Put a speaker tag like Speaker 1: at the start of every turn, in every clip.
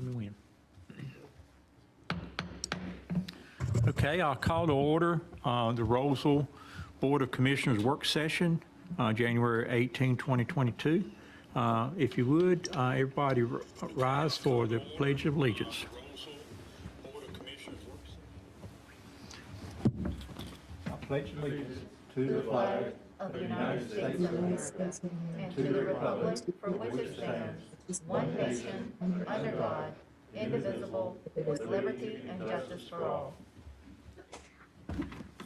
Speaker 1: we win. Okay, I'll call to order the Roseville Board of Commissioners work session, January 18, 2022. If you would, everybody rise for the Pledge of Allegiance. I pledge allegiance to the flag
Speaker 2: of the United States of America and to the republic for which it stands, one nation, under God, indivisible, with liberty and justice for all.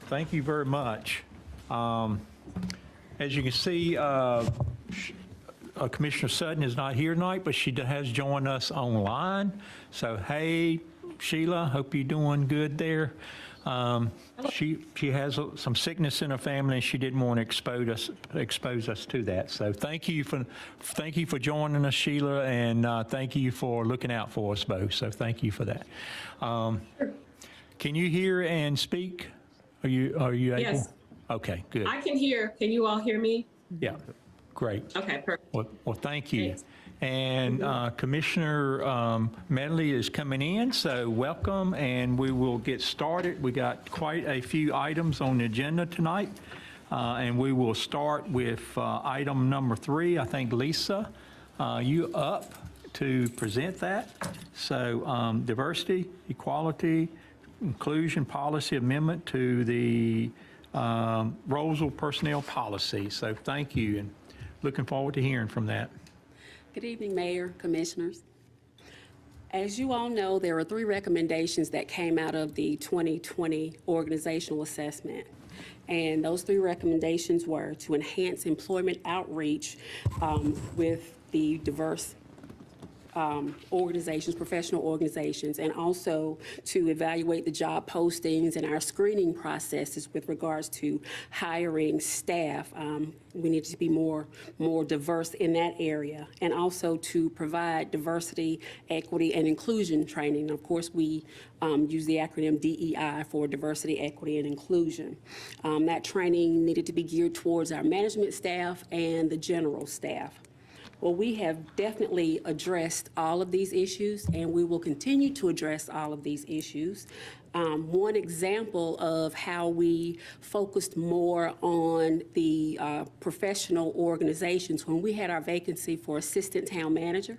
Speaker 1: Thank you very much. As you can see, Commissioner Sutton is not here tonight, but she has joined us online. So, hey, Sheila, hope you're doing good there. She has some sickness in her family, and she didn't want to expose us to that. So, thank you for joining us, Sheila, and thank you for looking out for us both. So, thank you for that. Can you hear and speak? Are you able?
Speaker 3: Yes.
Speaker 1: Okay, good.
Speaker 3: I can hear. Can you all hear me?
Speaker 1: Yeah, great.
Speaker 3: Okay, perfect.
Speaker 1: Well, thank you.
Speaker 3: Thanks.
Speaker 1: And Commissioner Medley is coming in, so welcome, and we will get started. We got quite a few items on the agenda tonight, and we will start with item number 3. I think, Lisa, you up to present that. So diversity, equality, inclusion policy amendment to the Roseville personnel policy. So thank you, and looking forward to hearing from that.
Speaker 4: Good evening, Mayor, Commissioners. As you all know, there are 3 recommendations that came out of the 2020 organizational assessment. And those 3 recommendations were to enhance employment outreach with the diverse organizations, professional organizations, and also to evaluate the job postings and our screening processes with regards to hiring staff. We need to be more diverse in that area, and also to provide diversity, equity, and inclusion training. Of course, we use the acronym DEI for diversity, equity, and inclusion. That training needed to be geared towards our management staff and the general staff. Well, we have definitely addressed all of these issues, and we will continue to address all of these issues. One example of how we focused more on the professional organizations, when we had our vacancy for assistant town manager,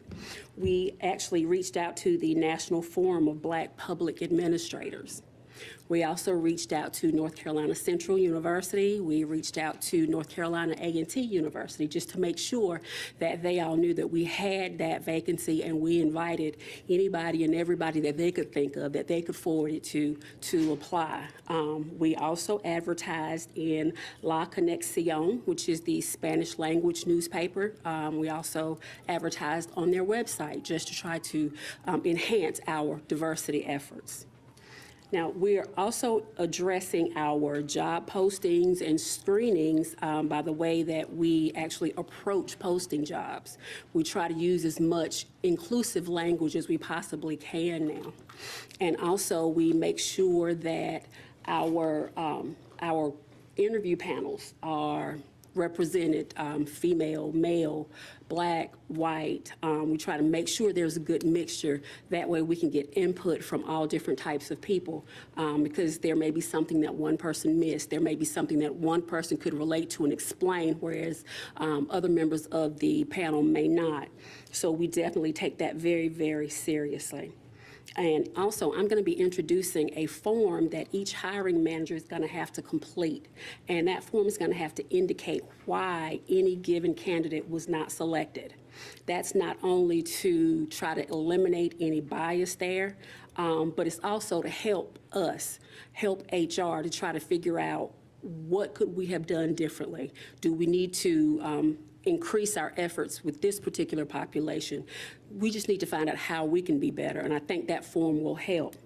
Speaker 4: we actually reached out to the National Forum of Black Public Administrators. We also reached out to North Carolina Central University. We reached out to North Carolina A&T University just to make sure that they all knew that we had that vacancy, and we invited anybody and everybody that they could think of that they could forward it to apply. We also advertised in La Conexión, which is the Spanish language newspaper. We also advertised on their website just to try to enhance our diversity efforts. Now, we're also addressing our job postings and screenings by the way that we actually approach posting jobs. We try to use as much inclusive language as we possibly can now. And also, we make sure that our interview panels are represented female, male, black, white. We try to make sure there's a good mixture. That way we can get input from all different types of people, because there may be something that one person missed. There may be something that one person could relate to and explain, whereas other members of the panel may not. So we definitely take that very, very seriously. And also, I'm going to be introducing a form that each hiring manager is going to have to complete. And that form is going to have to indicate why any given candidate was not selected. That's not only to try to eliminate any bias there, but it's also to help us, help HR to try to figure out what could we have done differently. Do we need to increase our efforts with this particular population? We just need to find out how we can be better, and I think that form will help.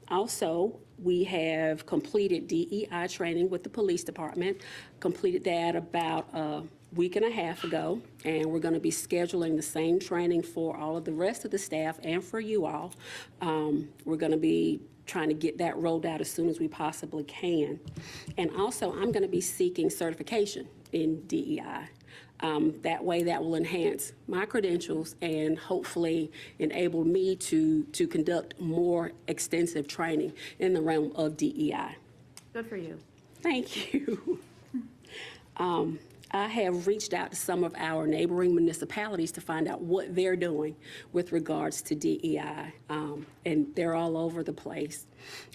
Speaker 4: Also, we have completed DEI training with the police department, completed that about a week and a half ago, and we're going to be scheduling the same training for all of the rest of the staff and for you all. We're going to be trying to get that rolled out as soon as we possibly can. And also, I'm going to be seeking certification in DEI. That way, that will enhance my credentials and hopefully enable me to conduct more extensive training in the realm of DEI.
Speaker 2: Good for you.
Speaker 4: Thank you. I have reached out to some of our neighboring municipalities to find out what they're doing with regards to DEI, and they're all over the place.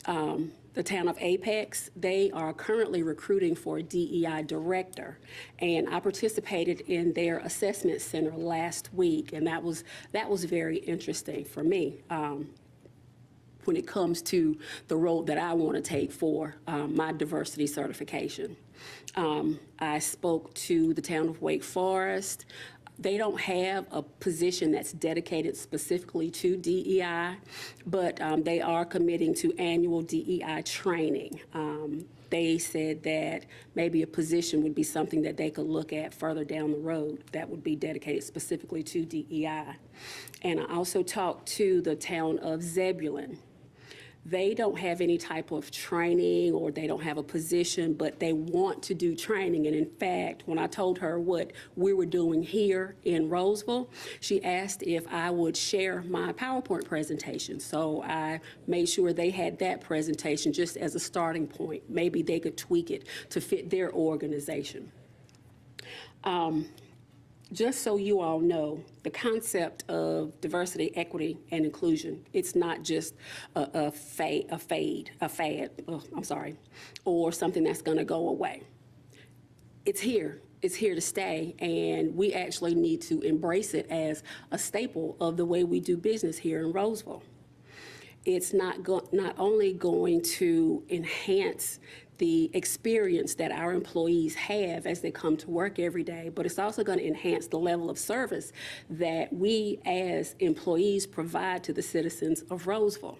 Speaker 4: The town of Apex, they are currently recruiting for a DEI director, and I participated in their assessment center last week, and that was very interesting for me. When it comes to the road that I want to take for my diversity certification. I spoke to the town of Wake Forest. They don't have a position that's dedicated specifically to DEI, but they are committing to annual DEI training. They said that maybe a position would be something that they could look at further down the road that would be dedicated specifically to DEI. And I also talked to the town of Zebulon. They don't have any type of training or they don't have a position, but they want to do training. And in fact, when I told her what we were doing here in Roseville, she asked if I would share my PowerPoint presentation. So I made sure they had that presentation just as a starting point. Maybe they could tweak it to fit their organization. Just so you all know, the concept of diversity, equity, and inclusion, it's not just a fad, or something that's gonna go away. It's here to stay, and we actually need to embrace it as a staple of the way we do business here in Roseville. It's not only going to enhance the experience that our employees have as they come to work every day, but it's also going to enhance the level of service that we as employees provide to the citizens of Roseville.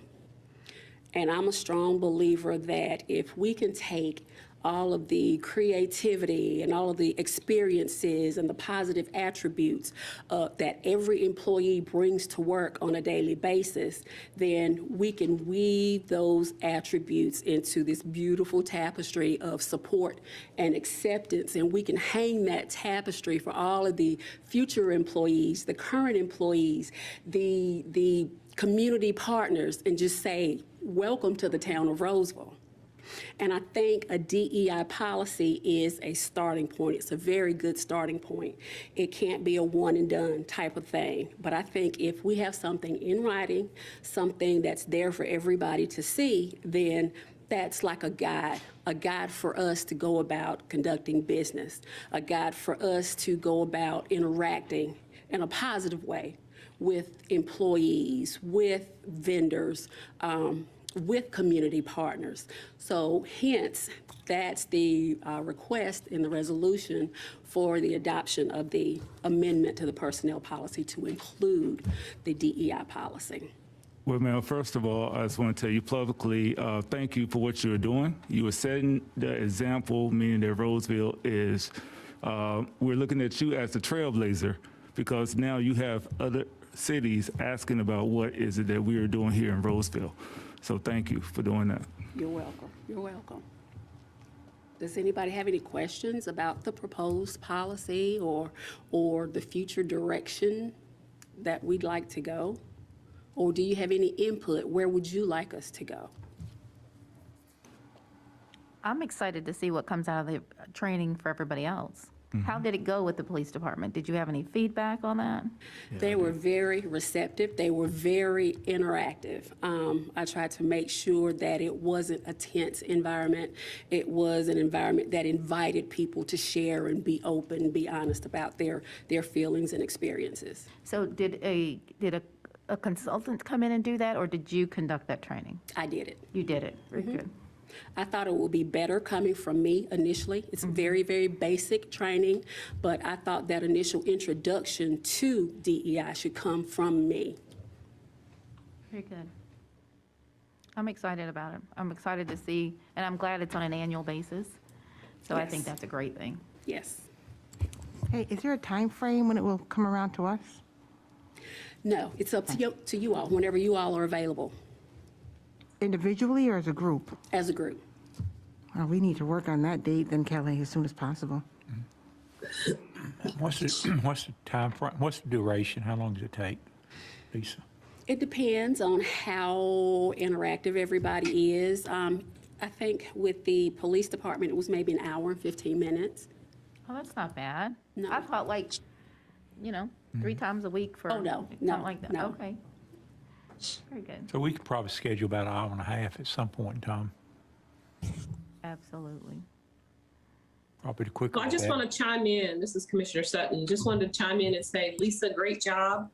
Speaker 4: And I'm a strong believer that if we can take all of the creativity and all of the experiences and the positive attributes that every employee brings to work on a daily basis, then we can weave those attributes into this beautiful tapestry of support and acceptance, and we can hang that tapestry for all of the future employees, the current employees, the community partners, and just say, welcome to the town of Roseville. And I think a DEI policy is a starting point. It's a very good starting point. It can't be a one and done type of thing. But I think if we have something in writing, something that's there for everybody to see, then that's like a guide for us to go about conducting business, a guide for us to go about interacting in a positive way with employees, with vendors, with community partners. So hence, that's the request in the resolution for the adoption of the amendment to the personnel policy to include the DEI policy.
Speaker 5: Well, ma'am, first of all, I just want to tell you publicly, thank you for what you're doing. You are setting the example, meaning that Roseville is, we're looking at you as the trailblazer, because now you have other cities asking about what is it that we are doing here in Roseville. So thank you for doing that.
Speaker 4: You're welcome. You're welcome. Does anybody have any questions about the proposed policy or the future direction that we'd like to go? Or do you have any input? Where would you like us to go?
Speaker 2: I'm excited to see what comes out of the training for everybody else. How did it go with the police department? Did you have any feedback on that?
Speaker 4: They were very receptive. They were very interactive. I tried to make sure that it wasn't a tense environment. It was an environment that invited people to share and be open, be honest about their feelings and experiences.
Speaker 2: So did a consultant come in and do that, or did you conduct that training?
Speaker 4: I did it.
Speaker 2: You did it. Very good.
Speaker 4: I thought it would be better coming from me initially. It's very, very basic training, but I thought that initial introduction to DEI should come from me.
Speaker 2: Very good. I'm excited about it. I'm excited to see, and I'm glad it's on an annual basis. So I think
Speaker 4: Yes.
Speaker 2: that's a great thing.
Speaker 4: Yes.
Speaker 6: Hey, is there a time frame when it will come around to us?
Speaker 4: No, it's up to you all, whenever you all are available.
Speaker 6: individually or as a group?
Speaker 4: as a group.
Speaker 6: Well, we need to work on that date then, Kelly, as soon as possible.
Speaker 1: What's the time frame? What's the duration? How long does it take, Lisa?
Speaker 4: It depends on how interactive everybody is. I think with the police department, it was maybe an hour and 15 minutes.
Speaker 2: Oh, that's not bad.
Speaker 4: No.
Speaker 2: I thought like, 3 times a week for.
Speaker 4: Oh, no,
Speaker 2: something
Speaker 4: no,
Speaker 2: like that.
Speaker 4: no.
Speaker 2: Okay. Very good.
Speaker 1: So we could probably schedule about an hour and a half at some point in time.
Speaker 2: Absolutely.
Speaker 1: Probably the quicker.
Speaker 3: Well, I just
Speaker 1: the
Speaker 3: want to chime in. This is Commissioner Sutton. Just wanted to chime in and say, Lisa, great job.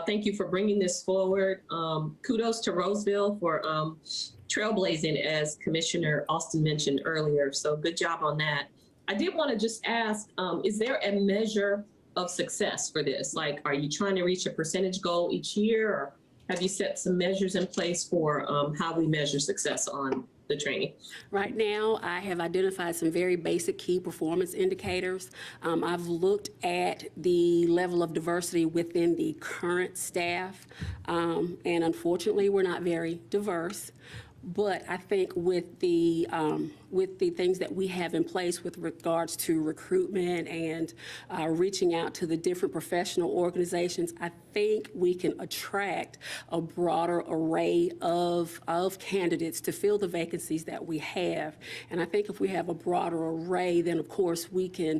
Speaker 3: Thank you for bringing this forward. Kudos to Roseville for trailblazing, as Commissioner Austin mentioned earlier. So good job on that. I did want to just ask, is there a measure of success for this? Like, are you trying to reach a percentage goal each year, or have you set some measures in place for how we measure success on the training?
Speaker 4: Right now, I have identified some very basic key performance indicators. I've looked at the level of diversity within the current staff, and unfortunately, we're not very diverse. But I think with the things that we have in place with regards to recruitment and reaching out to the different professional organizations, I think we can attract a broader array of candidates to fill the vacancies that we have. And I think if we have a broader array, then of course we can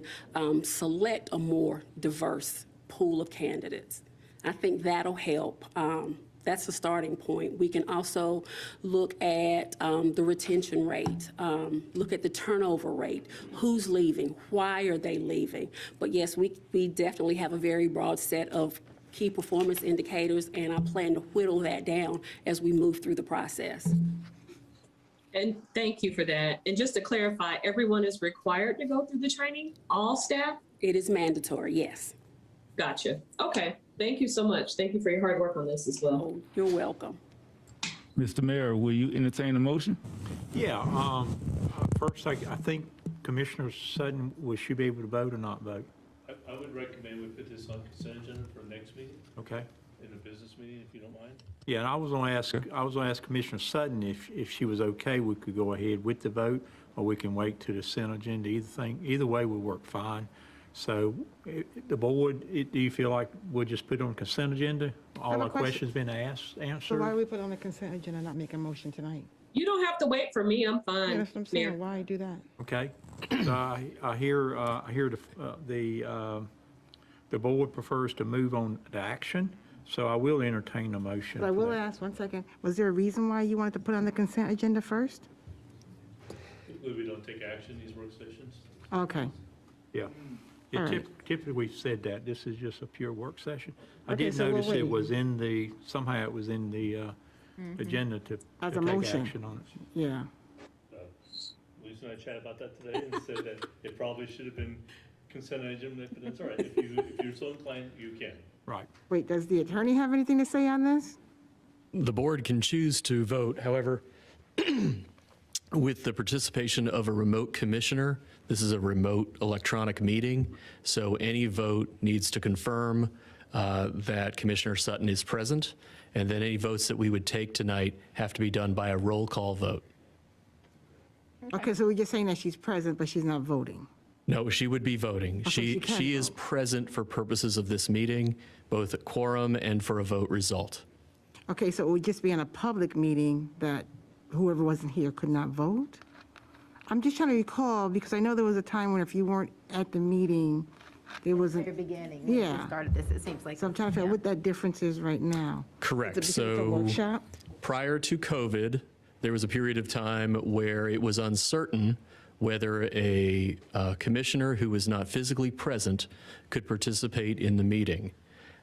Speaker 4: select a more diverse pool of candidates. I think that'll help. That's the starting point. We can also look at the retention rate, look at the turnover rate, who's leaving, why are they leaving. But yes, we definitely have a very broad set of key performance indicators, and I plan to whittle that down as we move through the process.
Speaker 3: And thank you for that. And just to clarify, everyone is required to go through the training? All staff?
Speaker 4: It is mandatory, yes.
Speaker 3: Gotcha. Okay. Thank you so much. Thank you for your hard work on this as well.
Speaker 4: Oh, you're welcome.
Speaker 5: Mr. Mayor, will you entertain a motion?
Speaker 1: Yeah, first, I think Commissioner Sutton, will she be able to vote or not vote?
Speaker 7: I would recommend we put this on consent agenda for next meeting,
Speaker 1: Okay.
Speaker 7: in a business meeting, if you don't mind.
Speaker 1: Yeah, and I was going to ask Commissioner Sutton if she was okay, we could go ahead with the vote, or we can wait to the consent agenda. Either way would work fine. So the board, do you feel like we'll just put it on consent agenda? All
Speaker 6: have a
Speaker 1: our
Speaker 6: question.
Speaker 1: questions been
Speaker 6: So why
Speaker 1: answered?
Speaker 6: do we put it on the consent agenda and not make a motion tonight?
Speaker 3: You don't have to wait for me. I'm
Speaker 6: Yeah,
Speaker 3: fine.
Speaker 6: that's what I'm
Speaker 3: Mayor.
Speaker 6: saying. Why do that?
Speaker 1: Okay. So I hear the board prefers to move on to action, so I will entertain a motion.
Speaker 6: But I
Speaker 1: for
Speaker 6: will
Speaker 1: that.
Speaker 6: ask, one second, was there a reason why you wanted to put it on the consent agenda first?
Speaker 7: Typically, we don't take action in these work sessions.
Speaker 6: Okay.
Speaker 1: Yeah.
Speaker 6: All right.
Speaker 1: Typically, we've said that. This is just a pure work session. I
Speaker 6: Okay,
Speaker 1: did
Speaker 6: so we'll
Speaker 1: notice it
Speaker 6: wait.
Speaker 1: was somehow it was in the agenda to
Speaker 6: As
Speaker 1: to
Speaker 6: a
Speaker 1: take
Speaker 6: motion.
Speaker 1: action on it.
Speaker 6: Yeah.
Speaker 7: Lisa and I chatted about that today and said that it probably should have been consent agenda, but that's all right. If you're so inclined, you can.
Speaker 1: Right.
Speaker 6: Wait, does the attorney have anything to say on this?
Speaker 8: The board can choose to vote. However, with the participation of a remote commissioner, this is a remote electronic meeting, so any vote needs to confirm that Commissioner Sutton is present, and then any votes that we would take tonight have to be done by a roll call vote.
Speaker 6: Okay, so we're just saying that she's present, but she's not voting.
Speaker 8: No, she would be voting.
Speaker 6: she can
Speaker 8: She is
Speaker 6: vote.
Speaker 8: present for purposes of this meeting, both at quorum and for a vote result.
Speaker 6: Okay, so it would just be in a public meeting that whoever wasn't here could not vote? I'm just trying to recall, because I know there was a time when if you weren't at the meeting, there wasn't,
Speaker 2: Very beginning, when we
Speaker 6: Yeah.
Speaker 2: started this, it seems like.
Speaker 6: so I'm trying to figure out what that difference is right now.
Speaker 8: Correct.
Speaker 6: Is it because it's a
Speaker 8: So
Speaker 6: workshop?
Speaker 8: prior to COVID, there was a period of time where it was uncertain whether a commissioner who was not physically present could participate in the meeting.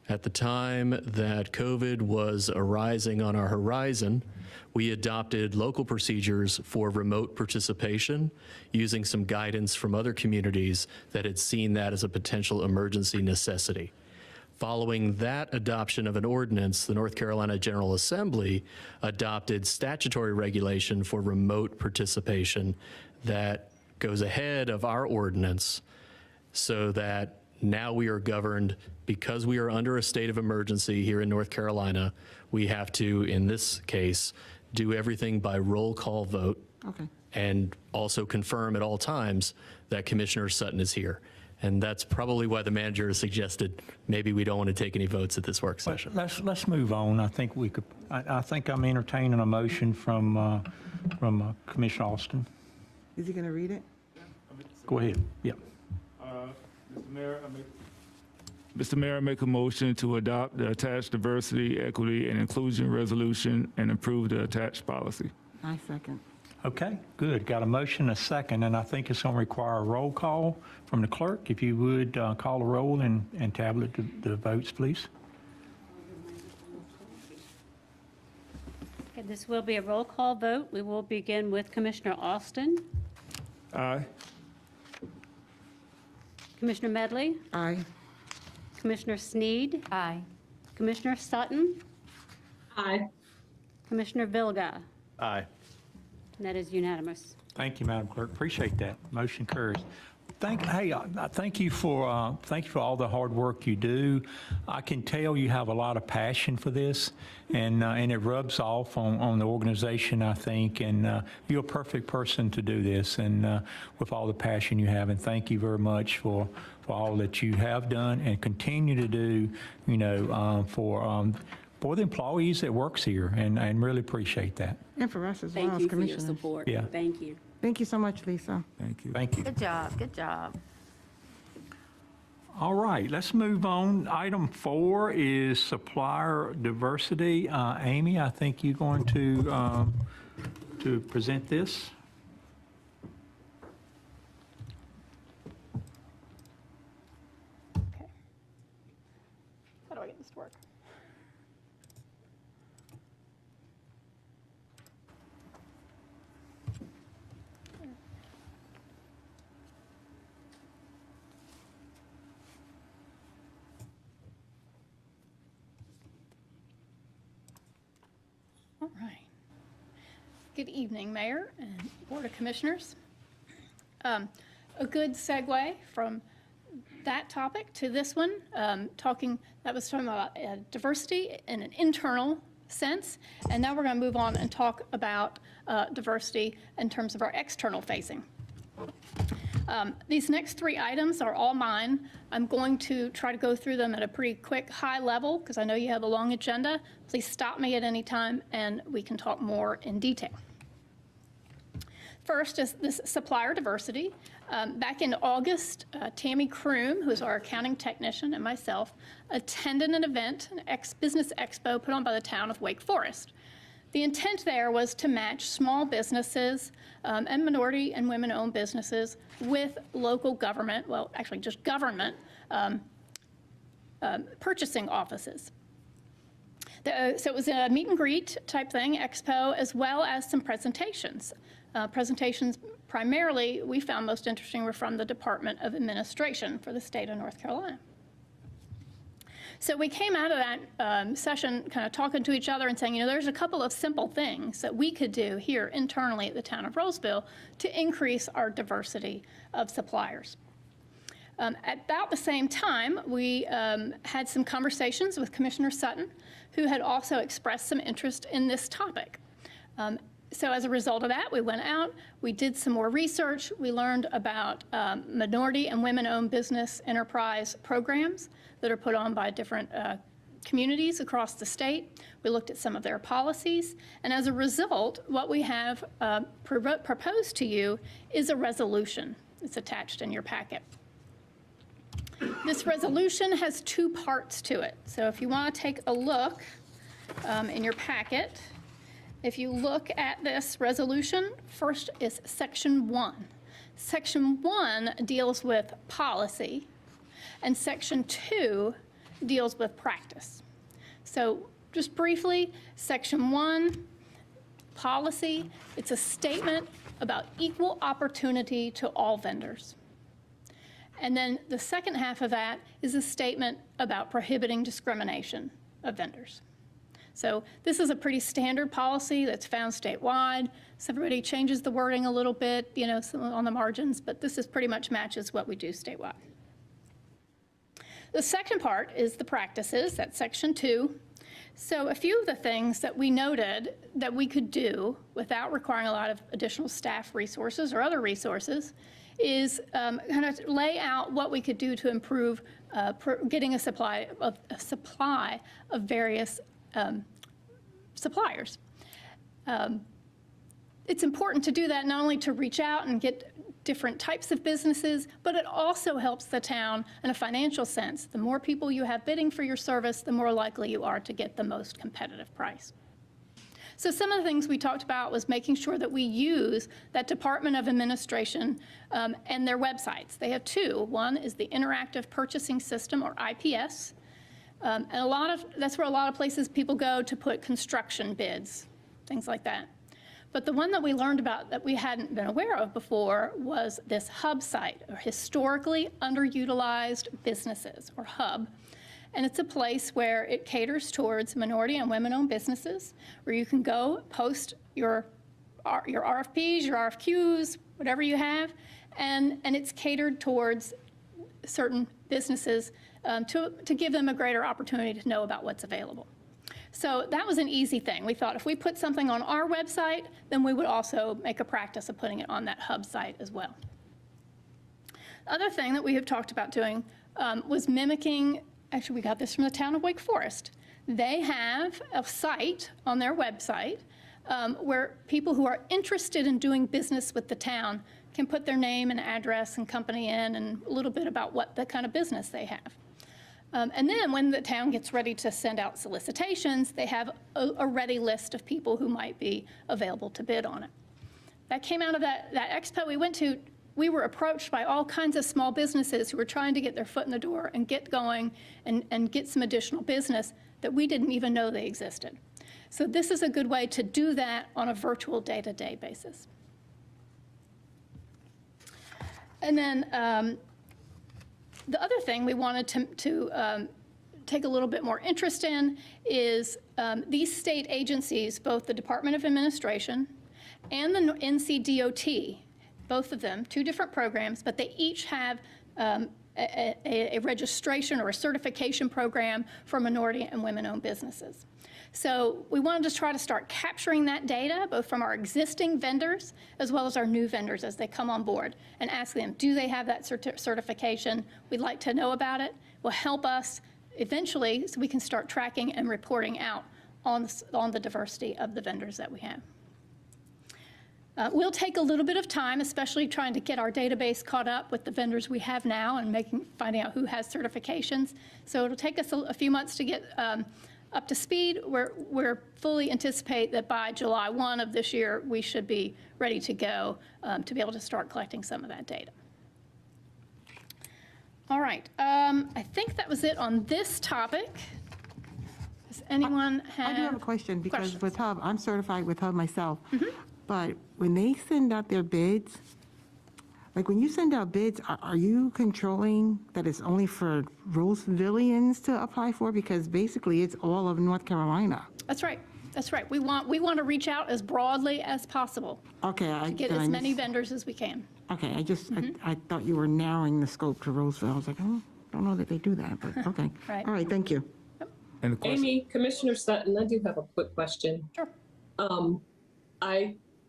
Speaker 8: At the time that COVID was arising on our horizon, we adopted local procedures for remote participation using some guidance from other communities that had seen that as a potential emergency necessity. Following that adoption of an ordinance, the North Carolina General Assembly adopted statutory regulation for remote participation that goes ahead of our ordinance so that now we are governed, because we are under a state of emergency here in North Carolina, we have to, in this case, do everything by roll call vote,
Speaker 6: Okay.
Speaker 8: and also confirm at all times that Commissioner Sutton is here. And that's probably why the manager has suggested maybe we don't want to take any votes at this work session.
Speaker 1: Let's move on. I think we could, I think I'm entertaining a motion from Commissioner Austin.
Speaker 6: Is he going to read it?
Speaker 1: Go ahead. Yeah.
Speaker 5: Mr. Mayor, I make a motion to adopt the attached diversity, equity, and inclusion resolution and approve the attached policy.
Speaker 6: I second.
Speaker 1: Okay, good. Got a motion, a second, and I think it's going to require a roll call from the clerk. If you would call the roll and tablet the votes, please.
Speaker 9: Okay, this will be a roll call vote. We will begin with Commissioner Austin,
Speaker 5: Aye.
Speaker 9: Commissioner Medley,
Speaker 6: Aye.
Speaker 9: Commissioner Sneed,
Speaker 2: Aye.
Speaker 9: Commissioner Sutton,
Speaker 3: Aye.
Speaker 9: Commissioner Vilga.
Speaker 8: Aye.
Speaker 9: And that is unanimous.
Speaker 1: Thank you, Madam Clerk. Appreciate that. Motion carries. Thank you for all the hard work you do. I can tell you have a lot of passion for this, and it rubs off on the organization, I think. And you're a perfect person to do this, and with all the passion you have. And thank you very much for all that you have done and continue to do. You know, for the employees that works here, and really appreciate that.
Speaker 6: And for us as well
Speaker 4: Thank
Speaker 6: as
Speaker 4: you for your
Speaker 6: commissioners.
Speaker 4: support.
Speaker 1: Yeah.
Speaker 4: Thank you.
Speaker 6: Thank you so much, Lisa.
Speaker 5: Thank you.
Speaker 1: Thank you.
Speaker 2: Good job, good job.
Speaker 1: All right, let's move on. Item 4 is supplier diversity. Amy, I think you're going to present this.
Speaker 10: Okay. How do I get this to work? All right. Good evening, Mayor and Board of Commissioners. A good segue from that topic to this one, talking about diversity in an internal sense, and now we're going to move on and talk about diversity in terms of our external facing. These next 3 items are all mine. I'm going to try to go through them at a pretty quick, high level, because I know you have a long agenda. Please stop me at any time, and we can talk more in detail. First is this supplier diversity. Back in August, Tammy Kroom, who is our accounting technician, and myself attended an event, an business expo put on by the town of Wake Forest. The intent there was to match small businesses and minority and women-owned businesses with local government, well, actually just government purchasing offices. So it was a meet and greet type thing, expo, as well as some presentations. Presentations primarily we found most interesting were from the Department of Administration for the state of North Carolina. So we came out of that session kind of talking to each other and saying, you know, there's a couple of simple things that we could do here internally at the town of Roseville to increase our diversity of suppliers. At about the same time, we had some conversations with Commissioner Sutton, who had also expressed some interest in this topic. So as a result of that, we went out, we did some more research, we learned about minority and women-owned business enterprise programs that are put on by different communities across the state. We looked at some of their policies, and as a result, what we have proposed to you is a resolution. It's attached in your packet. This resolution has 2 parts to it. So if you want to take a look in your packet, if you look at this resolution, first is Section 1. Section 1 deals with policy, and Section 2 deals with practice. So just briefly, Section 1, policy, it's a statement about equal opportunity to all vendors. And then the second half of that is a statement about prohibiting discrimination of vendors. So this is a pretty standard policy that's found statewide. So everybody changes the wording a little bit, you know, on the margins, but this is pretty much matches what we do statewide. The second part is the practices, that's Section 2. So a few of the things that we noted that we could do without requiring a lot of additional staff resources or other resources is kind of lay out what we could do to improve getting a supply of various suppliers. It's important to do that not only to reach out and get different types of businesses, but it also helps the town in a financial sense. The more people you have bidding for your service, the more likely you are to get the most competitive price. So some of the things we talked about was making sure that we use that Department of Administration and their websites. They have two. One is the Interactive Purchasing System, or IPS. And that's where a lot of places people go to put construction bids, things like that. But the one that we learned about that we hadn't been aware of before was this hub site, or historically underutilized businesses, or hub. And it's a place where it caters towards minority and women-owned businesses, where you can go post your RFPs, your RFQs, whatever you have, and it's catered towards certain businesses to give them a greater opportunity to know about what's available. So that was an easy thing. We thought if we put something on our website, then we would also make a practice of putting it on that hub site as well. The other thing that we have talked about doing was mimicking, actually we got this from the town of Wake Forest. They have a site on their website where people who are interested in doing business with the town can put their name and address and company in and a little bit about what the kind of business they have. And then when the town gets ready to send out solicitations, they have a ready list of people who might be available to bid on it. That came out of that expo we went to. We were approached by all kinds of small businesses who were trying to get their foot in the door and get going and get some additional business that we didn't even know they existed. So this is a good way to do that on a virtual day-to-day basis. And then the other thing we wanted to take a little bit more interest in is these state agencies, both the Department of Administration and the NCDOT, both of them, two different programs, but they each have a registration or a certification program for minority and women-owned businesses. So we wanted to try to start capturing that data, both from our existing vendors as well as our new vendors as they come on board, and ask them, do they have that certification? We'd like to know about it. Will help us eventually so we can start tracking and reporting out on the diversity of the vendors that we have. We'll take a little bit of time, especially trying to get our database caught up with the vendors we have now and finding out who has certifications. So it'll take us a few months to get up to speed. We're fully anticipate that by July 1 of this year, we should be ready to go to be able to start collecting some of that data. All right, I think that was it on this topic. Does anyone have?
Speaker 6: I do have a question because
Speaker 10: questions?
Speaker 6: with Hub, I'm certified with Hub myself. But when they send out their bids, like when you send out bids, are you controlling that it's only for Rosevillians to apply for? Because basically it's all of North Carolina.
Speaker 10: That's right. That's right. We want to reach out as broadly as possible.
Speaker 6: Okay.
Speaker 10: To get as many vendors as we can.
Speaker 6: Okay, I thought you were narrowing the scope to Roseville. I was like, oh, don't know that they do that, but okay.
Speaker 10: Right.
Speaker 6: All right, thank you.
Speaker 5: And the question,
Speaker 3: Amy, Commissioner Sutton, I do have a quick question.
Speaker 10: Sure.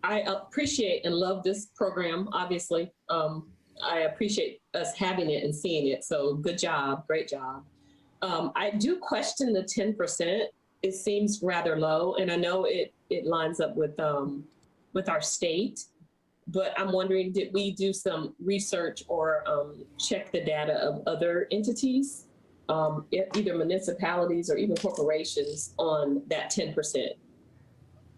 Speaker 3: I appreciate and love this program, obviously. I appreciate us having it and seeing it, so good job, great job. I do question the 10%. It seems rather low, and I know it lines up with our state, but I'm wondering, did we do some research or check the data of other entities, either municipalities or even corporations on that 10%?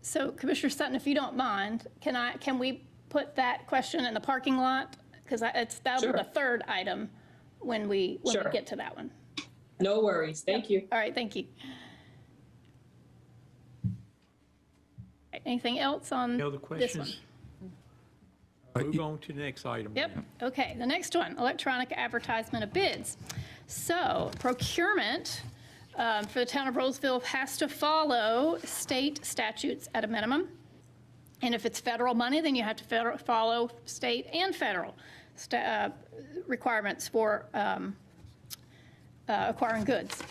Speaker 10: So Commissioner Sutton, if you don't mind, can we put that question in the parking lot? Because that'll
Speaker 3: Sure.
Speaker 10: be the third item when we
Speaker 3: Sure.
Speaker 10: get to that one.
Speaker 3: No worries. Thank you.
Speaker 10: All right, thank you. Anything else on
Speaker 1: Any other
Speaker 10: this one?
Speaker 1: questions? Move on to the next item.
Speaker 10: Yep, okay, the next one, electronic advertisement of bids. So procurement for the town of Roseville has to follow state statutes at a minimum. And if it's federal money, then you have to follow state and federal requirements for acquiring goods.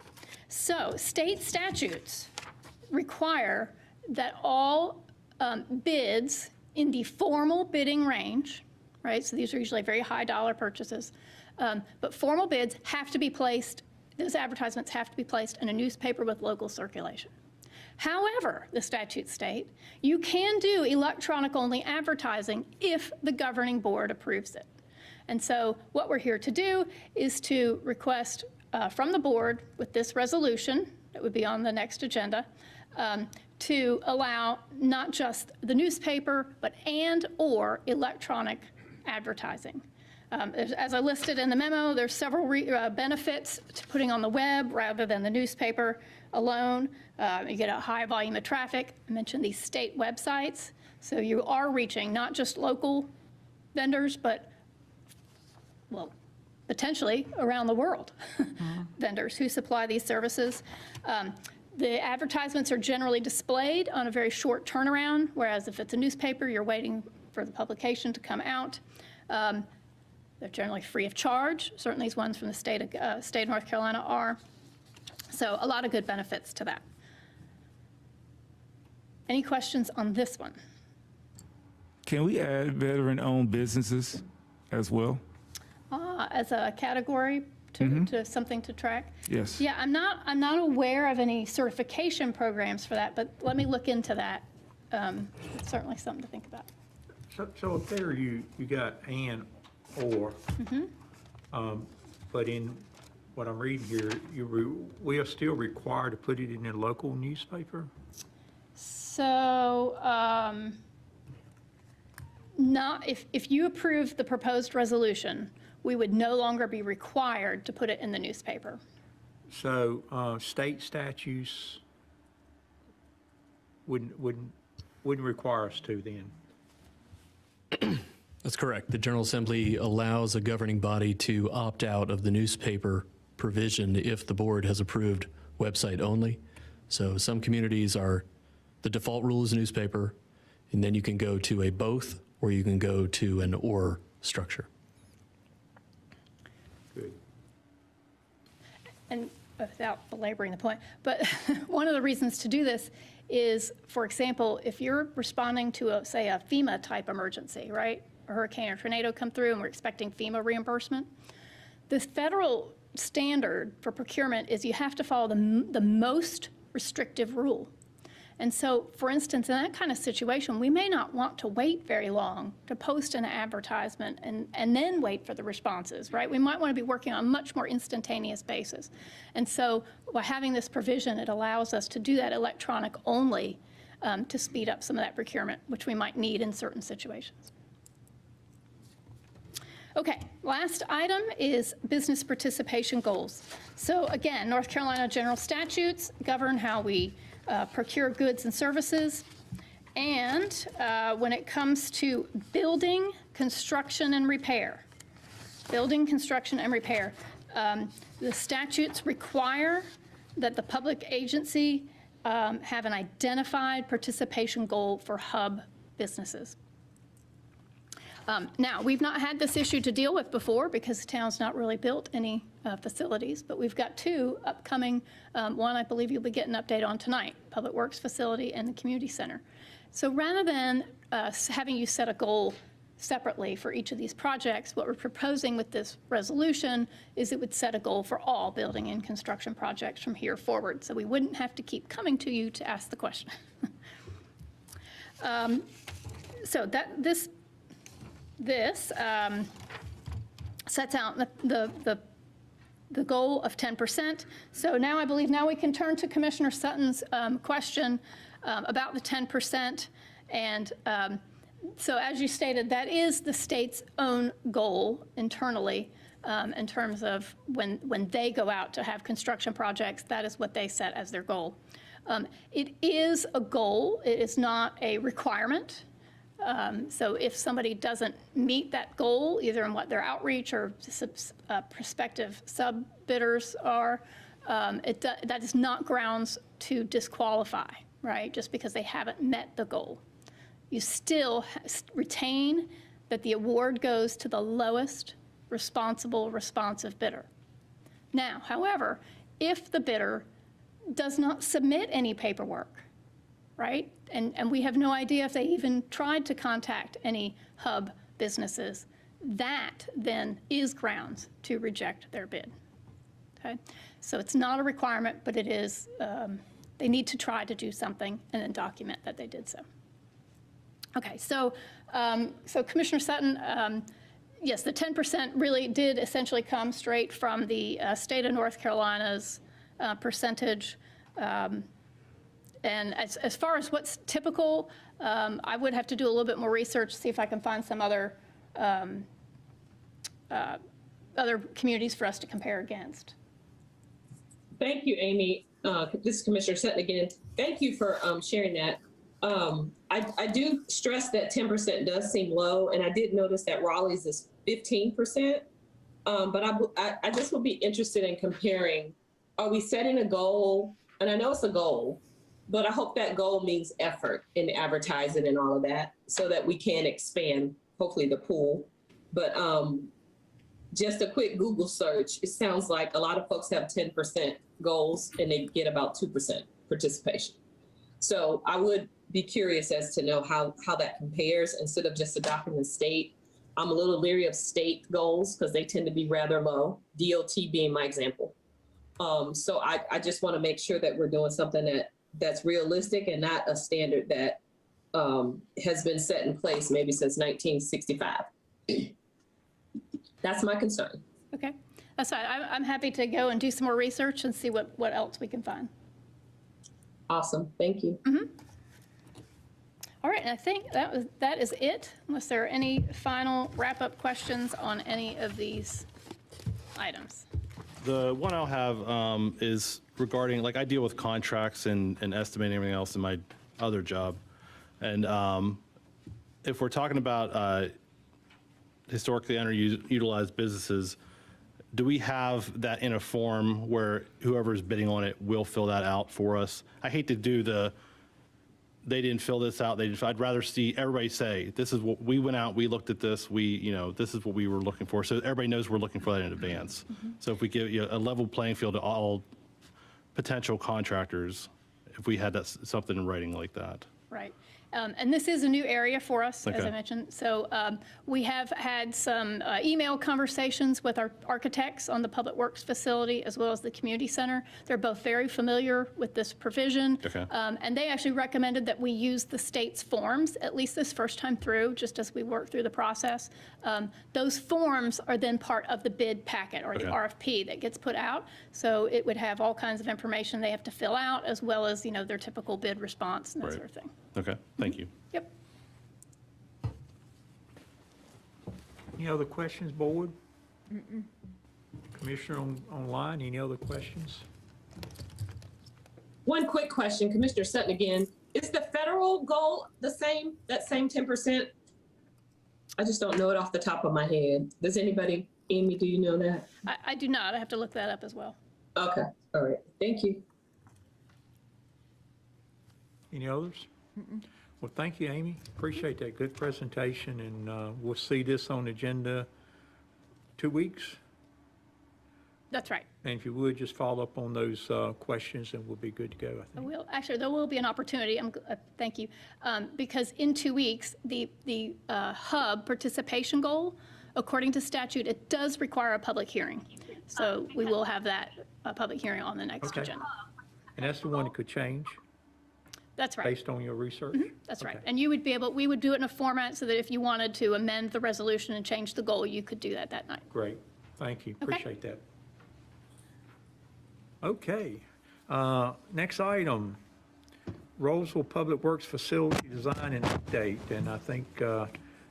Speaker 10: So state statutes require that all bids in the formal bidding range, right? So these are usually very high dollar purchases, but formal bids have to be placed, those advertisements have to be placed in a newspaper with local circulation. However, the statutes state, you can do electronic-only advertising if the governing board approves it. And so what we're here to do is to request from the board with this resolution, that would be on the next agenda, to allow not just the newspaper, but and/or electronic advertising. As I listed in the memo, there's several benefits to putting on the web rather than the newspaper alone. You get a high volume of traffic. I mentioned these state websites. So you are reaching not just local vendors, but, well, potentially around the world vendors who supply these services. The advertisements are generally displayed on a very short turnaround, whereas if it's a newspaper, you're waiting for the publication to come out. They're generally free of charge. Certainly these ones from the state of North Carolina are. So a lot of good benefits to that. Any questions on this one?
Speaker 5: Can we add veteran-owned businesses as well?
Speaker 10: As a category to something to track?
Speaker 5: Yes.
Speaker 10: Yeah, I'm not aware of any certification programs for that, but let me look into that. It's certainly something to think about.
Speaker 1: So up there, you got and or, but in what I'm reading here, we are still required to put it in a local newspaper?
Speaker 10: So, not, if you approve the proposed resolution, we would no longer be required to put it in the newspaper.
Speaker 1: So, state statutes wouldn't require us to then?
Speaker 8: That's correct. The General Assembly allows a governing body to opt out of the newspaper provision if the board has approved website only. So some communities are, the default rule is newspaper, and then you can go to a both, or you can go to an or structure.
Speaker 1: Good.
Speaker 10: And without belaboring the point, but one of the reasons to do this is, for example, if you're responding to, say, a FEMA type emergency, right? A hurricane or tornado come through and we're expecting FEMA reimbursement. The federal standard for procurement is you have to follow the most restrictive rule. And so, for instance, in that kind of situation, we may not want to wait very long to post an advertisement and then wait for the responses, right? We might want to be working on a much more instantaneous basis. And so by having this provision, it allows us to do that electronic only to speed up some of that procurement, which we might need in certain situations. Okay, last item is business participation goals. So again, North Carolina general statutes govern how we procure goods and services. And when it comes to building, construction, and repair, the statutes require that the public agency have an identified participation goal for hub businesses. Now, we've not had this issue to deal with before because the town's not really built any facilities, but we've got two upcoming, one I believe you'll be getting an update on tonight, Public Works Facility and the Community Center. So rather than having you set a goal separately for each of these projects, what we're proposing with this resolution is it would set a goal for all building and construction projects from here forward, so we wouldn't have to keep coming to you to ask the question. So that this sets out the goal of 10%. So now I believe now we can turn to Commissioner Sutton's question about the 10%. And so as you stated, that is the state's own goal internally in terms of when they go out to have construction projects, that is what they set as their goal. It is a goal, it is not a requirement. So if somebody doesn't meet that goal, either in what their outreach or prospective sub-bidders are, that is not grounds to disqualify, right? Just because they haven't met the goal. You still retain that the award goes to the lowest responsive bidder. Now, however, if the bidder does not submit any paperwork, right? And we have no idea if they even tried to contact any hub businesses. That then is grounds to reject their bid. Okay? So it's not a requirement, but it is, they need to try to do something and then document that they did so. Okay, so Commissioner Sutton, yes, the 10% really did essentially come straight from the state of North Carolina's percentage. And as far as what's typical, I would have to do a little bit more research, see if I can find some other communities for us to compare against.
Speaker 3: Thank you, Amy. This is Commissioner Sutton again. Thank you for sharing that. I do stress that 10% does seem low, and I did notice that Raleigh's is 15%. But I just would be interested in comparing, are we setting a goal? And I know it's a goal, but I hope that goal means effort in advertising and all of that so that we can expand, hopefully, the pool. But just a quick Google search, it sounds like a lot of folks have 10% goals and they get about 2% participation. So I would be curious as to know how that compares instead of just adopting the state. I'm a little leery of state goals because they tend to be rather low, DOT being my example. So I just want to make sure that we're doing something that's realistic and not a standard that has been set in place maybe since 1965. That's my concern.
Speaker 10: Okay, that's fine. I'm happy to go and do some more research and see what else we can find.
Speaker 3: Awesome, thank you.
Speaker 10: All right, and I think that is it, unless there are any final wrap-up questions on any of these items.
Speaker 11: The one I'll have is regarding, like, I deal with contracts and estimating everything else in my other job. And if we're talking about historically underutilized businesses, do we have that in a form where whoever's bidding on it will fill that out for us? I hate to do they didn't fill this out. I'd rather see everybody say, this is what we went out, we looked at this, this is what we were looking for. So everybody knows we're looking for that in advance. So if we give a level playing field to all potential contractors, if we had something in writing like that.
Speaker 10: Right. And this is a new area for us, as
Speaker 11: Okay.
Speaker 10: I mentioned. So we have had some email conversations with our architects on the Public Works facility as well as the community center. They're both very familiar with this provision.
Speaker 11: Okay.
Speaker 10: And they actually recommended that we use the state's forms, at least this first time through, just as we work through the process. Those forms are then part of the bid packet or the
Speaker 11: Okay.
Speaker 10: RFP that gets put out. So it would have all kinds of information they have to fill out as well as, their typical bid response and that
Speaker 11: Right.
Speaker 10: sort of thing.
Speaker 11: Okay, thank you.
Speaker 10: Yep.
Speaker 1: Any other questions, board? Commissioner online, any other questions?
Speaker 3: One quick question, Commissioner Sutton again. Is the federal goal the same, that same 10%? I just don't know it off the top of my head. Does anybody, Amy, do you know that?
Speaker 10: I do not. I have to look that up as well.
Speaker 3: Okay, all right, thank you.
Speaker 1: Any others? Well, thank you, Amy. Appreciate that. Good presentation, and we'll see this on the agenda 2 weeks.
Speaker 10: That's right.
Speaker 1: And if you would, just follow up on those questions, and we'll be good to go, I think.
Speaker 10: Actually, there will be an opportunity, thank you, because in 2 weeks, the hub participation goal, according to statute, it does require a public hearing. So we will have that public hearing on the next
Speaker 1: Okay.
Speaker 10: agenda.
Speaker 1: And that's the one that could change
Speaker 10: That's right.
Speaker 1: based on your research?
Speaker 10: That's right.
Speaker 1: Okay.
Speaker 10: And we would do it in a format so that if you wanted to amend the resolution and change the goal, you could do that night.
Speaker 1: Great. Thank you.
Speaker 10: Okay.
Speaker 1: Appreciate that. Okay. Next item, Roseville Public Works Facility Design and Update. And I think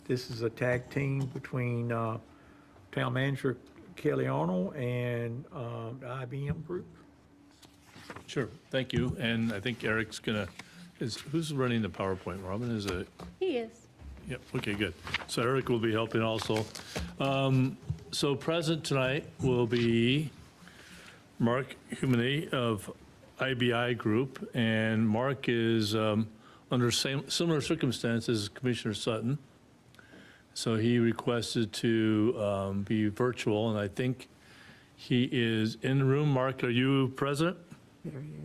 Speaker 1: this is a tag team between Town Manager Kelly Arnold and the IBM Group.
Speaker 7: Sure, thank you. And I think Eric's who's running the PowerPoint? Robin, is it?
Speaker 9: He is.
Speaker 7: Yep, okay, good. So Eric will be helping also. So present tonight will be Mark Humany of IBI Group, and Mark is under similar circumstances as Commissioner Sutton. So he requested to be virtual, and I think he is in the room. Mark, are you present?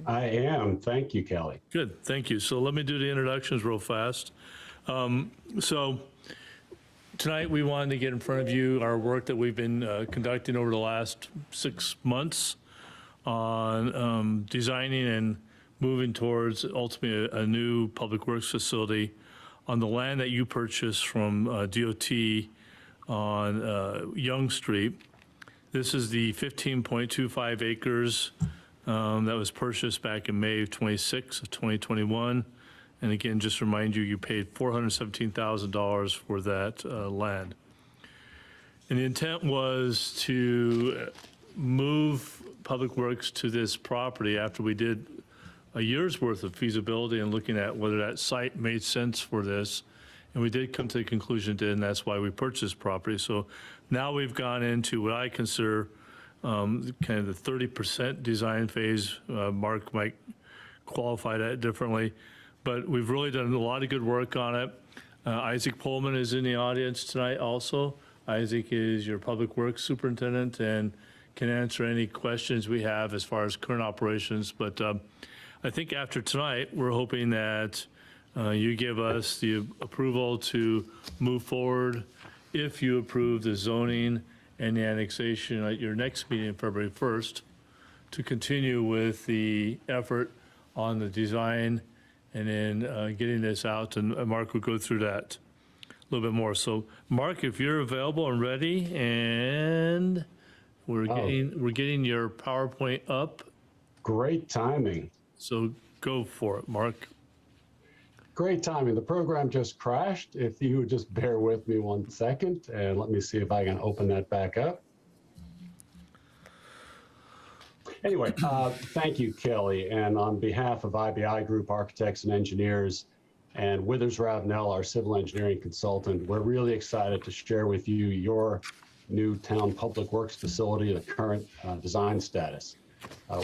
Speaker 12: I am. Thank you, Kelly.
Speaker 7: Good, thank you. So let me do the introductions real fast. So tonight, we wanted to get in front of you our work that we've been conducting over the last 6 months on designing and moving towards ultimately a new public works facility on the land that you purchased from DOT on Young Street. This is the 15.25 acres that was purchased back in May of 26 of 2021. And again, just to remind you, you paid $417,000 for that land. And the intent was to move Public Works to this property after we did a year's worth of feasibility and looking at whether that site made sense for this. And we did come to the conclusion it did, and that's why we purchased property. So now we've gone into what I consider kind of the 30% design phase. Mark might qualify that differently, but we've really done a lot of good work on it. Isaac Pullman is in the audience tonight also. Isaac is your Public Works Superintendent and can answer any questions we have as far as current operations. But I think after tonight, we're hoping that you give us the approval to move forward if you approve the zoning and the annexation at your next meeting, February 1st, to continue with the effort on the design and then getting this out, and Mark will go through that a little bit more. So Mark, if you're available and ready, and we're getting your PowerPoint up.
Speaker 12: Great timing.
Speaker 7: So go for it, Mark.
Speaker 12: Great timing. The program just crashed. If you would just bear with me 1 second, and let me see if I can open that back up. Anyway, thank you, Kelly. And on behalf of IBI Group Architects and Engineers and Withers Ravenel, our civil engineering consultant, we're really excited to share with you your new town public works facility, the current design status.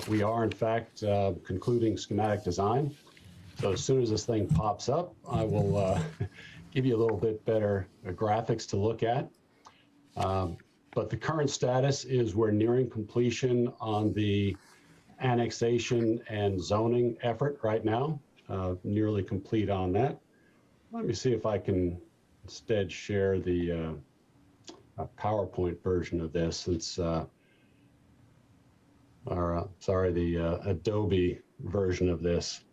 Speaker 12: We are, in fact, concluding schematic design. So as soon as this thing pops up, I will give you a little bit better graphics to look at. But the current status is we're nearing completion on the annexation and zoning effort right now, nearly complete on that. Let me see if I can instead share the PowerPoint version of this, since, the Adobe version of this.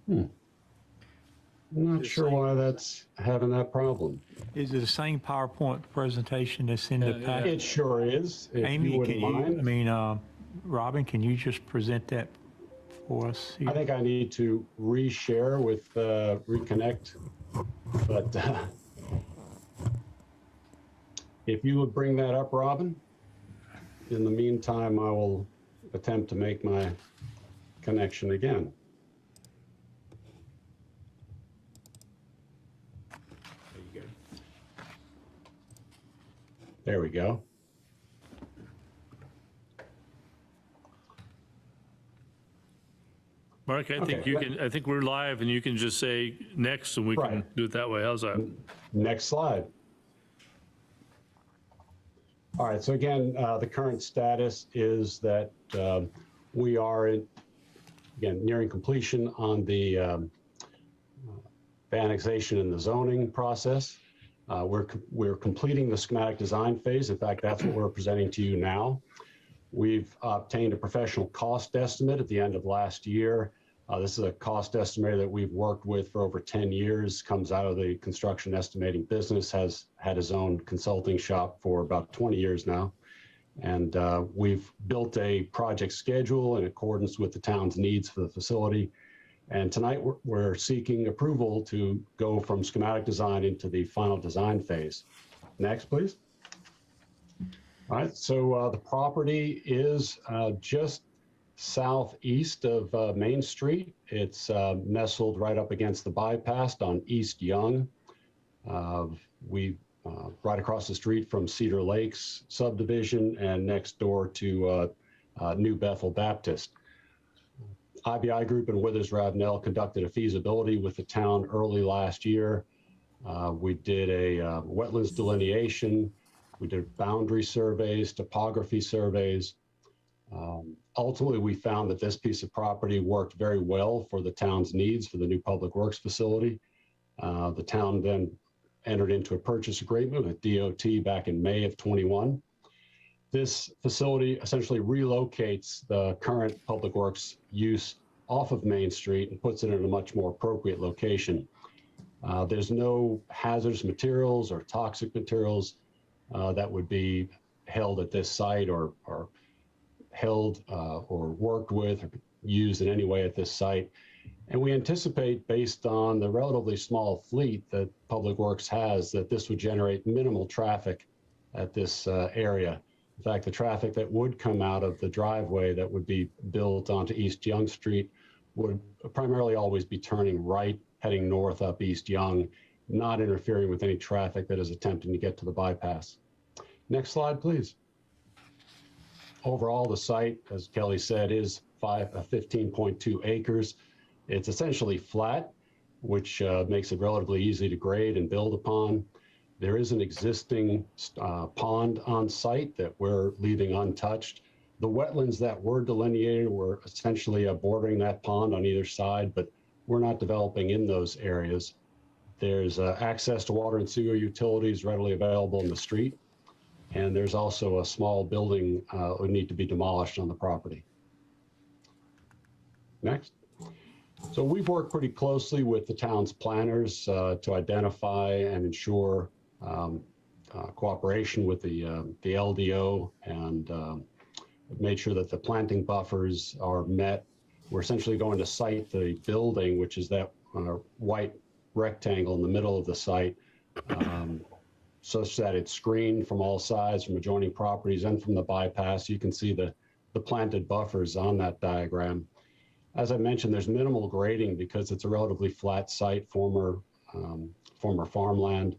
Speaker 12: I'm not sure why that's having that problem.
Speaker 1: Is it the same PowerPoint presentation that's in the packet?
Speaker 12: It sure is, if
Speaker 1: Amy,
Speaker 12: you wouldn't mind.
Speaker 1: Robin, can you just present that for us here?
Speaker 12: I think I need to reshare with Reconnect, but if you would bring that up, Robin. In the meantime, I will attempt to make my connection again. There we go.
Speaker 7: Mark, I think you can. I think we're live, and you can just say next, and we can do it that way. How's that?
Speaker 12: Next slide. All right. So again, the current status is that we are again nearing completion on the annexation and the zoning process. We're completing the schematic design phase. In fact, that's what we're presenting to you now. We've obtained a professional cost estimate at the end of last year. This is a cost estimator that we've worked with for over 10 years, comes out of the construction estimating business, has had his own consulting shop for about 20 years now. And we've built a project schedule in accordance with the town's needs for the facility. And tonight we're seeking approval to go from schematic design into the final design phase. Next, please. All right, so the property is just southeast of Main Street. It's nestled right up against the bypass on East Young. We right across the street from Cedar Lakes subdivision and next door to New Bethel Baptist. IBI Group and Withers Ravenel conducted a feasibility with the town early last year. We did a wetlands delineation. We did boundary surveys, topography surveys. Ultimately, we found that this piece of property worked very well for the town's needs for the new public works facility. The town then entered into a purchase agreement with DOT back in May of 21. This facility essentially relocates the current public works use off of Main Street and puts it in a much more appropriate location. There's no hazardous materials or toxic materials that would be held at this site or held or worked with or used in any way at this site. And we anticipate, based on the relatively small fleet that Public Works has, that this would generate minimal traffic at this area. In fact, the traffic that would come out of the driveway that would be built onto East Young Street would primarily always be turning right, heading north up East Young, not interfering with any traffic that is attempting to get to the bypass. Next slide, please. Overall, the site, as Kelly said, is 15.2 acres. It's essentially flat, which makes it relatively easy to grade and build upon. There is an existing pond on site that we're leaving untouched. The wetlands that were delineated were essentially bordering that pond on either side, but we're not developing in those areas. There's access to water and sewer utilities readily available in the street. And there's also a small building that would need to be demolished on the property. Next. So we've worked pretty closely with the town's planners to identify and ensure cooperation with the LDO and made sure that the planting buffers are met. We're essentially going to site the building, which is that white rectangle in the middle of the site, such that it's screened from all sides from adjoining properties and from the bypass. You can see the planted buffers on that diagram. As I mentioned, there's minimal grading because it's a relatively flat site, former farmland.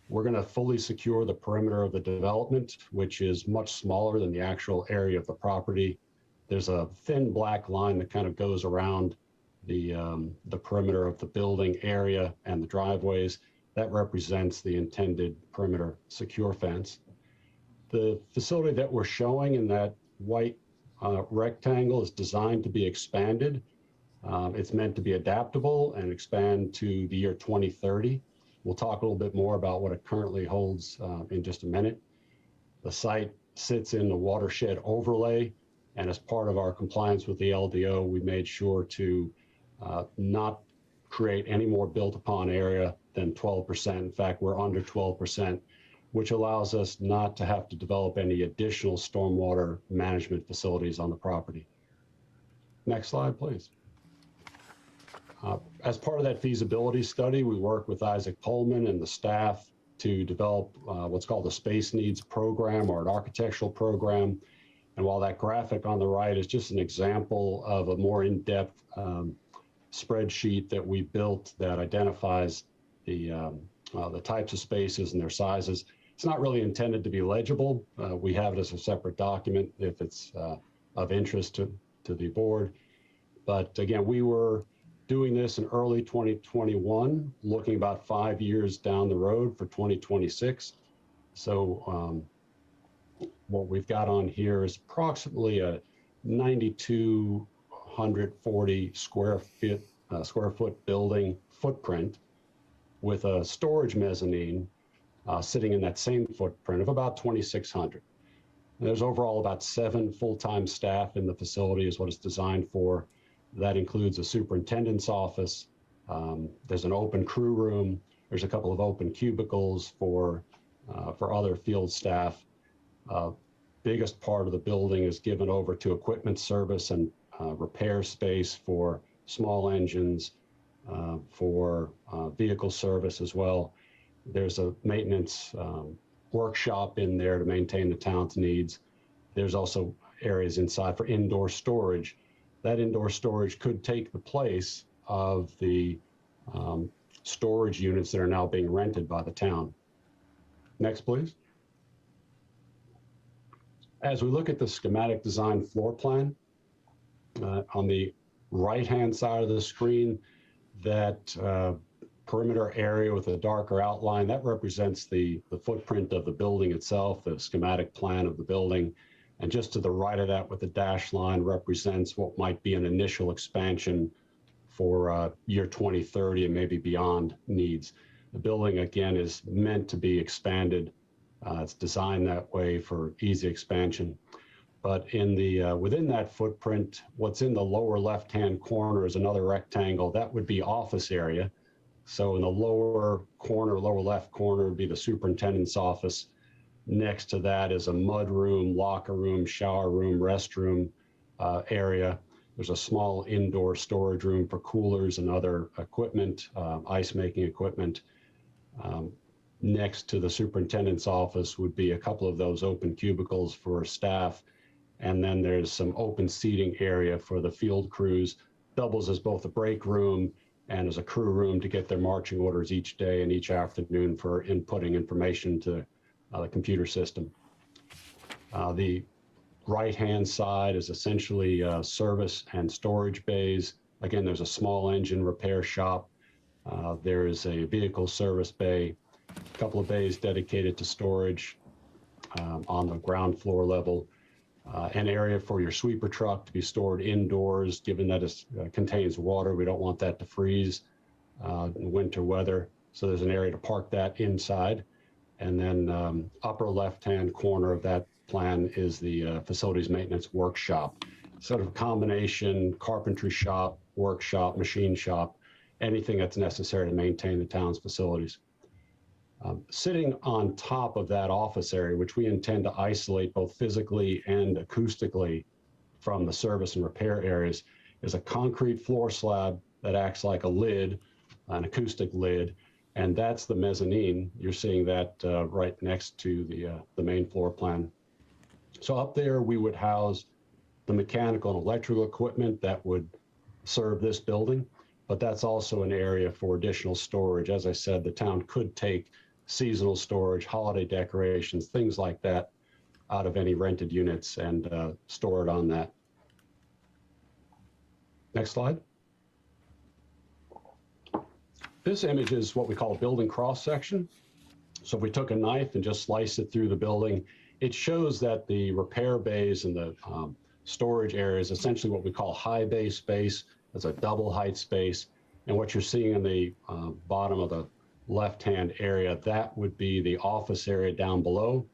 Speaker 12: We're going to fully secure the perimeter of the development, which is much smaller than the actual area of the property. There's a thin black line that kind of goes around the perimeter of the building area and the driveways. That represents the intended perimeter secure fence. The facility that we're showing in that white rectangle is designed to be expanded. It's meant to be adaptable and expand to the year 2030. We'll talk a little bit more about what it currently holds in just a minute. The site sits in the watershed overlay, and as part of our compliance with the LDO, we made sure to not create any more built upon area than 12%. In fact, we're under 12%, which allows us not to have to develop any additional stormwater management facilities on the property. Next slide, please. As part of that feasibility study, we worked with Isaac Pullman and the staff to develop what's called a space needs program or an architectural program. And while that graphic on the right is just an example of a more in-depth spreadsheet that we built that identifies the types of spaces and their sizes, it's not really intended to be legible. We have it as a separate document if it's of interest to the board. But again, we were doing this in early 2021, looking about 5 years down the road for 2026. So what we've got on here is approximately a 9,240 square foot building footprint with a storage mezzanine sitting in that same footprint of about 2,600. There's overall about 7 full-time staff in the facility is what it's designed for. That includes a superintendent's office. There's an open crew room. There's a couple of open cubicles for other field staff. Biggest part of the building is given over to equipment service and repair space for small engines, for vehicle service as well. There's a maintenance workshop in there to maintain the town's needs. There's also areas inside for indoor storage. That indoor storage could take the place of the storage units that are now being rented by the town. Next, please. As we look at the schematic design floor plan, on the right-hand side of the screen, that perimeter area with a darker outline, that represents the footprint of the building itself, the schematic plan of the building. And just to the right of that with the dashed line represents what might be an initial expansion for year 2030 and maybe beyond needs. The building, again, is meant to be expanded. It's designed that way for easy expansion. But in the within that footprint, what's in the lower left-hand corner is another rectangle. That would be office area. So in the lower corner, lower left corner would be the superintendent's office. Next to that is a mud room, locker room, shower room, restroom area. There's a small indoor storage room for coolers and other equipment, ice making equipment. Next to the superintendent's office would be a couple of those open cubicles for staff. And then there's some open seating area for the field crews, doubles as both a break room and as a crew room to get their marching orders each day and each afternoon for inputting information to the computer system. The right-hand side is essentially service and storage bays. Again, there's a small engine repair shop. There is a vehicle service bay, a couple of bays dedicated to storage on the ground floor level. An area for your sweeper truck to be stored indoors, given that it contains water. We don't want that to freeze in winter weather. So there's an area to park that inside. And then upper left-hand corner of that plan is the facilities maintenance workshop. Sort of a combination carpentry shop, workshop, machine shop, anything that's necessary to maintain the town's facilities. Sitting on top of that office area, which we intend to isolate both physically and acoustically from the service and repair areas, is a concrete floor slab that acts like a lid, an acoustic lid, and that's the mezzanine. You're seeing that right next to the main floor plan. So up there, we would house the mechanical and electrical equipment that would serve this building, but that's also an area for additional storage. As I said, the town could take seasonal storage, holiday decorations, things like that out of any rented units and store it on that. Next slide. This image is what we call a building cross-section. So if we took a knife and just sliced it through the building, it shows that the repair bays and the storage area is essentially what we call high bay space. It's a double height space. And what you're seeing in the bottom of the left-hand area, that would be the office area down below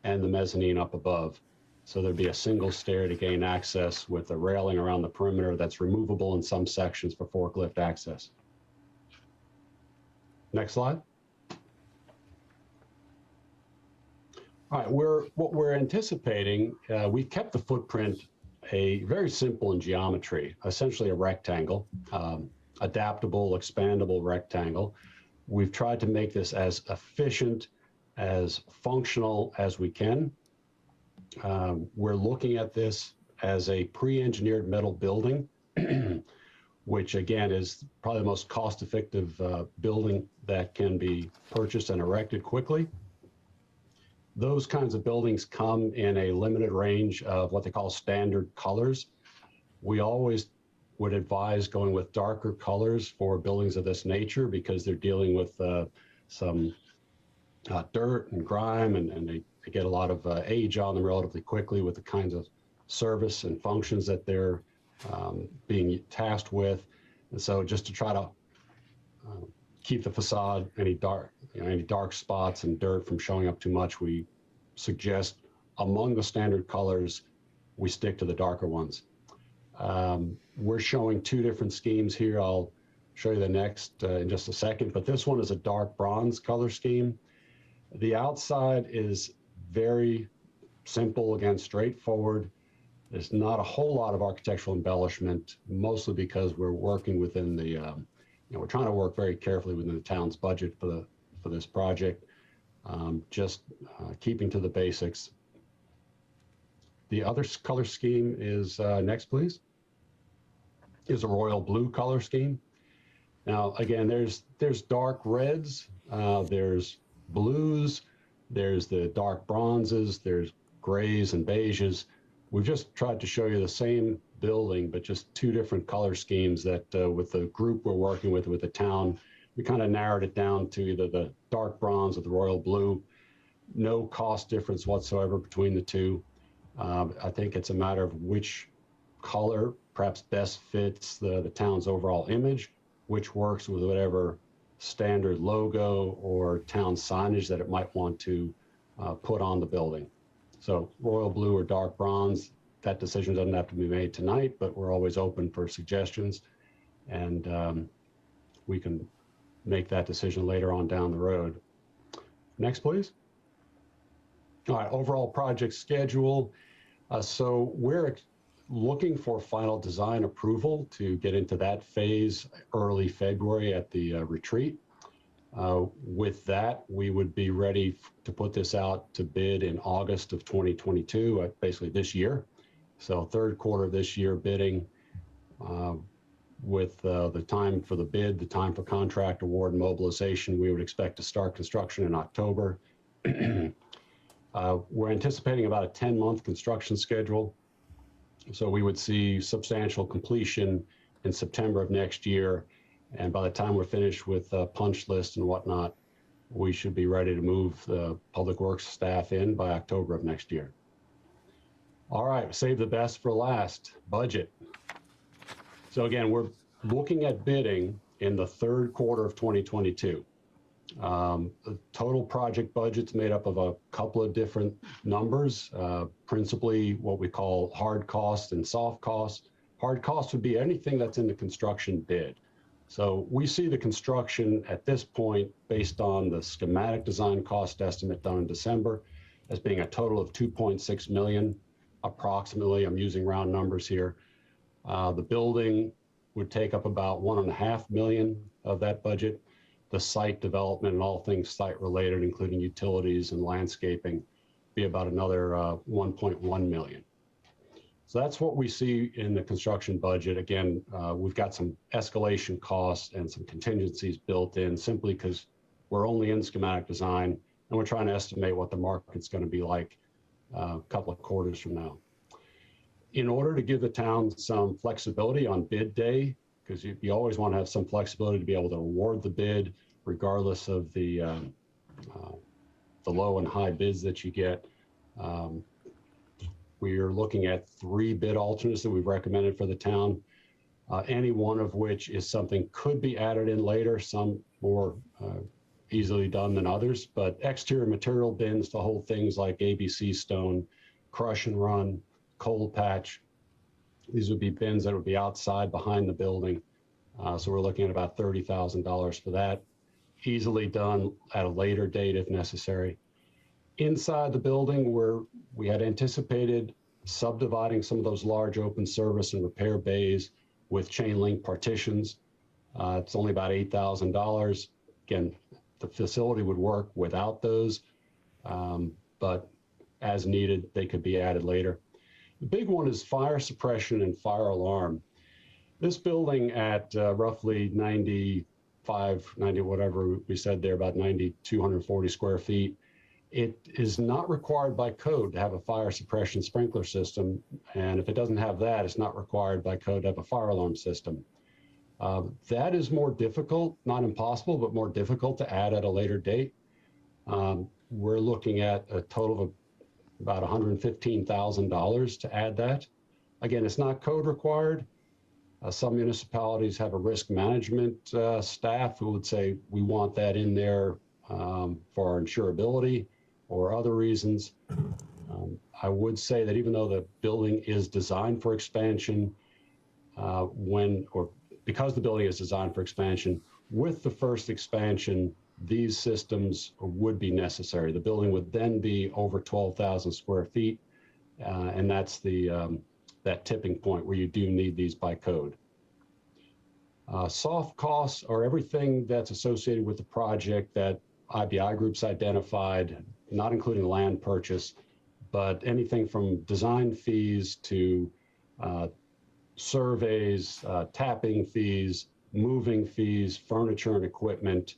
Speaker 12: and the mezzanine up above. So there'd be a single stair to gain access with a railing around the perimeter that's removable in some sections for forklift access. Next slide. All right, what we're anticipating, we kept the footprint very simple in geometry, essentially a rectangle, adaptable, expandable rectangle. We've tried to make this as efficient, as functional as we can. We're looking at this as a pre-engineered metal building, which again is probably the most cost-effective building that can be purchased and erected quickly. Those kinds of buildings come in a limited range of what they call standard colors. We always would advise going with darker colors for buildings of this nature because they're dealing with some dirt and grime, and they get a lot of age on them relatively quickly with the kinds of service and functions that they're being tasked with. And so just to try to keep the facade, any dark spots and dirt from showing up too much, we suggest among the standard colors, we stick to the darker ones. We're showing two different schemes here. I'll show you the next in just a second, but this one is a dark bronze color scheme. The outside is very simple, again, straightforward. There's not a whole lot of architectural embellishment, mostly because we're working within the, we're trying to work very carefully within the town's budget for this project, just keeping to the basics. The other color scheme is, next please, is a royal blue color scheme. Now, again, there's dark reds, there's blues, there's the dark bronzes, there's grays and beiges. We've just tried to show you the same building, but just two different color schemes that with the group we're working with the town, we kind of narrowed it down to either the dark bronze or the royal blue. No cost difference whatsoever between the two. I think it's a matter of which color perhaps best fits the town's overall image, which works with whatever standard logo or town signage that it might want to put on the building. So royal blue or dark bronze, that decision doesn't have to be made tonight, but we're always open for suggestions. And we can make that decision later on down the road. Next, please. All right, overall project schedule. So we're looking for final design approval to get into that phase early February at the retreat. With that, we would be ready to put this out to bid in August of 2022, basically this year. So third quarter of this year bidding with the time for the bid, the time for contract award and mobilization. We would expect to start construction in October. We're anticipating about a 10-month construction schedule. So we would see substantial completion in September of next year. And by the time we're finished with punch list and whatnot, we should be ready to move the public works staff in by October of next year. All right, save the best for last, budget. So again, we're looking at bidding in the third quarter of 2022. The total project budget's made up of a couple of different numbers, principally what we call hard costs and soft costs. Hard costs would be anything that's in the construction bid. So we see the construction at this point, based on the schematic design cost estimate done in December, as being a total of $2.6 million, approximately. I'm using round numbers here. The building would take up about $1.5 million of that budget. The site development and all things site related, including utilities and landscaping, be about another 1.1 million. So that's what we see in the construction budget. Again, we've got some escalation costs and some contingencies built in simply because we're only in schematic design and we're trying to estimate what the market's going to be like a couple of quarters from now. In order to give the town some flexibility on bid day, because you always want to have some flexibility to be able to award the bid regardless of the low and high bids that you get. We are looking at 3 bid alternates that we've recommended for the town, any one of which is something could be added in later, some more easily done than others, but exterior material bins to hold things like ABC stone, crush and run, cold patch. These would be bins that would be outside behind the building. So we're looking at about $30,000 for that. Easily done at a later date if necessary. Inside the building, we had anticipated subdividing some of those large open service and repair bays with chain link partitions. It's only about $8,000. Again, the facility would work without those, but as needed, they could be added later. The big one is fire suppression and fire alarm. This building at roughly 90, whatever we said there, about 9,240 square feet, it is not required by code to have a fire suppression sprinkler system. And if it doesn't have that, it's not required by code to have a fire alarm system. That is more difficult, not impossible, but more difficult to add at a later date. We're looking at a total of about $115,000 to add that. Again, it's not code required. Some municipalities have a risk management staff who would say, we want that in there for our insurability or other reasons. I would say that even though the building is designed for expansion, because the building is designed for expansion, with the first expansion, these systems would be necessary. The building would then be over 12,000 square feet, and that's that tipping point where you do need these by code. Soft costs are everything that's associated with the project that IBI groups identified, not including land purchase, but anything from design fees to surveys, tapping fees, moving fees, furniture and equipment,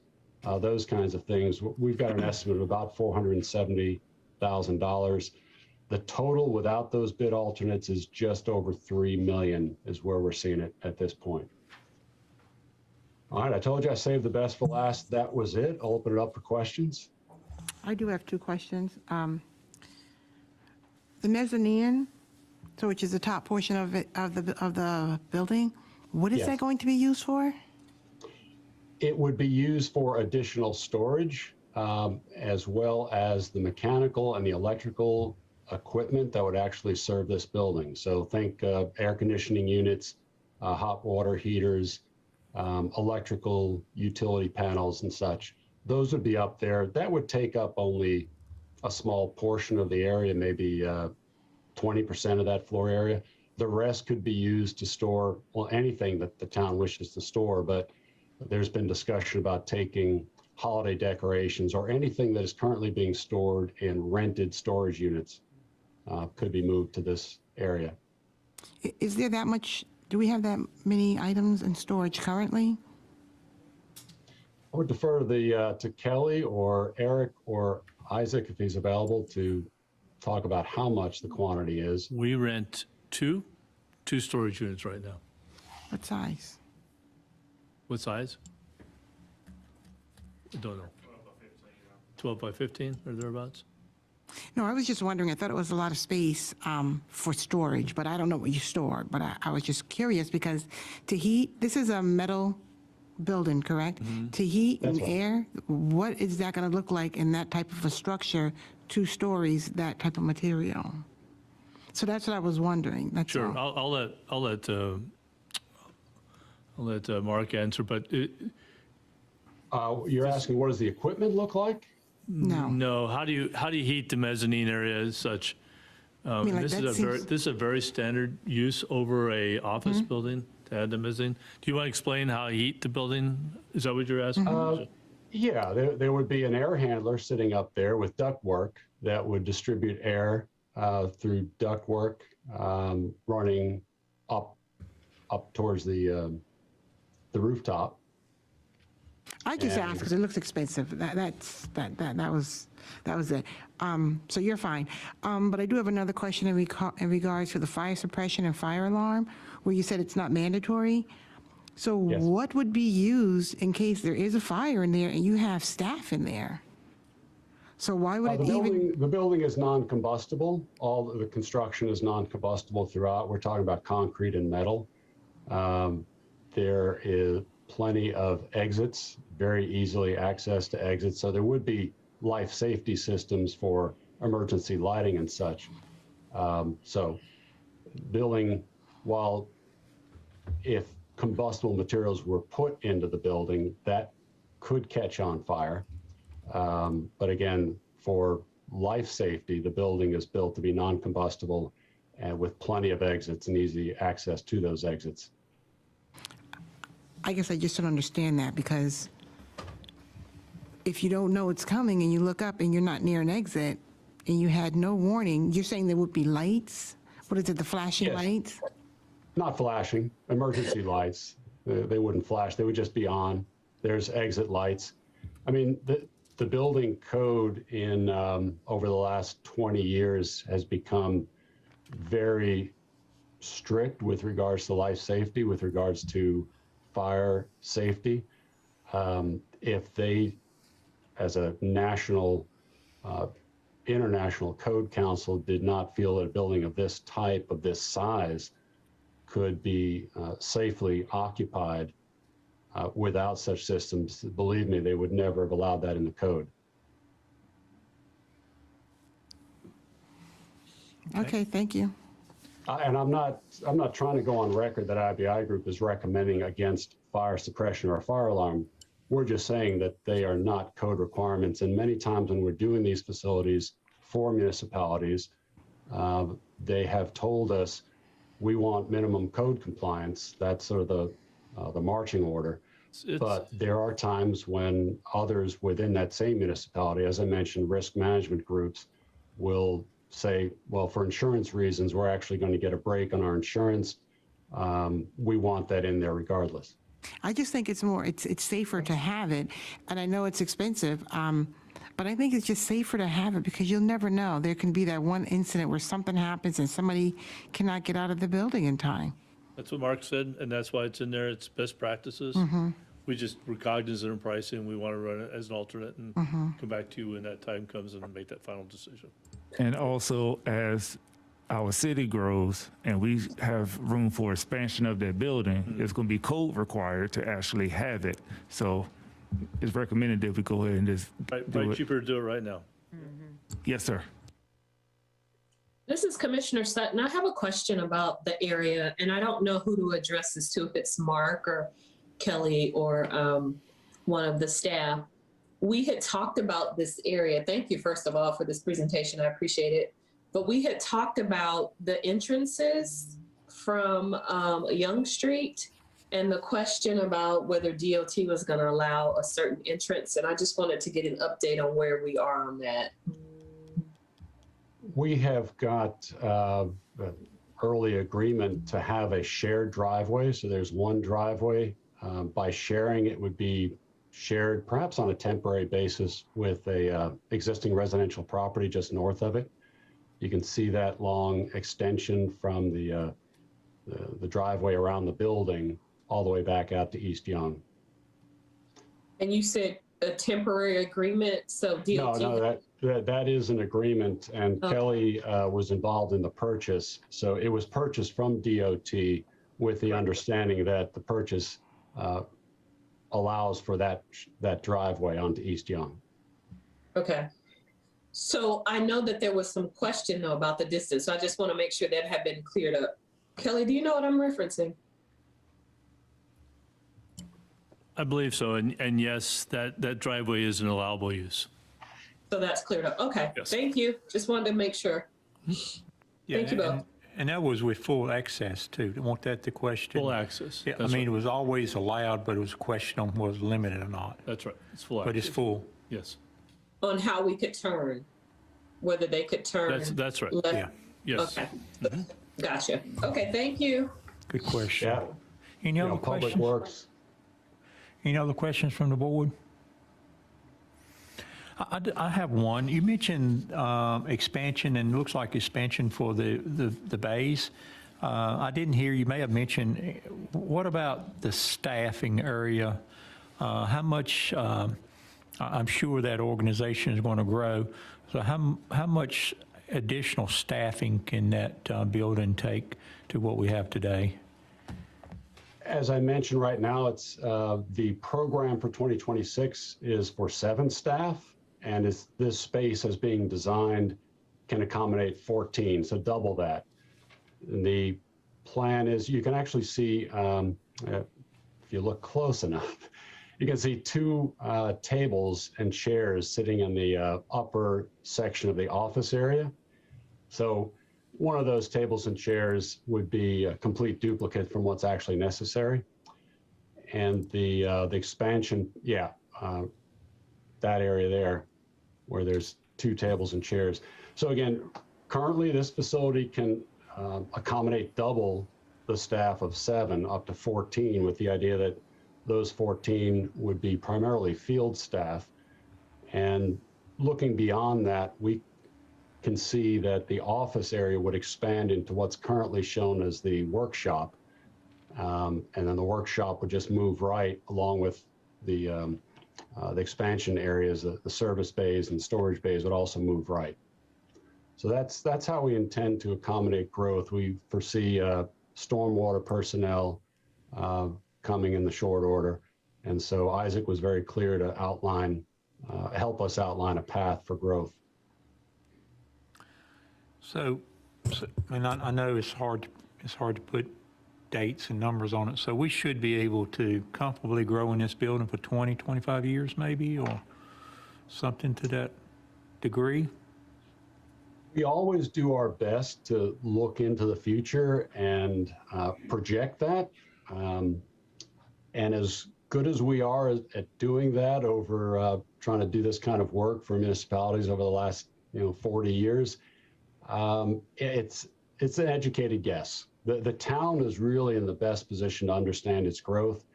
Speaker 12: those kinds of things. We've got an estimate of about $470,000. The total without those bid alternates is just over $3 million is where we're seeing it at this point. All right, I told you I saved the best for last. That was it. I'll open it up for questions.
Speaker 6: I do have 2 questions. The mezzanine, so which is the top portion of it, of the building, what is
Speaker 12: Yes.
Speaker 6: that going to be used for?
Speaker 12: It would be used for additional storage, as well as the mechanical and the electrical equipment that would actually serve this building. So think air conditioning units, hot water heaters, electrical utility panels and such. Those would be up there. That would take up only a small portion of the area, maybe 20% of that floor area. The rest could be used to store, well, anything that the town wishes to store, but there's been discussion about taking holiday decorations or anything that is currently being stored in rented storage units could be moved to this area.
Speaker 6: Is there that much, do we have that many items in storage currently?
Speaker 12: I would defer to Kelly or Eric or Isaac, if he's available, to talk about how much the quantity is.
Speaker 7: We rent two storage units right now.
Speaker 6: What size?
Speaker 7: What size? I don't know. 12 by 15 or thereabouts?
Speaker 6: No, I was just wondering, I thought it was a lot of space for storage, but I don't know what you store. But I was just curious because to heat, this is a metal building, correct? To heat and
Speaker 12: That's right.
Speaker 6: air, what is that going to look like in that type of a structure, 2 stories, that type of material? So that's what I was wondering. That's
Speaker 7: Sure,
Speaker 6: all.
Speaker 7: I'll let Mark answer, but
Speaker 12: You're asking, what does the equipment look like?
Speaker 6: No.
Speaker 7: no, how do you heat the mezzanine area as such?
Speaker 6: mean, like,
Speaker 7: This
Speaker 6: that
Speaker 7: is a very,
Speaker 6: seems-
Speaker 7: this is a very standard use over a office building to add the mezzanine. Do you want to explain how you heat the building? Is that what you're asking?
Speaker 12: Yeah, there would be an air handler sitting up there with ductwork that would distribute air through ductwork running up towards the rooftop.
Speaker 6: I just
Speaker 12: And-
Speaker 6: asked because it looks expensive. That was it. So you're fine. But I do have another question in regards to the fire suppression and fire alarm, where you said it's not mandatory. So
Speaker 12: Yes.
Speaker 6: what would be used in case there is a fire in there and you have staff in there? So why would it even?
Speaker 12: The building is non-combustible. All the construction is non-combustible throughout. We're talking about concrete and metal. There is plenty of exits, very easily access to exits. So there would be life safety systems for emergency lighting and such. So building, while if combustible materials were put into the building, that could catch on fire. But again, for life safety, the building is built to be non-combustible and with plenty of exits and easy access to those exits.
Speaker 6: I guess I just don't understand that, because if you don't know it's coming and you look up and you're not near an exit and you had no warning, you're saying there would be lights? What is it, the flashing
Speaker 12: Yes.
Speaker 6: lights?
Speaker 12: Not flashing, emergency lights. They wouldn't flash, they would just be on. There's exit lights. I mean, the building code in over the last 20 years has become very strict with regards to life safety, with regards to fire safety. If they, as a national, international code council, did not feel that a building of this type, of this size, could be safely occupied without such systems, believe me, they would never have allowed that in the code.
Speaker 6: Okay, thank you.
Speaker 12: And I'm not trying to go on record that IBI Group is recommending against fire suppression or fire alarm. We're just saying that they are not code requirements. And many times when we're doing these facilities for municipalities, they have told us we want minimum code compliance. That's sort of the marching order. But there are times when others within that same municipality, as I mentioned, risk management groups, will say, well, for insurance reasons, we're actually going to get a break on our insurance. We want that in there regardless.
Speaker 6: I just think it's safer to have it, and I know it's expensive, but I think it's just safer to have it because you'll never know. There can be that one incident where something happens and somebody cannot get out of the building in time.
Speaker 7: That's what Mark said, and that's why it's in there. It's best practices. We're cognizant of pricing. We want to run it as an alternate and come back to you when that time comes and make that final decision.
Speaker 5: And also, as our city grows and we have room for expansion of that building, it's going to be code required to actually have it. So it's recommended that we go ahead and just do
Speaker 7: Probably
Speaker 5: it.
Speaker 7: cheaper to do it right now.
Speaker 5: Yes, sir.
Speaker 3: This is Commissioner Sutton. I have a question about the area, and I don't know who to address this to, if it's Mark or Kelly or one of the staff. We had talked about this area. Thank you, first of all, for this presentation. I appreciate it. But we had talked about the entrances from Young Street and the question about whether DOT was going to allow a certain entrance. And I just wanted to get an update on where we are on that.
Speaker 12: We have got an early agreement to have a shared driveway. So there's one driveway. By sharing, it would be shared perhaps on a temporary basis with a existing residential property just north of it. You can see that long extension from the driveway around the building all the way back out to East Young.
Speaker 3: And you said a temporary agreement, so DOT?
Speaker 12: No, that is an agreement, and Kelly was involved in the purchase. So it was purchased from DOT with the understanding that the purchase allows for that driveway onto East Young.
Speaker 3: Okay. So I know that there was some question though about the distance. So I just want to make sure that had been cleared up. Kelly, do you know what I'm referencing?
Speaker 7: I believe so. And yes, that driveway is an allowable use.
Speaker 3: So that's cleared up. Okay.
Speaker 7: Yes.
Speaker 3: Thank you. Just wanted to make sure.
Speaker 1: Yeah,
Speaker 3: Thank you both.
Speaker 1: And that was with full access too. Don't want that to question.
Speaker 7: Full access.
Speaker 1: Yeah, I
Speaker 7: That's
Speaker 1: mean, it
Speaker 7: right.
Speaker 1: was always allowed, but it was a question on was it limited or not.
Speaker 7: That's right. It's full
Speaker 1: But
Speaker 7: access.
Speaker 1: it's full.
Speaker 7: Yes,
Speaker 3: On how we could turn, whether they could turn.
Speaker 7: that's right.
Speaker 3: left-
Speaker 1: Yeah,
Speaker 7: Yes.
Speaker 3: Okay. Gotcha. Okay. Thank you.
Speaker 1: good question.
Speaker 12: Yeah,
Speaker 1: Any
Speaker 12: you
Speaker 1: other
Speaker 12: know, Public
Speaker 1: questions?
Speaker 12: Works.
Speaker 1: Any other questions from the board? I have one. You mentioned expansion, and it looks like expansion for the bays. I didn't hear, you may have mentioned, what about the staffing area? How much, I'm sure that organization is going to grow, so how much additional staffing can that building take to what we have today?
Speaker 12: As I mentioned, right now, it's the program for 2026 is for 7 staff, and this space as being designed can accommodate 14, so double that. And the plan is, you can actually see, if you look close enough, you can see 2 tables and chairs sitting in the upper section of the office area. So one of those tables and chairs would be a complete duplicate from what's actually necessary. And the expansion, that area there, where there's 2 tables and chairs. So again, currently this facility can accommodate double the staff of 7 up to 14, with the idea that those 14 would be primarily field staff. And looking beyond that, we can see that the office area would expand into what's currently shown as the workshop. And then the workshop would just move right along with the expansion areas. The service bays and storage bays would also move right. So that's how we intend to accommodate growth. We foresee stormwater personnel coming in the short order. And so Isaac was very clear to help us outline a path for growth.
Speaker 1: So and I know it's hard to put dates and numbers on it, so we should be able to comfortably grow in this building for 20, 25 years maybe, or something to that degree?
Speaker 12: We always do our best to look into the future and project that. And as good as we are at doing that over trying to do this kind of work for municipalities over the last 40 years, it's an educated guess. The town is really in the best position to understand its growth.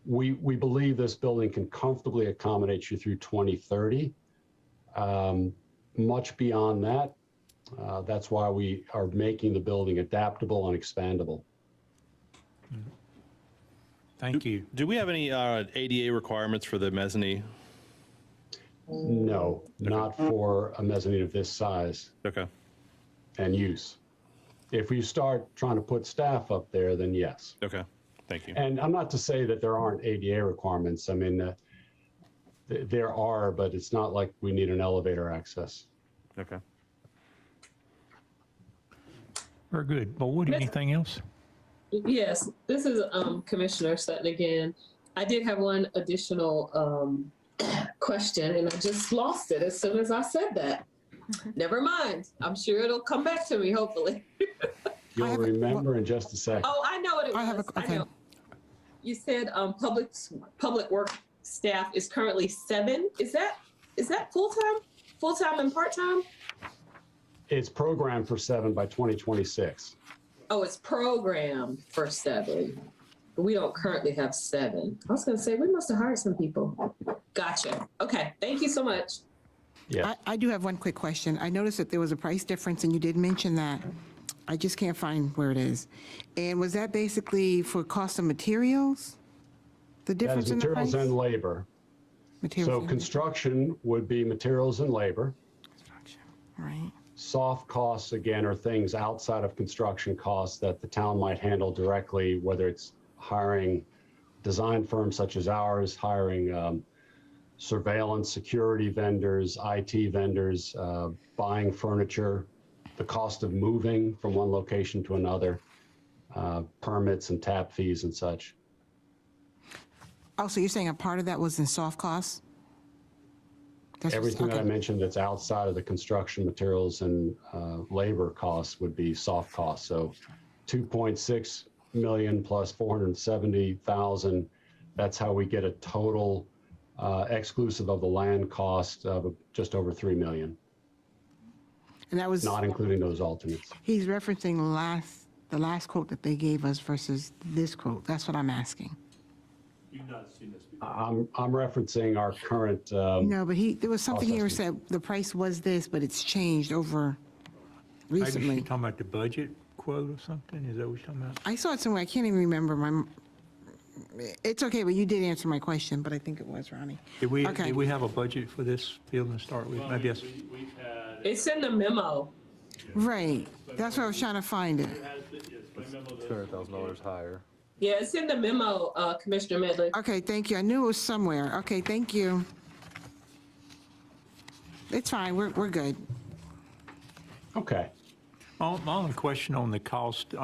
Speaker 12: We believe this building can comfortably accommodate you through 2030. Much beyond that, that's why we are making the building adaptable and expandable.
Speaker 1: Thank you.
Speaker 11: Do we have any ADA requirements for the mezzanine?
Speaker 12: No, not for a mezzanine of this size
Speaker 11: Okay.
Speaker 12: and use. If you start trying to put staff up there, then yes.
Speaker 11: Okay, thank you.
Speaker 12: And I'm not to say that there aren't ADA requirements. I mean, there are, but it's not like we need an elevator access.
Speaker 11: Okay.
Speaker 1: Very good. Board, anything else?
Speaker 3: Yes, this is Commissioner Sutton again. I did have one additional question, and I just lost it as soon as I said that. Never mind. I'm sure it'll come back to me, hopefully.
Speaker 12: You'll remember in just a second.
Speaker 3: Oh, I know what it was. I know. You said public work staff is currently 7. Is that full-time and part-time?
Speaker 12: It's programmed for 7 by 2026.
Speaker 3: Oh, it's programmed for 7. But we don't currently have 7. I was going to say, we must have hired some people. Gotcha. Okay. Thank you so much.
Speaker 12: Yeah.
Speaker 6: I do have one quick question. I noticed that there was a price difference, and you did mention that. I just can't find where it is. And was that basically for cost of materials? The
Speaker 12: That
Speaker 6: difference
Speaker 12: is
Speaker 6: in the price?
Speaker 12: materials and labor.
Speaker 6: Materials
Speaker 12: So
Speaker 6: and-
Speaker 12: construction would be materials and labor.
Speaker 6: Right.
Speaker 12: Soft costs, again, are things outside of construction costs that the town might handle directly, whether it's hiring design firms such as ours, hiring surveillance, security vendors, IT vendors, buying furniture, the cost of moving from one location to another, permits and tap fees and such.
Speaker 6: Oh, so you're saying a part of that was in soft costs? That's what-
Speaker 12: Everything that I
Speaker 6: okay.
Speaker 12: mentioned that's outside of the construction materials and labor costs would be soft costs. So 2.6 million plus 470,000, that's how we get a total exclusive of the land cost of just over 3 million,
Speaker 6: And that was,
Speaker 12: not including those alternates.
Speaker 6: he's referencing the last quote that they gave us versus this quote. That's what I'm asking.
Speaker 12: I'm referencing our current,
Speaker 6: No, but there was something here that
Speaker 12: estimate.
Speaker 6: said the price was this, but it's changed over
Speaker 1: Maybe
Speaker 6: recently.
Speaker 1: she's talking about the budget quote or something? Is that what you're talking about?
Speaker 6: I saw it somewhere. I can't even remember. It's okay, but you did answer my question, but I think it was, Ronnie.
Speaker 1: Did we
Speaker 6: Okay.
Speaker 1: have a budget for this field to start with? Maybe yes.
Speaker 3: It's in the memo.
Speaker 6: Right. That's what I was trying to find it.
Speaker 11: $200,000 higher.
Speaker 3: Yeah, it's in the memo, Commissioner Medley.
Speaker 6: Okay, thank you. I knew it was somewhere. Okay, thank you. It's fine. We're good.
Speaker 12: okay.
Speaker 1: My only question on the cost,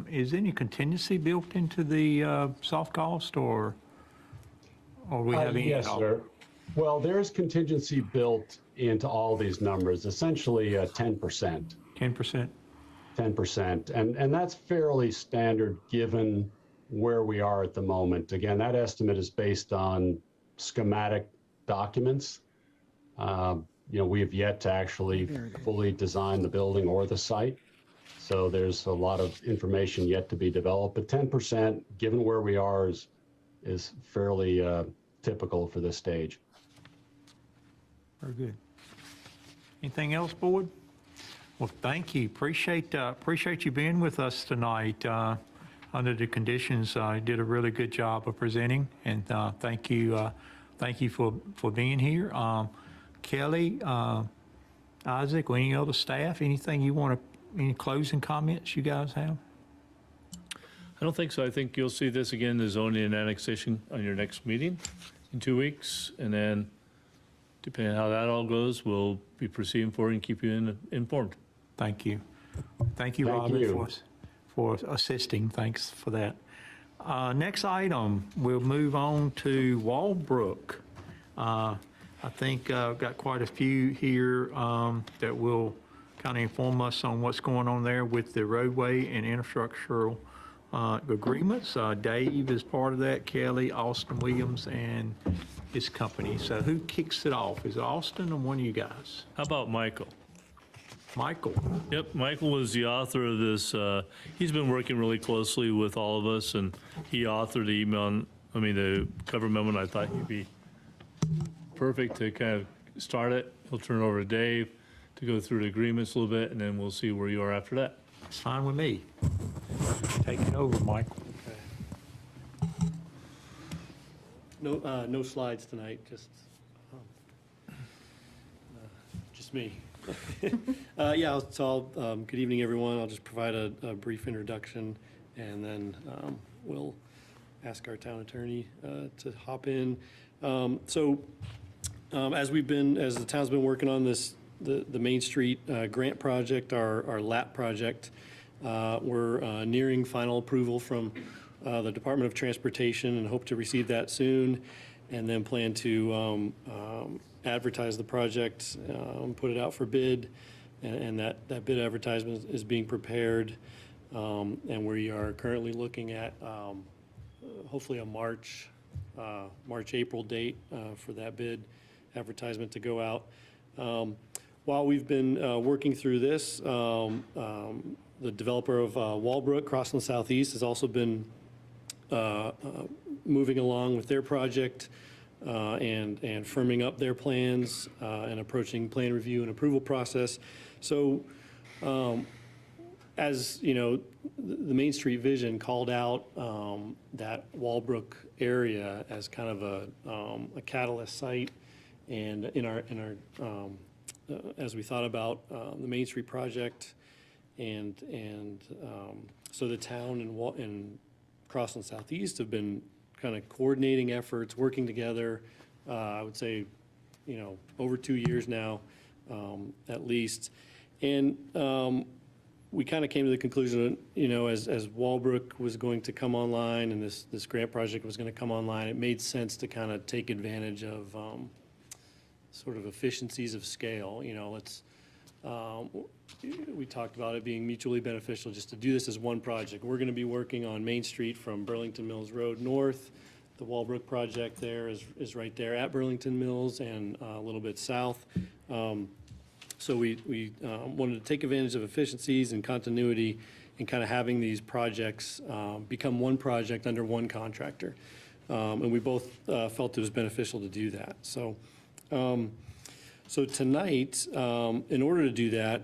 Speaker 1: is any contingency built into the soft cost or we have any?
Speaker 12: Yes, sir. Well, there's contingency built into all these numbers, essentially 10%.
Speaker 1: 10%?
Speaker 12: 10%. And that's fairly standard given where we are at the moment. Again, that estimate is based on schematic documents. We have yet to actually fully design the building or the site. So there's a lot of information yet to be developed. But 10%, given where we are, is fairly typical for this stage.
Speaker 1: Very good. Anything else, board? Well, thank you. Appreciate you being with us tonight. Under the conditions, you did a really good job of presenting, and thank you for being here. Kelly, Isaac, or any other staff, anything you want to, any closing comments you guys have?
Speaker 7: I don't think so. I think you'll see this again, the zoning and annexation, on your next meeting in 2 weeks. And then, depending on how that all goes, we'll be proceeding forward and keep you informed.
Speaker 1: Thank you. Thank you,
Speaker 12: Thank
Speaker 1: Robert,
Speaker 12: you.
Speaker 1: for assisting. Thanks for that. Next item, we'll move on to Walbrook. I think I've got quite a few here that will kind of inform us on what's going on there with the roadway and infrastructural agreements. Dave is part of that, Kelly, Austin Williams, and his company. So who kicks it off? Is it Austin or one of you guys?
Speaker 7: How about Michael?
Speaker 1: Michael?
Speaker 7: Yep, Michael was the author of this. He's been working really closely with all of us, and he authored the cover memo, and I thought he'd be perfect to kind of start it. He'll turn it over to Dave to go through the agreements a little bit, and then we'll see where you are after that.
Speaker 1: It's fine with me. Take it over, Michael.
Speaker 13: No slides tonight, just me. Yeah, good evening, everyone. I'll just provide a brief introduction, and then we'll ask our town attorney to hop in. As the town's been working on this, the Main Street grant project, our LAP project, we're nearing final approval from the Department of Transportation and hope to receive that soon, and then plan to advertise the project, put it out for bid, and that bid advertisement is being prepared. And we are currently looking at hopefully a March, April date for that bid advertisement to go out. While we've been working through this, the developer of Walbrook, Crossland Southeast, has also been moving along with their project and firming up their plans and approaching plan review and approval process. So as you know, the Main Street Vision called out that Walbrook area as kind of a catalyst site, and in our as we thought about the Main Street project, and so the town and Crossland Southeast have been kind of coordinating efforts, working together. I would say, over 2 years now, at least, and we kind of came to the conclusion that, as Walbrook was going to come online and this grant project was going to come online, it made sense to kind of take advantage of sort of efficiencies of scale. We talked about it being mutually beneficial just to do this as one project. We're going to be working on Main Street from Burlington Mills Road north. The Walbrook project there is right there at Burlington Mills and a little bit south. So we wanted to take advantage of efficiencies and continuity and kind of having these projects become one project under one contractor. And we both felt it was beneficial to do that. So tonight, in order to do that,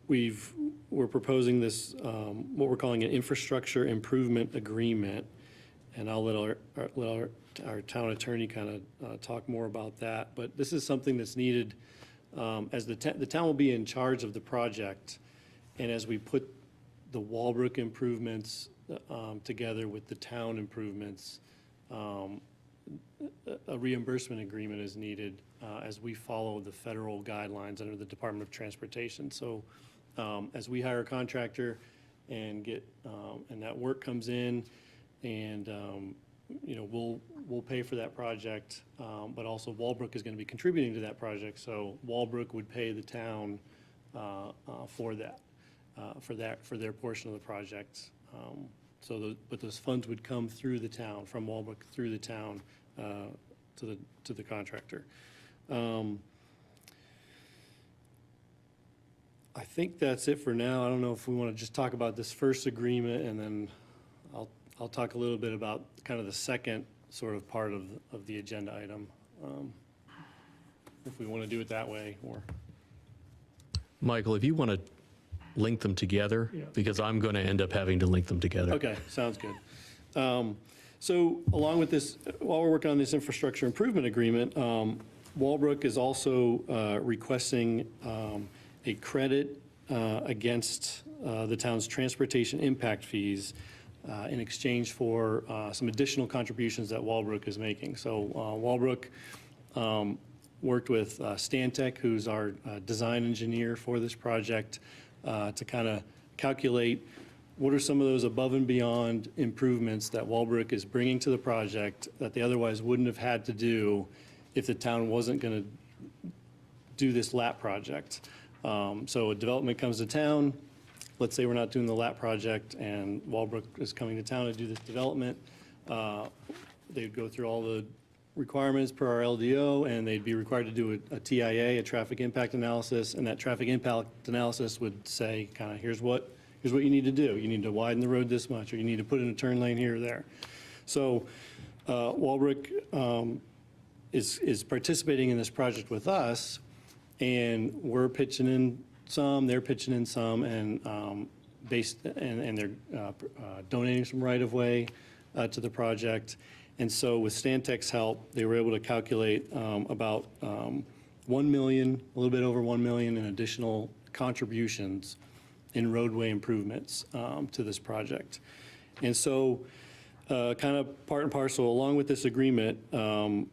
Speaker 13: we're proposing this, what we're calling an infrastructure improvement agreement. And I'll let our town attorney kind of talk more about that. But this is something that's needed as the town will be in charge of the project. And as we put the Walbrook improvements together with the town improvements, a reimbursement agreement is needed as we follow the federal guidelines under the Department of Transportation. So as we hire a contractor and and that work comes in, and we'll pay for that project, but also Walbrook is going to be contributing to that project. So Walbrook would pay the town for their portion of the project. But those funds would come through the town, from Walbrook through the town to the contractor. I think that's it for now. I don't know if we want to just talk about this first agreement, and then I'll talk a little bit about kind of the second sort of part of the agenda item, if we want to do it that way, or.
Speaker 8: Michael, if you want to link them together, because I'm going to end up having to link them together.
Speaker 13: Okay, sounds good. So along with this, while we're working on this infrastructure improvement agreement, Walbrook is also requesting a credit against the town's transportation impact fees in exchange for some additional contributions that Walbrook is making. So Walbrook worked with Stantec, who's our design engineer for this project, to kind of calculate what are some of those above and beyond improvements that Walbrook is bringing to the project that they otherwise wouldn't have had to do if the town wasn't going to do this LAP project. So a development comes to town. Let's say we're not doing the LAP project and Walbrook is coming to town to do this development. They'd go through all the requirements per our LDO, and they'd be required to do a TIA, a traffic impact analysis, and that traffic impact analysis would say kind of here's what you need to do. You need to widen the road this much, or you need to put in a turn lane here or there. So Walbrook is participating in this project with us, and we're pitching in some, they're pitching in some, and they're donating some right-of-way to the project. And so with Stantec's help, they were able to calculate about 1 million, a little bit over 1 million in additional contributions in roadway improvements to this project. And so kind of part and parcel, along with this agreement, the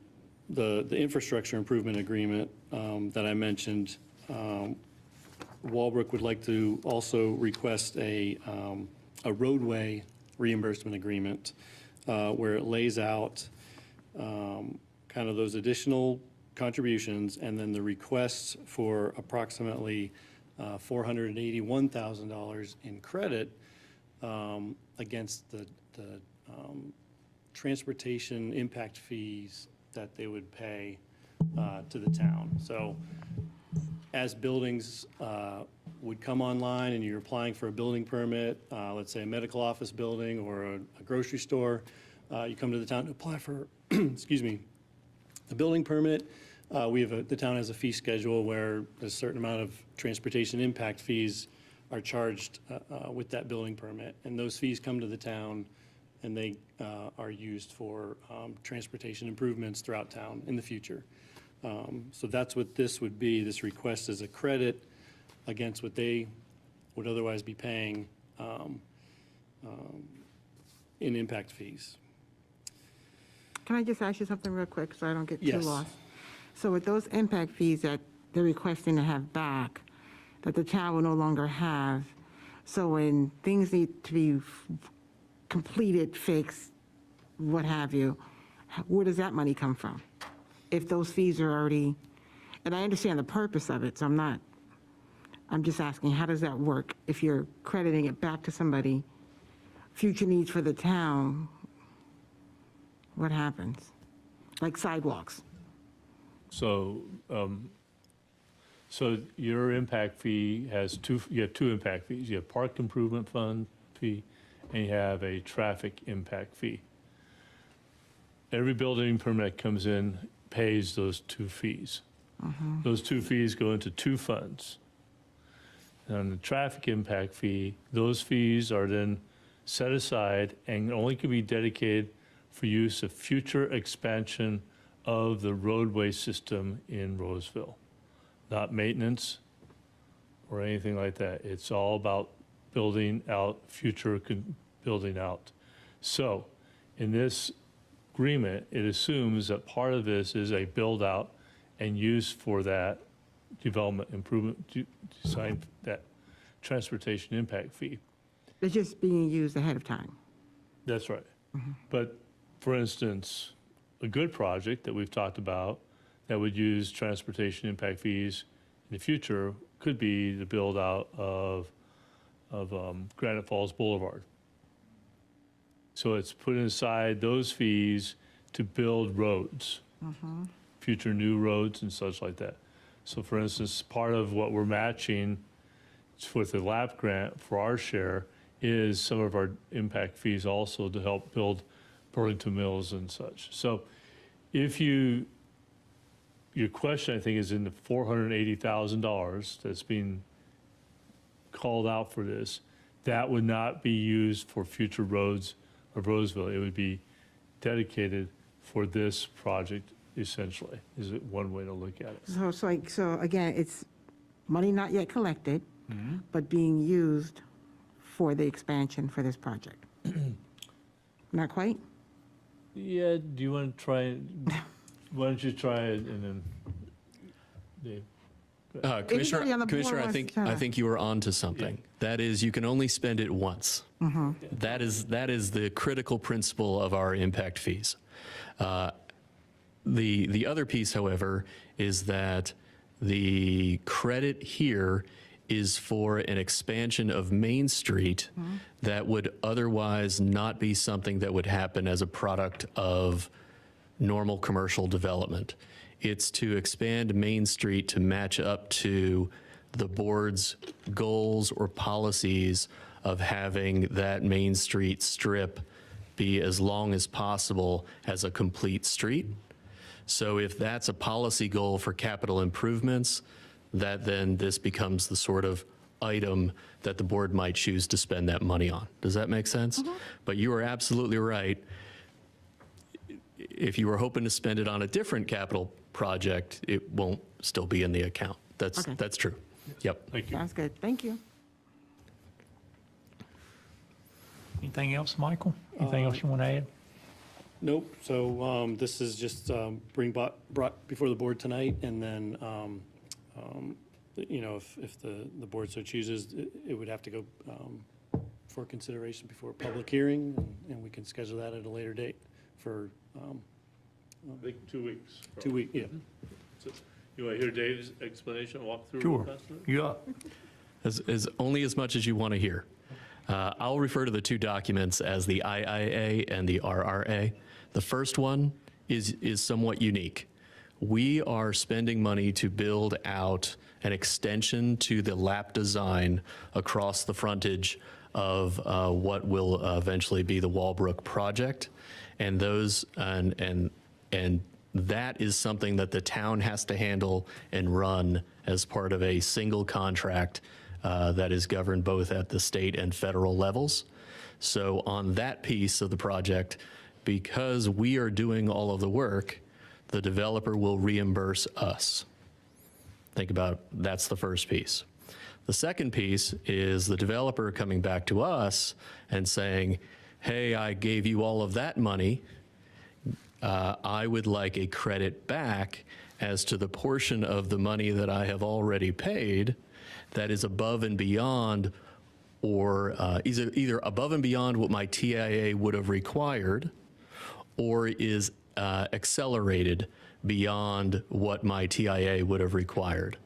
Speaker 13: infrastructure improvement agreement that I mentioned, Walbrook would like to also request a roadway reimbursement agreement where it lays out kind of those additional contributions and then the requests for approximately $481,000 in credit against the transportation impact fees that they would pay to the town. So as buildings would come online and you're applying for a building permit, let's say a medical office building or a grocery store, you come to the town to apply for, excuse me, the building permit. The town has a fee schedule where a certain amount of transportation impact fees are charged with that building permit. And those fees come to the town and they are used for transportation improvements throughout town in the future. So that's what this would be. This request is a credit against what they would otherwise be paying in impact fees.
Speaker 6: Can I just ask you something real quick so I don't get too
Speaker 13: Yes.
Speaker 6: lost? So with those impact fees that they're requesting to have back, that the town will no longer have, so when things need to be completed, fixed, what have you, where does that money come from? If those fees are already, and I understand the purpose of it, so I'm just asking, how does that work? If you're crediting it back to somebody, future needs for the town, what happens? Like sidewalks.
Speaker 7: So, so your impact fee has you have two impact fees. You have park improvement fund fee and you have a traffic impact fee. Every building permit comes in, pays those two fees. Those two fees go into two funds. And on the traffic impact fee, those fees are then set aside and only can be dedicated for use of future expansion of the roadway system in Roseville. Not maintenance or anything like that. It's all about building out, building out. So in this agreement, it assumes that part of this is a build out and use for that development improvement, design, that transportation impact fee.
Speaker 6: It's just being used ahead of time.
Speaker 7: That's right. But for instance, a good project that we've talked about that would use transportation impact fees in the future could be the build out of Granite Falls Boulevard. So it's putting aside those fees to build roads, future new roads and such like that. So for instance, part of what we're matching with the LAP grant for our share is some of our impact fees also to help build Burlington Mills and such. So if your question, I think, is in the $480,000 that's being called out for this, that would not be used for future roads of Roseville. It would be dedicated for this project, essentially, is it one way to look at it.
Speaker 6: So it's like, so again, it's money not yet collected, but being used for the expansion for this project. Not quite?
Speaker 7: Yeah, do you want to try it? Why don't you try it and then Dave?
Speaker 6: Anybody on the board
Speaker 8: Commissioner,
Speaker 6: wants to
Speaker 8: I
Speaker 6: try?
Speaker 8: think you are onto something. That is, you can only spend it once. That is the critical principle of our impact fees. The other piece, however, is that the credit here is for an expansion of Main Street that would otherwise not be something that would happen as a product of normal commercial development. It's to expand Main Street to match up to the board's goals or policies of having that Main Street strip be as long as possible as a complete street. So if that's a policy goal for capital improvements, that then this becomes the sort of item that the board might choose to spend that money on. Does that make sense? But you are absolutely right. If you were hoping to spend it on a different capital project, it won't still be in the account.
Speaker 6: Okay.
Speaker 8: That's true. Yep.
Speaker 7: Thank you.
Speaker 6: Sounds good. Thank you.
Speaker 1: Anything else, Michael? Anything else you want to add?
Speaker 13: Nope, so this is just brought before the board tonight, and then, you know, if the board so chooses, it would have to go for consideration before a public hearing, and we can schedule that at a later date for
Speaker 7: I think 2 weeks.
Speaker 13: 2 weeks, yeah.
Speaker 7: So, you want to hear Dave's explanation, walk through?
Speaker 1: Sure.
Speaker 7: the rest of it?
Speaker 1: You up?
Speaker 8: As only as much as you want to hear. I'll refer to the two documents as the IIA and the RRA. The first one is somewhat unique. We are spending money to build out an extension to the lap design across the frontage of what will eventually be the Walbrook project, and that is something that the town has to handle and run as part of a single contract that is governed both at the state and federal levels. So on that piece of the project, because we are doing all of the work, the developer will reimburse us. Think about, that's the first piece. The second piece is the developer coming back to us and saying, hey, I gave you all of that money. I would like a credit back as to the portion of the money that I have already paid that is above and beyond, or either above and beyond what my TIA would have required, or is accelerated beyond what my TIA would have required.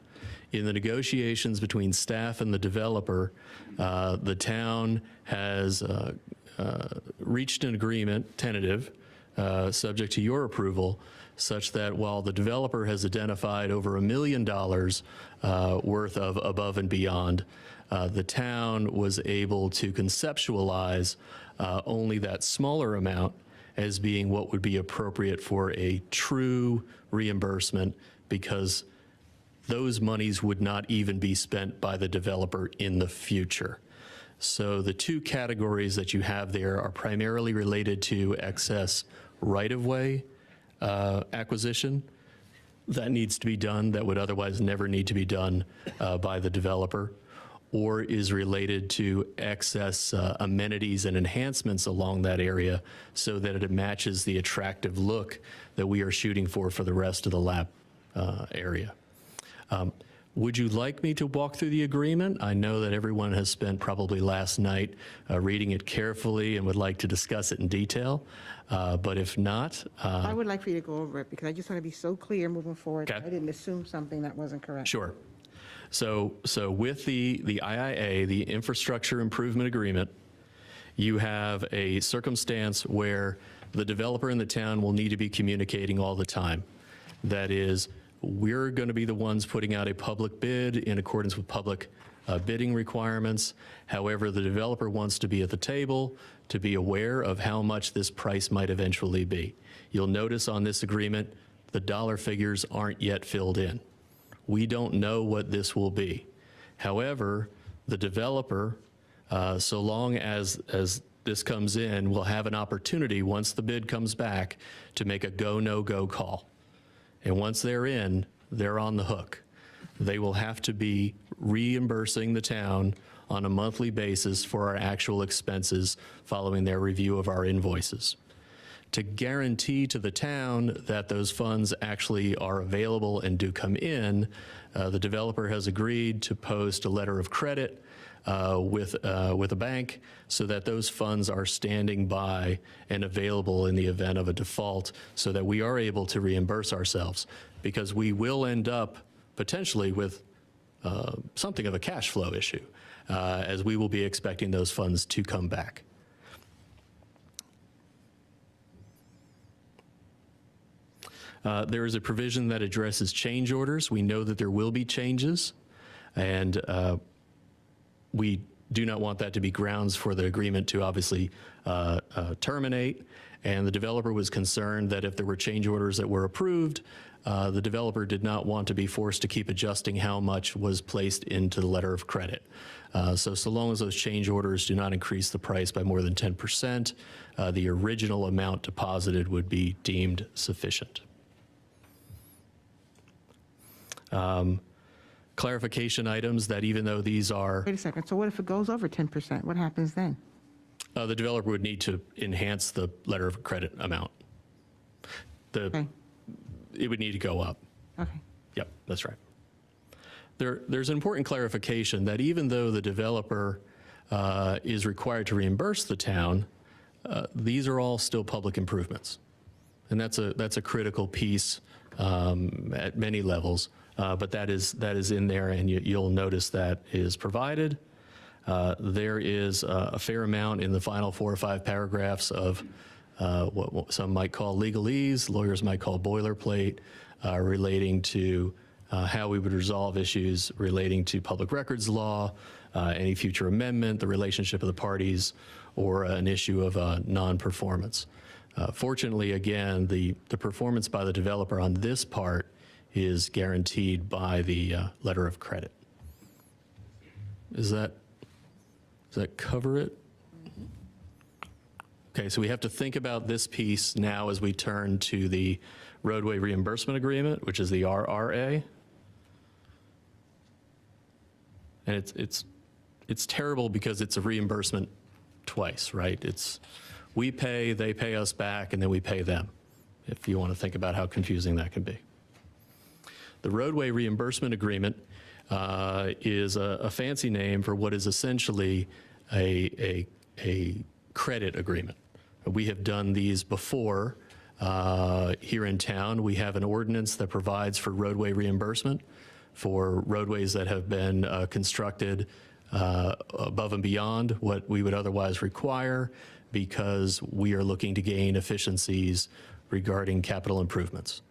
Speaker 8: In the negotiations between staff and the developer, the town has reached an agreement, tentative, subject to your approval, such that while the developer has identified over $1 million worth of above and beyond, the town was able to conceptualize only that smaller amount as being what would be appropriate for a true reimbursement, because those monies would not even be spent by the developer in the future. So the two categories that you have there are primarily related to excess right-of-way acquisition. That needs to be done, that would otherwise never need to be done by the developer, or is related to excess amenities and enhancements along that area so that it matches the attractive look that we are shooting for the rest of the lap area. Would you like me to walk through the agreement? I know that everyone has spent probably last night reading it carefully and would like to discuss it in detail, but if not.
Speaker 6: I would like for you to go over it, because I just want to be so clear moving forward.
Speaker 8: Okay.
Speaker 6: I didn't assume something that wasn't correct.
Speaker 8: Sure. So with the IIA, the Infrastructure Improvement Agreement, you have a circumstance where the developer and the town will need to be communicating all the time. That is, we're going to be the ones putting out a public bid in accordance with public bidding requirements. However, the developer wants to be at the table to be aware of how much this price might eventually be. You'll notice on this agreement, the dollar figures aren't yet filled in. We don't know what this will be. However, the developer, so long as this comes in, will have an opportunity once the bid comes back to make a go, no-go call. And once they're in, they're on the hook. They will have to be reimbursing the town on a monthly basis for our actual expenses following their review of our invoices. To guarantee to the town that those funds actually are available and do come in, the developer has agreed to post a letter of credit with a bank so that those funds are standing by and available in the event of a default, so that we are able to reimburse ourselves, because we will end up potentially with something of a cash flow issue, as we will be expecting those funds to come back. There is a provision that addresses change orders. We know that there will be changes, and we do not want that to be grounds for the agreement to obviously terminate. And the developer was concerned that if there were change orders that were approved, the developer did not want to be forced to keep adjusting how much was placed into the letter of credit. So long as those change orders do not increase the price by more than 10%, the original amount deposited would be deemed sufficient. Clarification items that even though these are,
Speaker 6: Wait a second, so what if it goes over 10%? What happens then?
Speaker 8: the developer would need to enhance the letter of credit amount.
Speaker 6: Okay,
Speaker 8: It would need to go up.
Speaker 6: okay.
Speaker 8: Yep, that's right. There's important clarification that even though the developer is required to reimburse the town, these are all still public improvements. And that's a critical piece at many levels, but that is in there, and you'll notice that is provided. There is a fair amount in the final 4 or 5 paragraphs of what some might call legalese, lawyers might call boilerplate, relating to how we would resolve issues relating to public records law, any future amendment, the relationship of the parties, or an issue of non-performance. Fortunately, again, the performance by the developer on this part is guaranteed by the letter of credit. Does that cover it? Okay, so we have to think about this piece now as we turn to the Roadway Reimbursement Agreement, which is the RRA. And it's terrible because it's a reimbursement twice, right? We pay, they pay us back, and then we pay them, if you want to think about how confusing that can be. The Roadway Reimbursement Agreement is a fancy name for what is essentially a credit agreement. We have done these before here in town. We have an ordinance that provides for roadway reimbursement for roadways that have been constructed above and beyond what we would otherwise require because we are looking to gain efficiencies regarding capital improvements.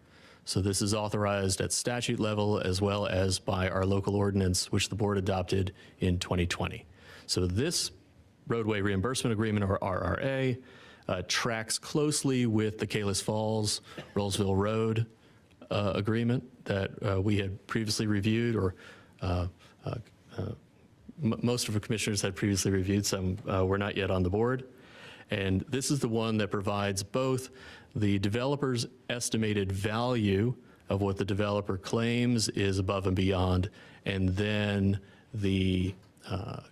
Speaker 8: So this is authorized at statute level as well as by our local ordinance, which the board adopted in 2020. So this Roadway Reimbursement Agreement, or RRA, tracks closely with the Kalis Falls Rolesville Road agreement that we had previously reviewed, or most of the commissioners had previously reviewed. Some were not yet on the board. And this is the one that provides both the developer's estimated value of what the developer claims is above and beyond, and then the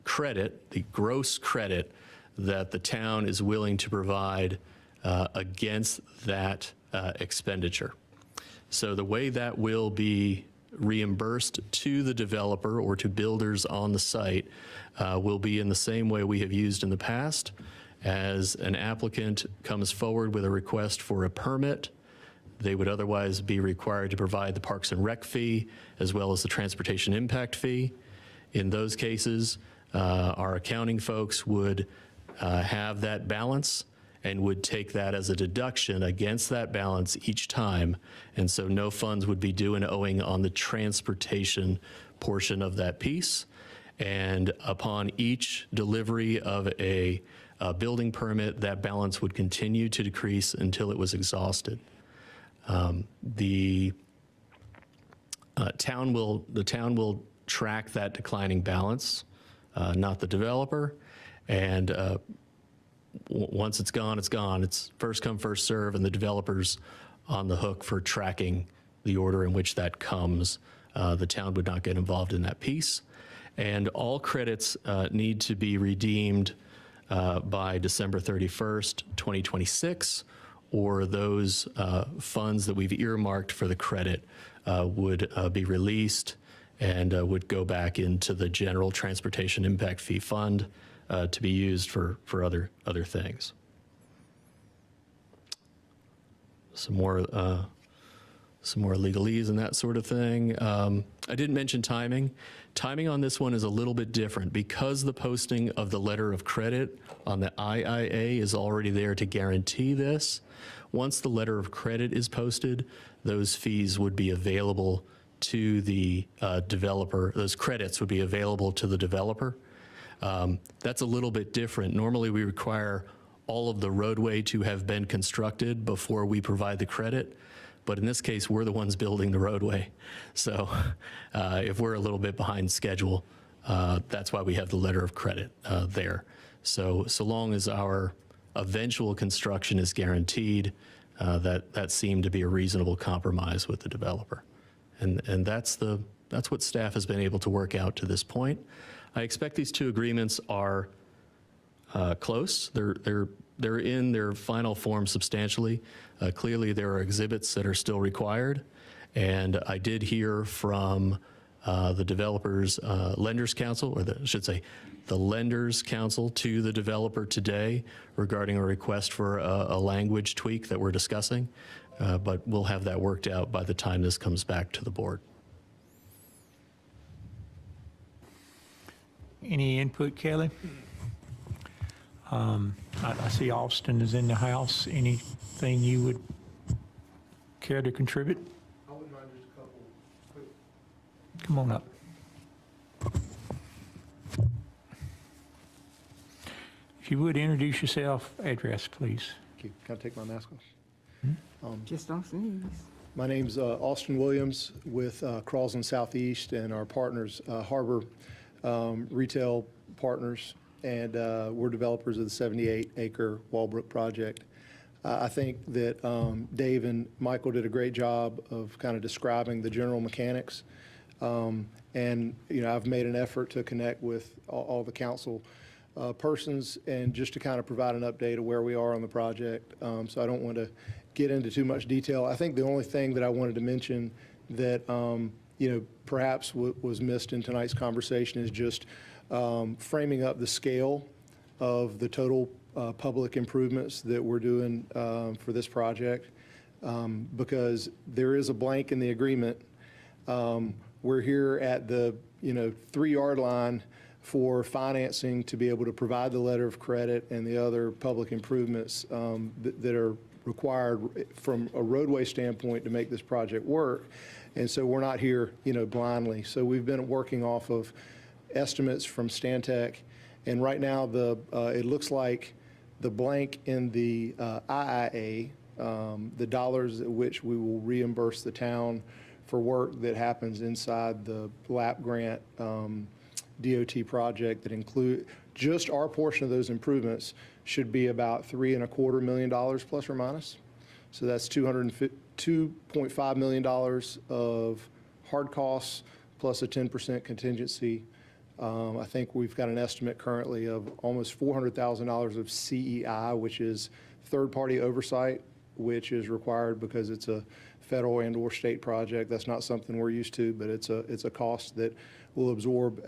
Speaker 8: credit, the gross credit that the town is willing to provide against that expenditure. So the way that will be reimbursed to the developer or to builders on the site will be in the same way we have used in the past. As an applicant comes forward with a request for a permit, they would otherwise be required to provide the Parks and Rec fee as well as the transportation impact fee. In those cases, our accounting folks would have that balance and would take that as a deduction against that balance each time. And so no funds would be due and owing on the transportation portion of that piece. And upon each delivery of a building permit, that balance would continue to decrease until it was exhausted. The town will track that declining balance, not the developer. And once it's gone, it's gone. It's first come, first serve, and the developer's on the hook for tracking the order in which that comes. The town would not get involved in that piece. And all credits need to be redeemed by December 31st, 2026, or those funds that we've earmarked for the credit would be released and would go back into the general transportation impact fee fund to be used for other things. Some more legalese and that sort of thing. I didn't mention timing. Timing on this one is a little bit different because the posting of the letter of credit on the IIA is already there to guarantee this. Once the letter of credit is posted, those fees would be available to the developer. Those credits would be available to the developer. That's a little bit different. Normally we require all of the roadway to have been constructed before we provide the credit. But in this case, we're the ones building the roadway. So if we're a little bit behind schedule, that's why we have the letter of credit there. So long as our eventual construction is guaranteed, that seemed to be a reasonable compromise with the developer. And that's what staff has been able to work out to this point. I expect these two agreements are close. They're in their final form substantially. Clearly, there are exhibits that are still required. And I did hear from the developers' lenders council, or I should say, the lenders council to the developer today regarding a request for a language tweak that we're discussing. But we'll have that worked out by the time this comes back to the board.
Speaker 1: Any input, Kelly? I see Austin is in the house. Anything you would care to contribute?
Speaker 14: I wouldn't mind just a couple quick.
Speaker 1: Come on up. If you would introduce yourself, address, please.
Speaker 14: Can I take my mask off?
Speaker 6: Just don't sneeze.
Speaker 14: My name's Austin Williams with Crosland Southeast and our partners, Harbor Retail Partners, and we're developers of the 78-acre Walbrook project. I think that Dave and Michael did a great job of kind of describing the general mechanics. And, you know, I've made an effort to connect with all the council persons and just to kind of provide an update of where we are on the project. So I don't want to get into too much detail. I think the only thing that I wanted to mention that, you know, perhaps was missed in tonight's conversation is just framing up the scale of the total public improvements that we're doing for this project, because there is a blank in the agreement. We're here at the 3-yard line for financing to be able to provide the letter of credit and the other public improvements that are required from a roadway standpoint to make this project work. And so we're not here, blindly. So we've been working off of estimates from Stantec, and right now it looks like the blank in the IIA, the dollars at which we will reimburse the town for work that happens inside the LAP grant DOT project that include just our portion of those improvements should be about $3.25 million plus or minus. So that's $2.5 million of hard costs plus a 10% contingency. I think we've got an estimate currently of almost $400,000 of CEI, which is third-party oversight, which is required because it's a federal and/or state project. That's not something we're used to, but it's a cost that we'll absorb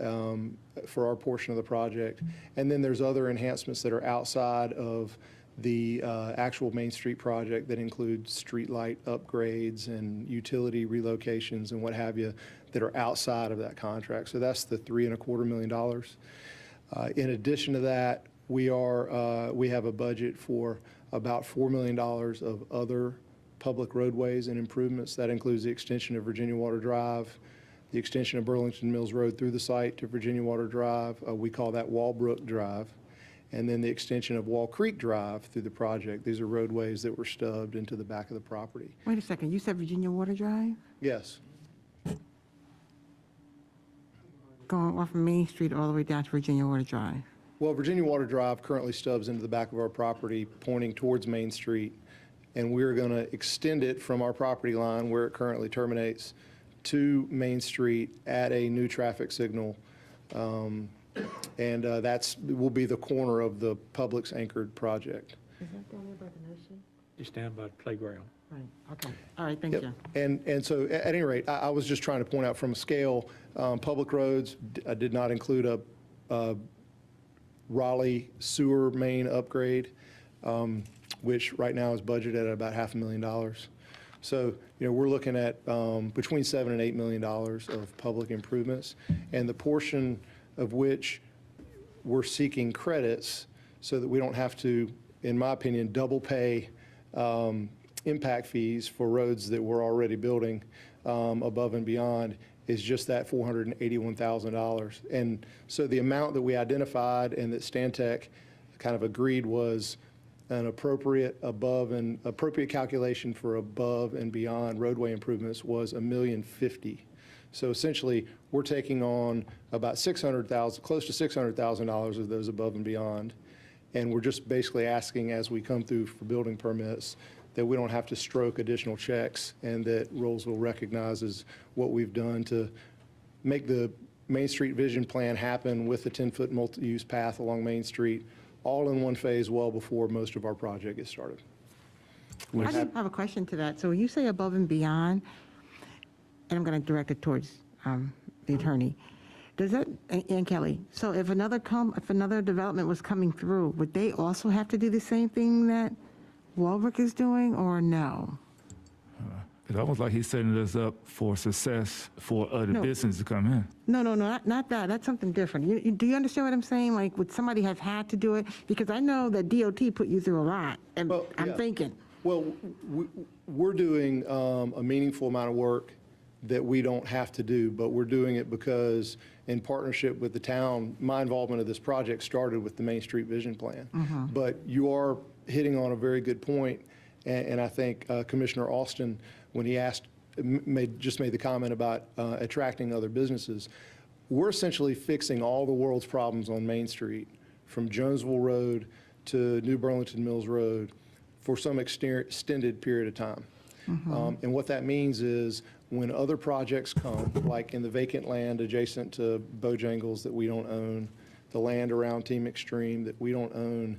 Speaker 14: for our portion of the project. And then there's other enhancements that are outside of the actual Main Street project that include streetlight upgrades and utility relocations and what have you that are outside of that contract. So that's the $3.25 million. In addition to that, we have a budget for about $4 million of other public roadways and improvements. That includes the extension of Virginia Water Drive, the extension of Burlington Mills Road through the site to Virginia Water Drive. We call that Walbrook Drive. And then the extension of Wall Creek Drive through the project. These are roadways that were stubbed into the back of the property.
Speaker 6: Wait a second, you said Virginia Water Drive?
Speaker 14: Yes.
Speaker 6: Going off of Main Street all the way down to Virginia Water Drive?
Speaker 14: Well, Virginia Water Drive currently stubs into the back of our property pointing towards Main Street. And we're going to extend it from our property line where it currently terminates to Main Street at a new traffic signal. And that's will be the corner of the Publix anchored project.
Speaker 6: Is that down there by the nursery?
Speaker 1: Just down by the playground.
Speaker 6: Right, okay. All right, thank
Speaker 14: Yep.
Speaker 6: you.
Speaker 14: And so at any rate, I was just trying to point out from a scale, public roads, I did not include a Raleigh sewer main upgrade, which right now is budgeted at about $500,000. So, we're looking at between $7 and $8 million of public improvements, and the portion of which we're seeking credits so that we don't have to, in my opinion, double pay impact fees for roads that we're already building above and beyond is just that $481,000. And so the amount that we identified and that Stantec kind of agreed was an appropriate calculation for above and beyond roadway improvements was $1,050,000. So essentially, we're taking on about $600,000, close to $600,000 of those above and beyond. And we're just basically asking as we come through for building permits that we don't have to stroke additional checks, and that Rolesville recognizes what we've done to make the Main Street Vision Plan happen with the 10-foot multi-use path along Main Street, all in one phase well before most of our project gets started.
Speaker 6: I do have a question to that. So when you say above and beyond, and I'm going to direct it towards the attorney, does that, and Kelly, so if another development was coming through, would they also have to do the same thing that Walbrook is doing, or no?
Speaker 5: It's almost like he's setting us up for success for other businesses to come in.
Speaker 6: No, not that. That's something different. Do you understand what I'm saying? Like, would somebody have had to do it? Because I know that DOT put you through a lot, and
Speaker 14: Well,
Speaker 6: I'm
Speaker 14: yeah.
Speaker 6: thinking,
Speaker 14: Well, we're doing a meaningful amount of work that we don't have to do, but we're doing it because in partnership with the town, my involvement of this project started with the Main Street Vision Plan. But you are hitting on a very good point, and I think Commissioner Austin, when he just made the comment about attracting other businesses, we're essentially fixing all the world's problems on Main Street, from Jonesville Road to New Burlington Mills Road, for some extended period of time. And what that means is when other projects come, like in the vacant land adjacent to Bojangles that we don't own, the land around Team Extreme that we don't own,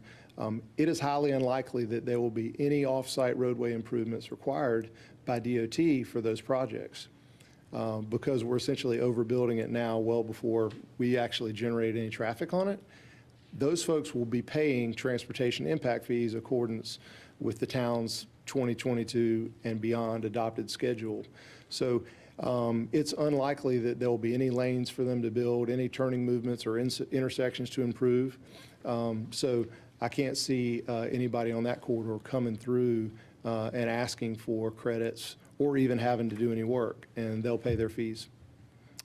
Speaker 14: it is highly unlikely that there will be any off-site roadway improvements required by DOT for those projects, because we're essentially overbuilding it now well before we actually generate any traffic on it. Those folks will be paying transportation impact fees accordance with the town's 2022 and beyond adopted schedule. So it's unlikely that there will be any lanes for them to build, any turning movements or intersections to improve. So I can't see anybody on that corridor coming through and asking for credits or even having to do any work, and they'll pay their fees.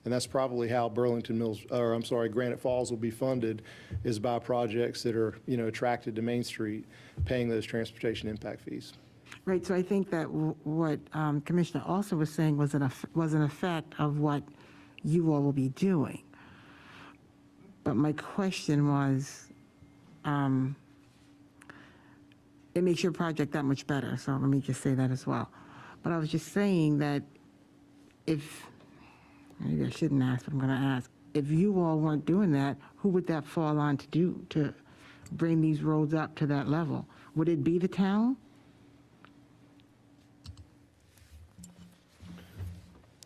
Speaker 14: And that's probably how Granite Falls will be funded, is by projects that are, attracted to Main Street, paying those transportation impact fees.
Speaker 6: right, so I think that what Commissioner Austin was saying was an effect of what you all will be doing. But my question was, it makes your project that much better, so let me just say that as well. But I was just saying that maybe I shouldn't ask, but I'm going to ask, if you all weren't doing that, who would that fall on to bring these roads up to that level? Would it be the town?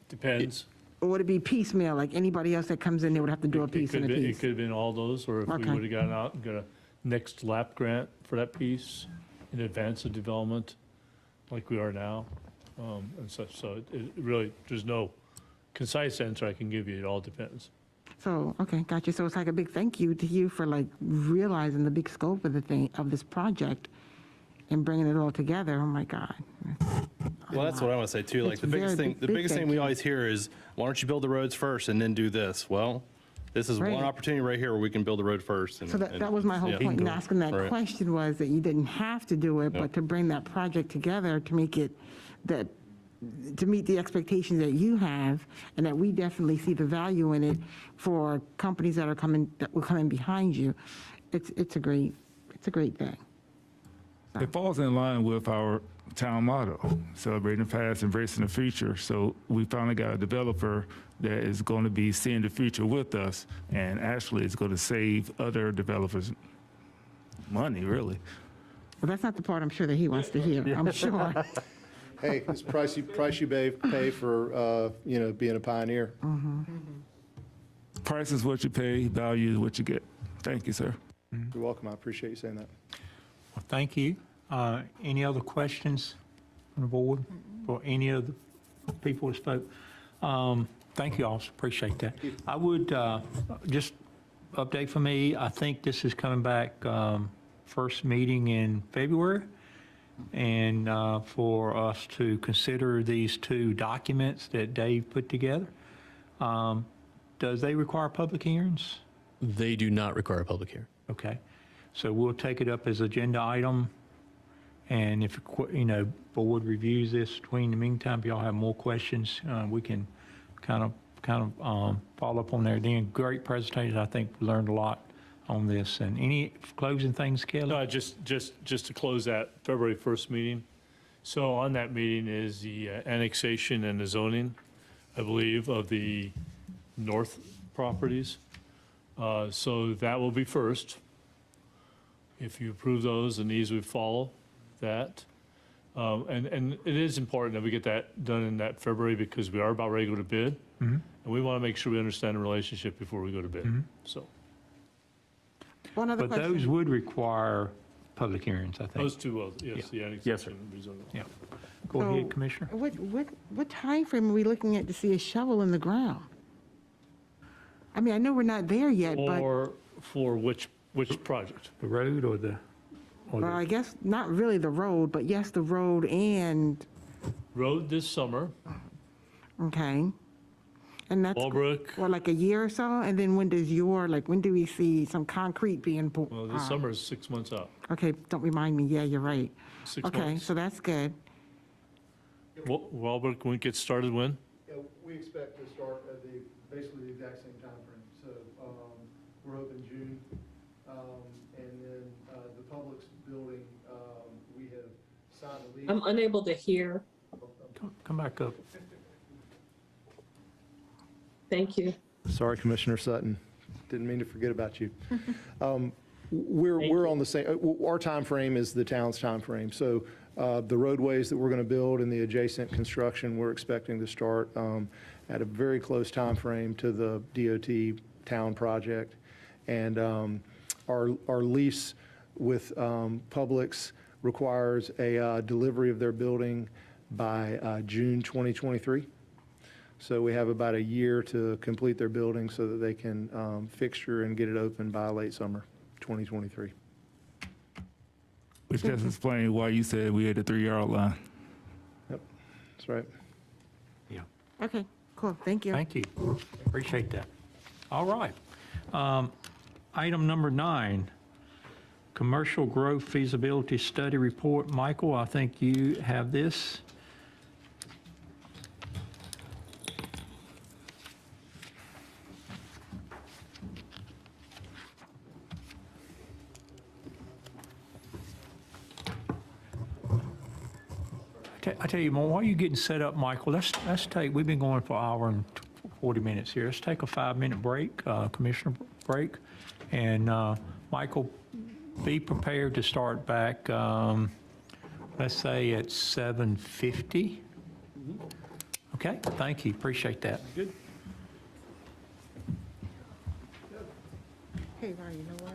Speaker 7: Depends.
Speaker 6: Or would it be piecemeal, like anybody else that comes in, they would have to do a piece and a
Speaker 7: It
Speaker 6: piece?
Speaker 7: could have been all those, or if we
Speaker 6: Okay.
Speaker 7: would have gotten out and got a next lap grant for that piece in advance of development, like we are now, and such. So it really, there's no concise answer I can give you. It all depends.
Speaker 6: So, okay, got you. So it's like a big thank you to you for like realizing the big scope of this project and bringing it all together. Oh my God.
Speaker 11: Well, that's what I want to say too. Like
Speaker 6: It's
Speaker 11: the biggest
Speaker 6: very
Speaker 11: thing,
Speaker 6: big-
Speaker 11: the
Speaker 6: big
Speaker 11: biggest thing
Speaker 6: thank
Speaker 11: we
Speaker 6: you.
Speaker 11: always hear is, why don't you build the roads first and then do this? Well, this is
Speaker 6: Right.
Speaker 11: one opportunity right here where we can build the road first.
Speaker 6: So that was my whole
Speaker 11: yeah.
Speaker 6: point in asking that
Speaker 11: Right.
Speaker 6: question, was that you didn't have to do it, but to bring that project together to make it to meet the expectations that you have, and that we definitely see the value in it for companies that will come in behind you. It's a great thing.
Speaker 5: It falls in line with our town motto, celebrating the past, embracing the future. So we finally got a developer that is going to be seeing the future with us, and actually is going to save other developers money, really.
Speaker 6: But that's not the part I'm sure that he wants to hear, I'm sure.
Speaker 14: Hey, it's price you pay for, being a pioneer.
Speaker 5: Price is what you pay, value is what you get. Thank you, sir.
Speaker 14: You're welcome. I appreciate you saying that.
Speaker 1: Well, thank you. Any other questions from the board for any of the people who spoke? Thank you all, appreciate that. I would, just update for me, I think this is coming back first meeting in February, and for us to consider these two documents that Dave put together. Does they require public hearings?
Speaker 8: They do not require a public hearing.
Speaker 1: Okay, so we'll take it up as agenda item, and if, board reviews this between the meantime, if y'all have more questions, we can kind of follow up on there. Then, great presentation, I think we learned a lot on this. And any closing things, Kelly?
Speaker 7: No, just to close that February 1st meeting, So on that meeting is the annexation and the zoning, I believe, of the north properties. So that will be first. If you approve those, and these would follow that. And it is important that we get that done in that February because we are about ready to go to bid. And we want to make sure we understand the relationship before we go to bid. So
Speaker 6: One other
Speaker 1: But those
Speaker 6: question.
Speaker 1: would require public hearings, I think.
Speaker 7: those two, will, yes, the annexation and rezoning.
Speaker 1: Yeah. Go
Speaker 6: So
Speaker 1: ahead, Commissioner.
Speaker 6: What timeframe are we looking at to see a shovel in the ground? I mean, I know we're not there yet, but,
Speaker 7: Or for which project?
Speaker 1: The road or the?
Speaker 6: well, I guess not really the road, but yes, the road and,
Speaker 7: Road this summer,
Speaker 6: okay. And that's,
Speaker 7: Walbrook,
Speaker 6: or like a year or so? And then when do we see some concrete being poured?
Speaker 7: well, this summer is 6 months out.
Speaker 6: Okay, don't remind me. Yeah, you're right.
Speaker 7: 6
Speaker 6: Okay,
Speaker 7: months.
Speaker 6: so that's good.
Speaker 7: Walbrook, when it gets started when?
Speaker 14: Yeah, we expect to start at basically the exact same timeframe. So we're hoping June. And then the Publix building, we have signed a lease.
Speaker 3: I'm unable to hear.
Speaker 1: Come back up.
Speaker 3: Thank you.
Speaker 14: Sorry, Commissioner Sutton. Didn't mean to forget about you. We're on the same, our timeframe is the town's timeframe. So the roadways that we're going to build and the adjacent construction, we're expecting to start at a very close timeframe to the DOT town project. And our lease with Publix requires a delivery of their building by June 2023. So we have about a year to complete their building so that they can fixture and get it open by late summer 2023.
Speaker 5: Which just explains why you said we had the 3-yard line.
Speaker 14: Yep, that's right.
Speaker 1: Yeah.
Speaker 6: Okay, cool. Thank you.
Speaker 1: Thank you. Appreciate that. All right. Item number 9, Commercial Growth Feasibility Study Report. Michael, I think you have this. I tell you, while you're getting set up, Michael, let's take, we've been going for an hour and 40 minutes here. Let's take a 5-minute break, commissioner break. And Michael, be prepared to start back, let's say at 7:50. Okay, thank you, appreciate that.
Speaker 7: Good.
Speaker 6: Hey, Ryan, you know what?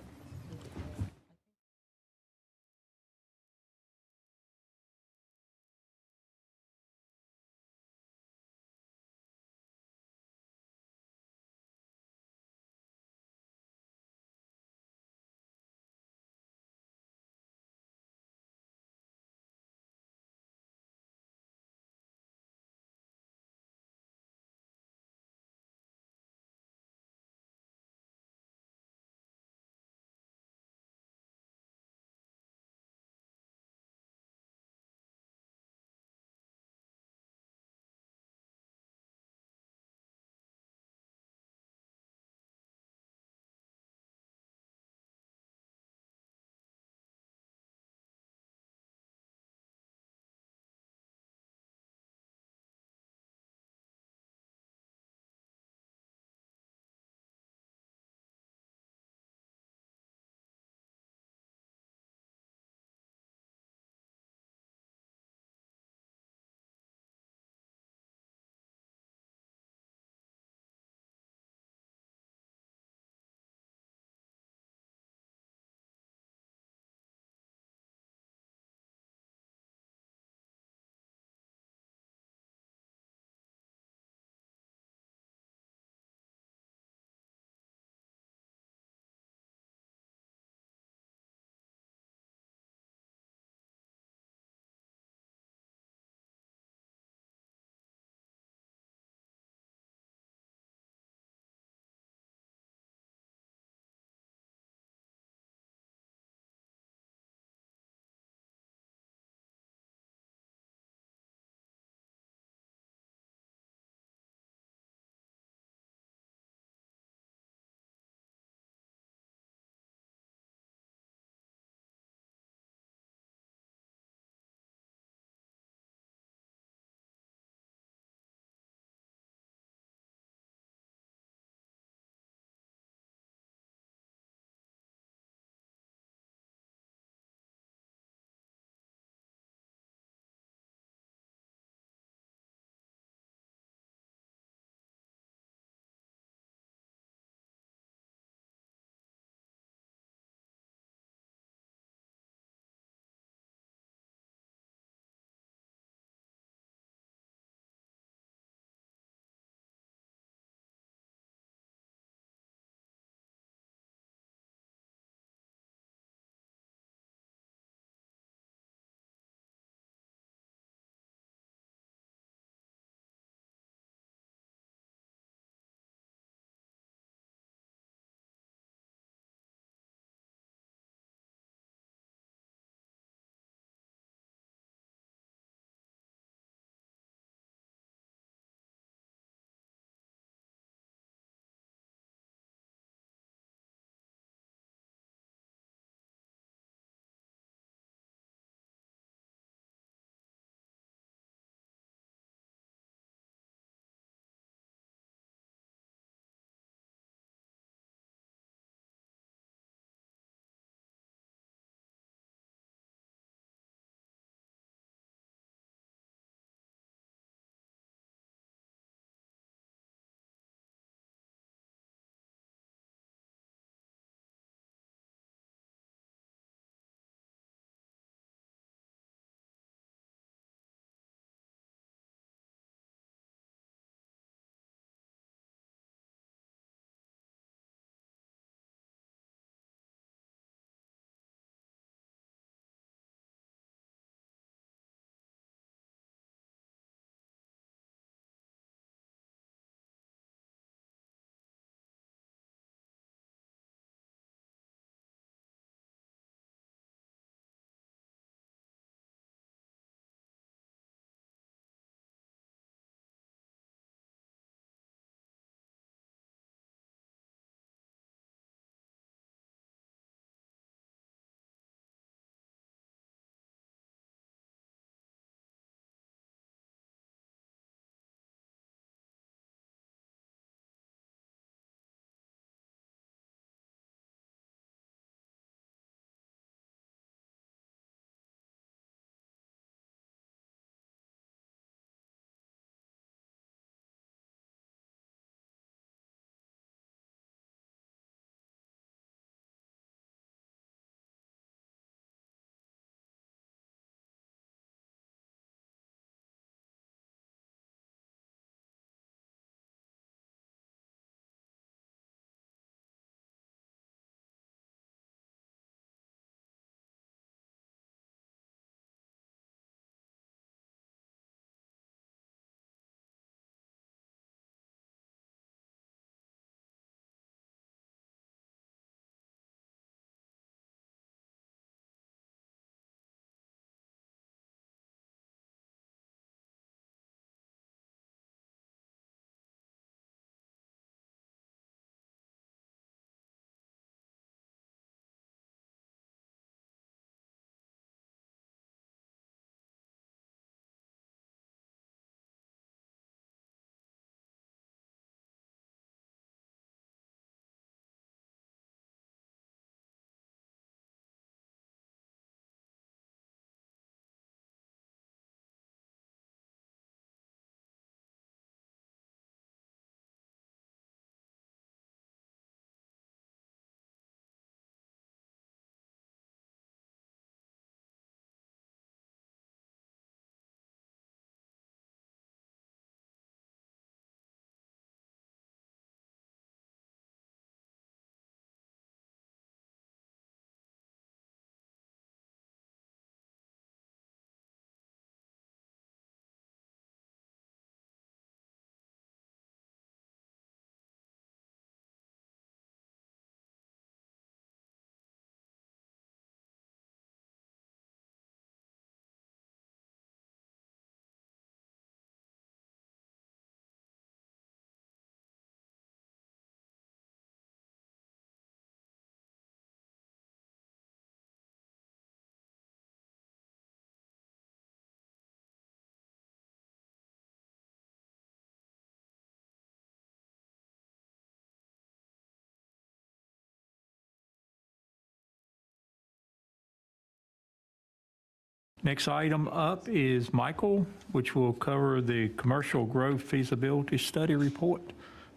Speaker 1: Next item up is Michael, which will cover the commercial growth feasibility study report.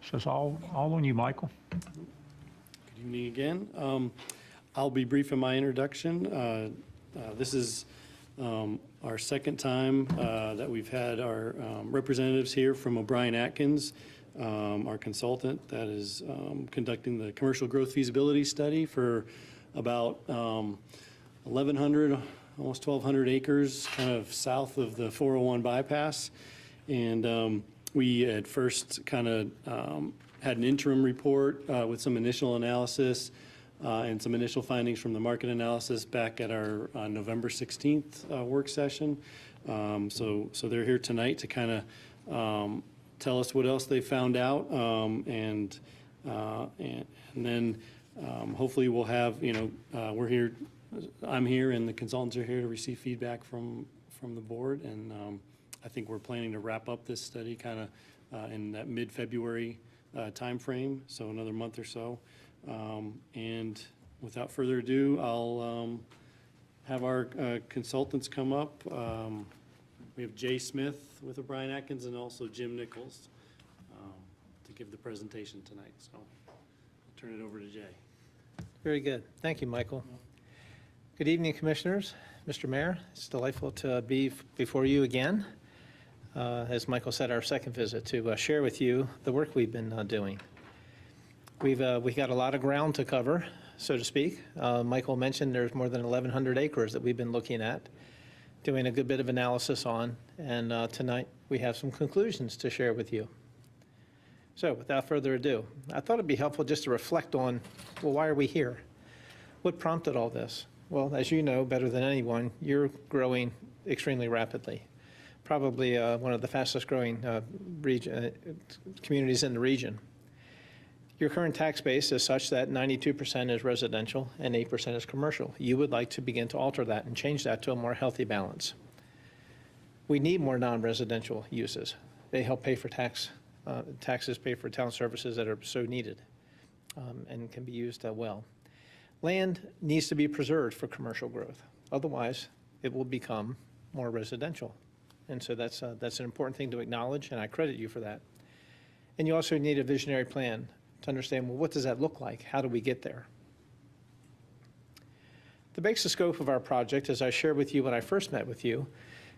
Speaker 1: So it's all on you, Michael.
Speaker 13: Good evening again. I'll be brief in my introduction. This is our second time that we've had our representatives here from O'Brien Atkins, our consultant that is conducting the commercial growth feasibility study for about 1,100, almost 1,200 acres kind of south of the 401 bypass. And we at first kind of had an interim report with some initial analysis and some initial findings from the market analysis back at our November 16th work session. So they're here tonight to kind of tell us what else they found out, and then hopefully we'll have, we're here, I'm here, and the consultants are here to receive feedback from the board, and I think we're planning to wrap up this study kind of in that mid-February timeframe, so another month or so. And without further ado, I'll have our consultants come up. We have Jay Smith with O'Brien Atkins and also Jim Nichols to give the presentation tonight. So I'll turn it over to Jay.
Speaker 15: Very good. Thank you, Michael. Good evening, Commissioners. Mr. Mayor, it's delightful to be before you again. As Michael said, our second visit to share with you the work we've been doing. We've got a lot of ground to cover, so to speak. Michael mentioned there's more than 1,100 acres that we've been looking at, doing a good bit of analysis on, and tonight we have some conclusions to share with you. So without further ado, I thought it'd be helpful just to reflect on, well, why are we here? What prompted all this? Well, as you know better than anyone, you're growing extremely rapidly. Probably one of the fastest growing communities in the region. Your current tax base is such that 92% is residential and 8% is commercial. You would like to begin to alter that and change that to a more healthy balance. We need more non-residential uses. They help pay for taxes, pay for town services that are so needed and can be used well. Land needs to be preserved for commercial growth. Otherwise, it will become more residential. And so that's an important thing to acknowledge, and I credit you for that. And you also need a visionary plan to understand, well, what does that look like? How do we get there? The basic scope of our project, as I shared with you when I first met with you,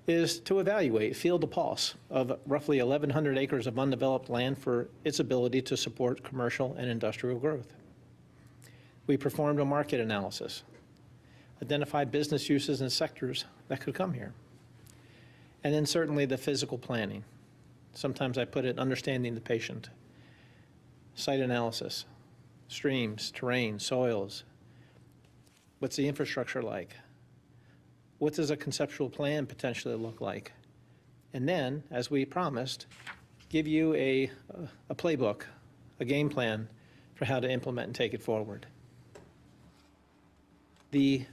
Speaker 15: is to evaluate, feel the pulse of roughly 1,100 acres of undeveloped land for its ability to support commercial and industrial growth. We performed a market analysis, identified business uses and sectors that could come here. And then certainly the physical planning. Sometimes I put it understanding the patient. Site analysis, streams, terrain, soils. What's the infrastructure like? What does a conceptual plan potentially look like? And then, as we promised, give you a playbook, a game plan for how to implement and take it forward. The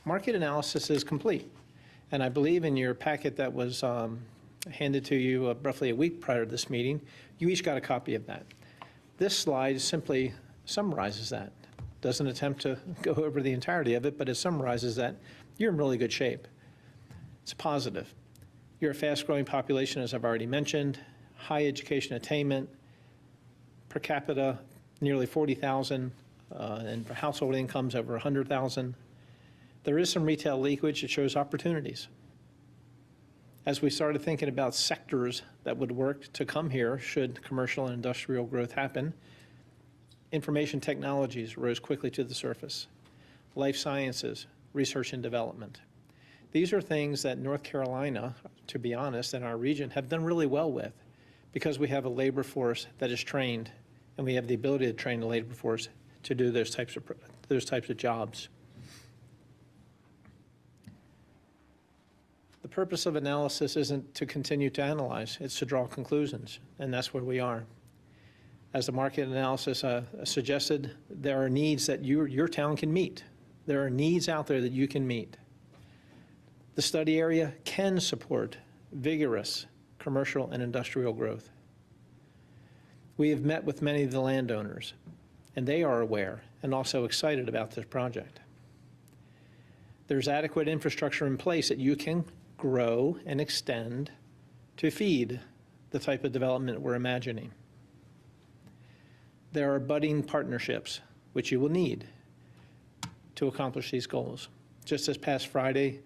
Speaker 15: market analysis is complete, and I believe in your packet that was handed to you roughly a week prior to this meeting, you each got a copy of that. This slide simply summarizes that. Doesn't attempt to go over the entirety of it, but it summarizes that you're in really good shape. It's positive. You're a fast-growing population, as I've already mentioned, high education attainment, per capita nearly 40,000, and for household incomes over 100,000. There is some retail leakage. It shows opportunities. As we started thinking about sectors that would work to come here should commercial and industrial growth happen, information technologies rose quickly to the surface. Life sciences, research and development. These are things that North Carolina, to be honest, and our region have done really well with because we have a labor force that is trained and we have the ability to train the labor force to do those types of jobs. The purpose of analysis isn't to continue to analyze, it's to draw conclusions, and that's where we are. As the market analysis suggested, there are needs that your town can meet. There are needs out there that you can meet. The study area can support vigorous commercial and industrial growth. We have met with many of the landowners, and they are aware and also excited about this project. There's adequate infrastructure in place that you can grow and extend to feed the type of development we're imagining. There are budding partnerships, which you will need to accomplish these goals. Just this past Friday,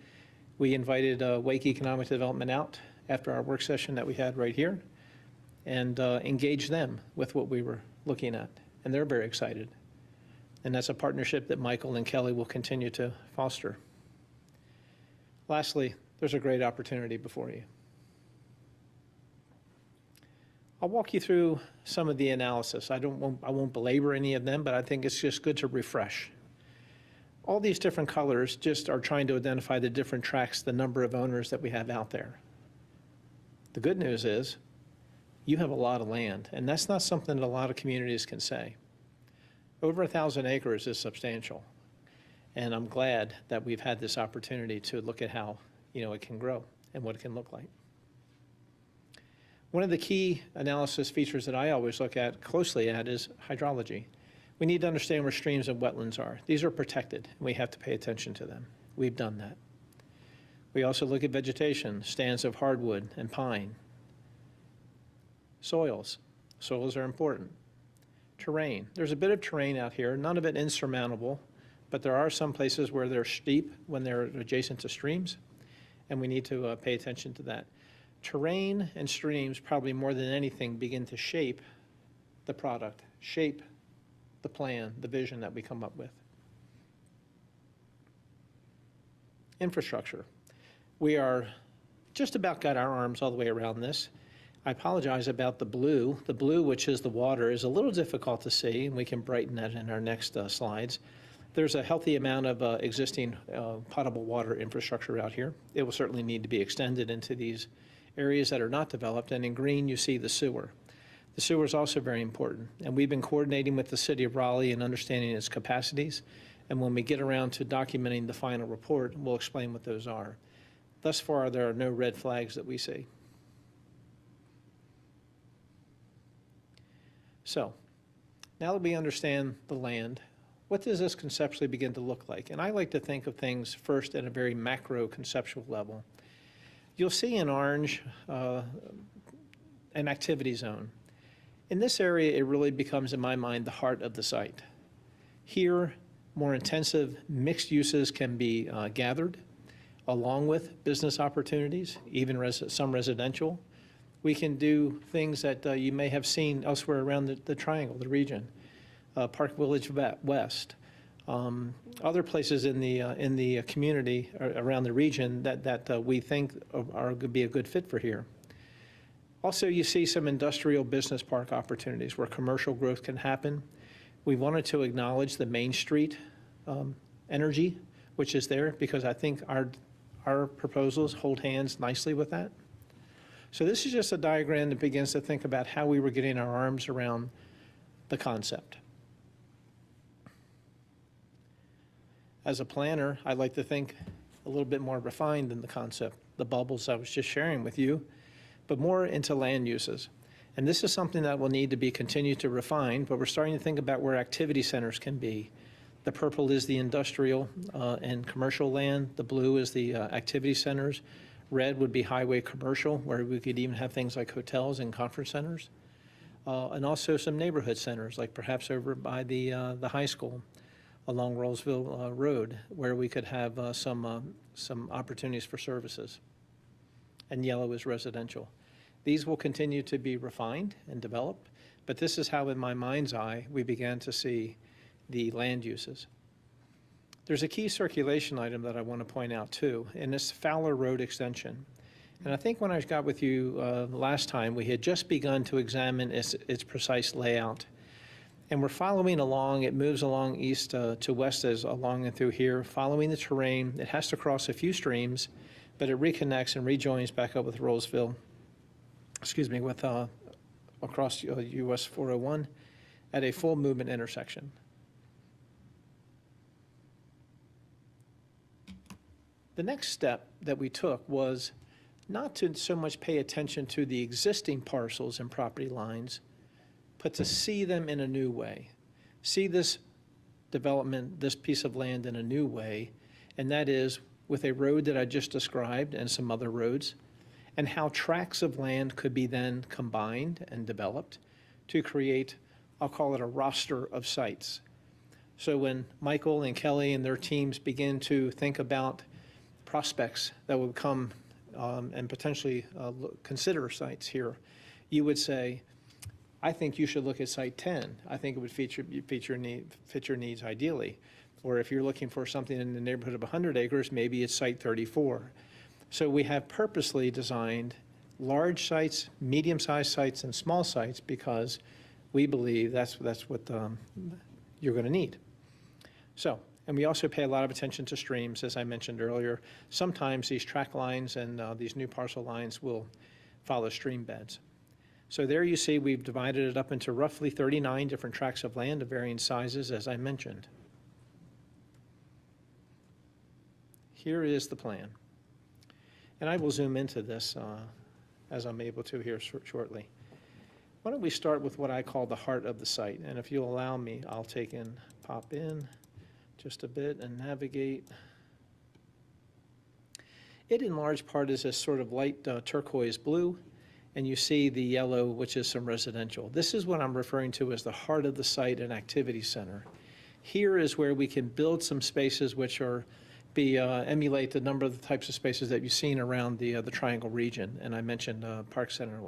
Speaker 15: we invited Wake Economic Development out after our work session that we had right here and engaged them with what we were looking at. And they're very excited. And that's a partnership that Michael and Kelly will continue to foster. Lastly, there's a great opportunity before you. I'll walk you through some of the analysis. I won't belabor any of them, but I think it's just good to refresh. All these different colors just are trying to identify the different tracks, the number of owners that we have out there. The good news is you have a lot of land, and that's not something that a lot of communities can say. Over 1,000 acres is substantial, and I'm glad that we've had this opportunity to look at how it can grow and what it can look like. One of the key analysis features that I always look at closely at is hydrology. We need to understand where streams and wetlands are. These are protected, and we have to pay attention to them. We've done that. We also look at vegetation, stands of hardwood and pine. Soils. Soils are important. Terrain. There's a bit of terrain out here, none of it insurmountable, but there are some places where they're steep when they're adjacent to streams, and we need to pay attention to that. Terrain and streams, probably more than anything, begin to shape the product, shape the plan, the vision that we come up with. Infrastructure. We are just about got our arms all the way around this. I apologize about the blue. The blue, which is the water, is a little difficult to see, and we can brighten that in our next slides. There's a healthy amount of existing potable water infrastructure out here. It will certainly need to be extended into these areas that are not developed, and in green you see the sewer. The sewer is also very important, and we've been coordinating with the City of Raleigh and understanding its capacities, and when we get around to documenting the final report, we'll explain what those are. Thus far, there are no red flags that we see. So, now that we understand the land, what does this conceptually begin to look like? And I like to think of things first at a very macro conceptual level. You'll see in orange an activity zone. In this area, it really becomes, in my mind, the heart of the site. Here, more intensive mixed uses can be gathered, along with business opportunities, even some residential. We can do things that you may have seen elsewhere around the triangle, the region, Park Village West, other places in the community around the region that we think are going to be a good fit for here. Also, you see some industrial business park opportunities where commercial growth can happen. We wanted to acknowledge the Main Street energy, which is there, because I think our proposals hold hands nicely with that. So this is just a diagram that begins to think about how we were getting our arms around the concept. As a planner, I like to think a little bit more refined than the concept, the bubbles I was just sharing with you, but more into land uses. And this is something that will need to be continued to refine, but we're starting to think about where activity centers can be. The purple is the industrial and commercial land. The blue is the activity centers. Red would be highway commercial, where we could even have things like hotels and conference centers. And also some neighborhood centers, like perhaps over by the high school along Roseville Road, where we could have some opportunities for services. And yellow is residential. These will continue to be refined and developed, but this is how, in my mind's eye, we began to see the land uses. There's a key circulation item that I want to point out too, and this Fowler Road extension. And I think when I got with you last time, we had just begun to examine its precise layout. And we're following along. It moves along east to west as along and through here, following the terrain. It has to cross a few streams, but it reconnects and rejoins back up with Roseville, with across US 401 at a full movement intersection. The next step that we took was not to so much pay attention to the existing parcels and property lines, but to see them in a new way. See this development, this piece of land in a new way, and that is with a road that I just described and some other roads, and how tracts of land could be then combined and developed to create, I'll call it a roster of sites. So when Michael and Kelly and their teams begin to think about prospects that would come and potentially consider sites here, you would say, I think you should look at site 10. I think it would fit your needs ideally. Or if you're looking for something in the neighborhood of 100 acres, maybe it's site 34. So we have purposely designed large sites, medium-sized sites, and small sites because we believe that's what you're going to need. So, and we also pay a lot of attention to streams, as I mentioned earlier. Sometimes these track lines and these new parcel lines will follow stream beds. So there you see we've divided it up into roughly 39 different tracts of land of varying sizes, as I mentioned. Here is the plan. And I will zoom into this as I'm able to here shortly. Why don't we start with what I call the heart of the site? And if you'll allow me, I'll pop in just a bit and navigate. It in large part is this sort of light turquoise blue, and you see the yellow, which is some residential. This is what I'm referring to as the heart of the site and activity center. Here is where we can build some spaces which emulate the number of the types of spaces that you've seen around the Triangle region. And I mentioned Park Center,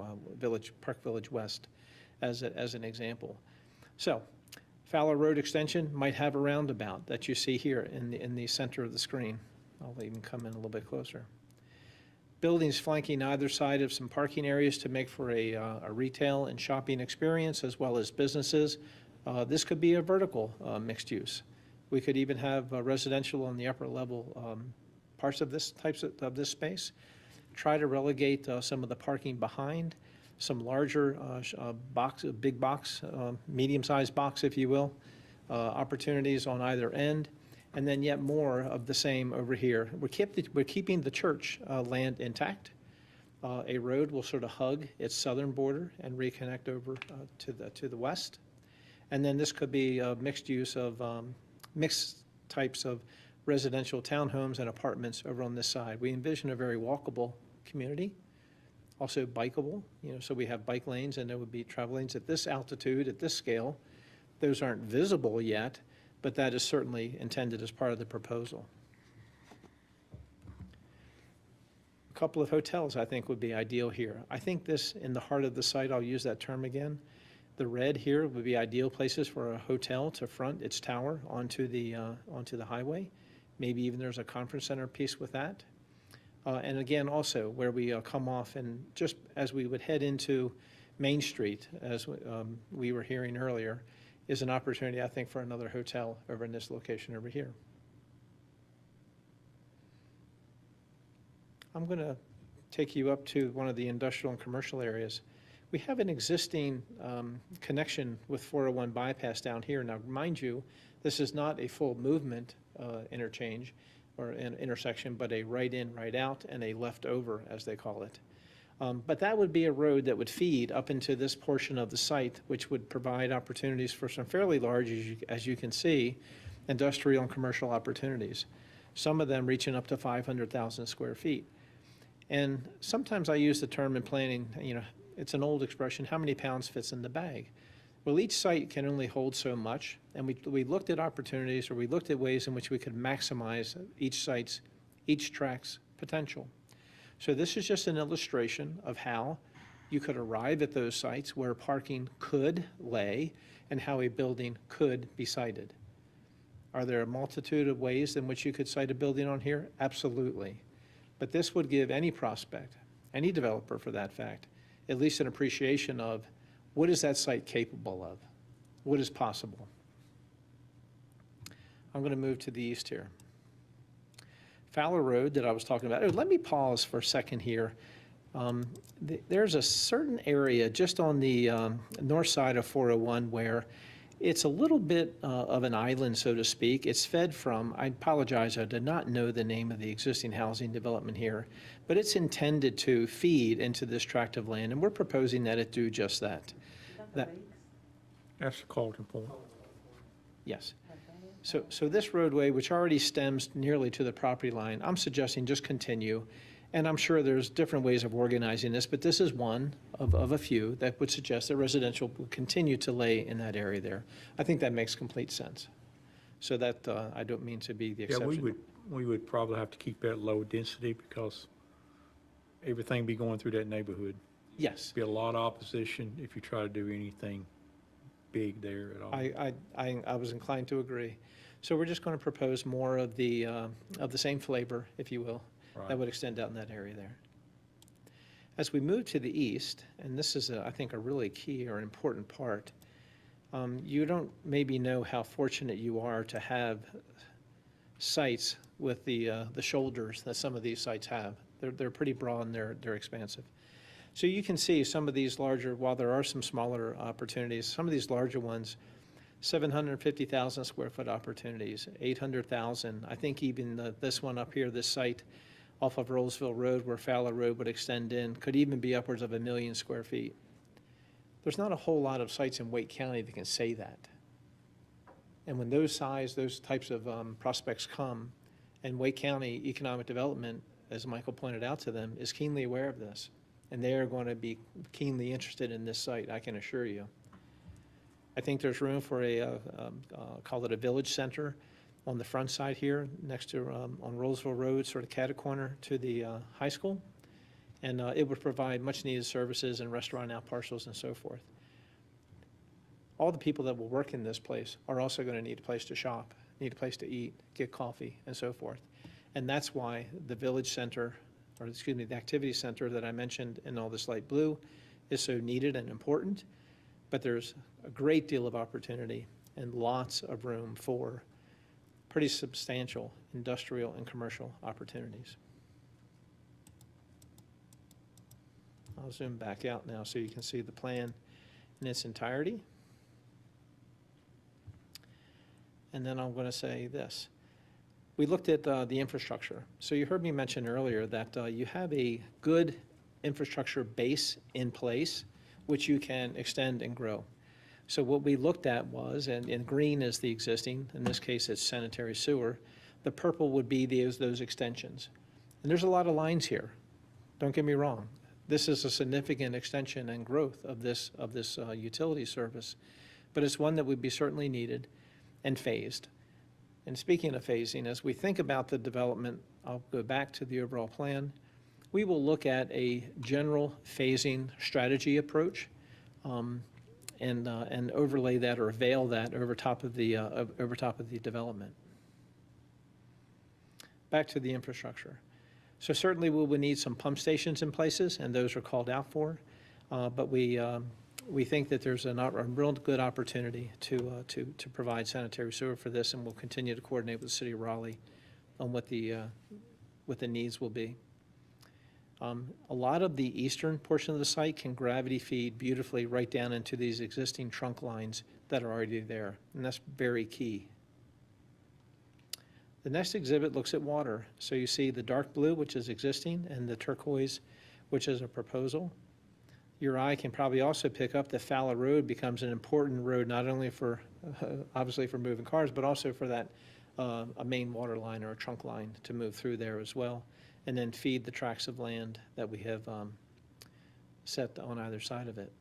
Speaker 15: Park Village West as an example. So Fowler Road extension might have a roundabout that you see here in the center of the screen. I'll even come in a little bit closer. Buildings flanking either side of some parking areas to make for a retail and shopping experience, as well as businesses. This could be a vertical mixed use. We could even have residential on the upper level parts of this space. Try to relegate some of the parking behind, some larger big box, medium-sized box, if you will, opportunities on either end, and then yet more of the same over here. We're keeping the church land intact. A road will sort of hug its southern border and reconnect over to the west. And then this could be a mixed use of mixed types of residential townhomes and apartments over on this side. We envision a very walkable community, also bikeable, so we have bike lanes and there would be travel lanes at this altitude, at this scale. Those aren't visible yet, but that is certainly intended as part of the proposal. A couple of hotels I think would be ideal here. I think this, in the heart of the site, I'll use that term again. The red here would be ideal places for a hotel to front its tower onto the highway. Maybe even there's a conference center piece with that. And again, also where we come off and just as we would head into Main Street, as we were hearing earlier, is an opportunity, I think, for another hotel over in this location over here. I'm going to take you up to one of the industrial and commercial areas. We have an existing connection with 401 bypass down here. Now, mind you, this is not a full movement interchange or an intersection, but a right in, right out, and a left over, as they call it. But that would be a road that would feed up into this portion of the site, which would provide opportunities for some fairly large, as you can see, industrial and commercial opportunities, some of them reaching up to 500,000 square feet. And sometimes I use the term in planning, it's an old expression, how many pounds fits in the bag? Well, each site can only hold so much, and we looked at opportunities, or we looked at ways in which we could maximize each track's potential. So this is just an illustration of how you could arrive at those sites where parking could lay and how a building could be sited. Are there a multitude of ways in which you could site a building on here? Absolutely. But this would give any prospect, any developer for that fact, at least an appreciation of what is that site capable of? What is possible? I'm going to move to the east here. Fowler Road that I was talking about. Oh, let me pause for a second here. There's a certain area just on the north side of 401 where it's a little bit of an island, so to speak. It's fed from, I apologize, I did not know the name of the existing housing development here, but it's intended to feed into this tract of land, and we're proposing that it do just that.
Speaker 1: That's the Carlton Point.
Speaker 15: Yes. So this roadway, which already stems nearly to the property line, I'm suggesting just continue. And I'm sure there's different ways of organizing this, but this is one of a few that would suggest that residential will continue to lay in that area there. I think that makes complete sense. So that, I don't mean to be the
Speaker 1: Yeah,
Speaker 15: exception.
Speaker 1: we would probably have to keep that low density because everything be going through that neighborhood.
Speaker 15: Yes.
Speaker 1: Be a lot of opposition if you try to do anything big there at all.
Speaker 15: I was inclined to agree. So we're just going to propose more of the same flavor, if you will, that would extend out in that area there. As we move to the east, and this is, I think, a really key or important part, you don't maybe know how fortunate you are to have sites with the shoulders that some of these sites have. They're pretty broad and they're expansive. So you can see some of these larger, while there are some smaller opportunities, some of these larger ones, 750,000 square foot opportunities, 800,000. I think even this one up here, this site off of Rolesville Road where Fowler Road would extend in, could even be upwards of 1 million square feet. There's not a whole lot of sites in Wake County that can say that. And when those types of prospects come, and Wake County Economic Development, as Michael pointed out to them, is keenly aware of this. And they are going to be keenly interested in this site, I can assure you. I think there's room for call it a village center on the front side here, next to, on Roseville Road, sort of catty-corner to the high school. And it would provide much-needed services and restaurant out parcels and so forth. All the people that will work in this place are also going to need a place to shop, need a place to eat, get coffee, and so forth. And that's why the village center, or excuse me, the activity center that I mentioned in all this light blue is so needed and important. But there's a great deal of opportunity and lots of room for pretty substantial industrial and commercial opportunities. I'll zoom back out now so you can see the plan in its entirety. And then I'm going to say this. We looked at the infrastructure. So you heard me mention earlier that you have a good infrastructure base in place, which you can extend and grow. So what we looked at was, and green is the existing, in this case it's sanitary sewer, the purple would be those extensions. And there's a lot of lines here, don't get me wrong. This is a significant extension and growth of this utility service, but it's one that would be certainly needed and phased. And speaking of phasing, as we think about the development, I'll go back to the overall plan, we will look at a general phasing strategy approach and overlay that or veil that over top of the development. Back to the infrastructure. So certainly we will need some pump stations in places, and those are called out for. But we think that there's a real good opportunity to provide sanitary sewer for this, and we'll continue to coordinate with the City of Raleigh on what the needs will be. A lot of the eastern portion of the site can gravity feed beautifully right down into these existing trunk lines that are already there, and that's very key. The next exhibit looks at water. So you see the dark blue, which is existing, and the turquoise, which is a proposal. Your eye can probably also pick up that Fowler Road becomes an important road, not only for, obviously for moving cars, but also for that, a main water line or a trunk line to move through there as well, and then feed the tracts of land that we have set on either side of it.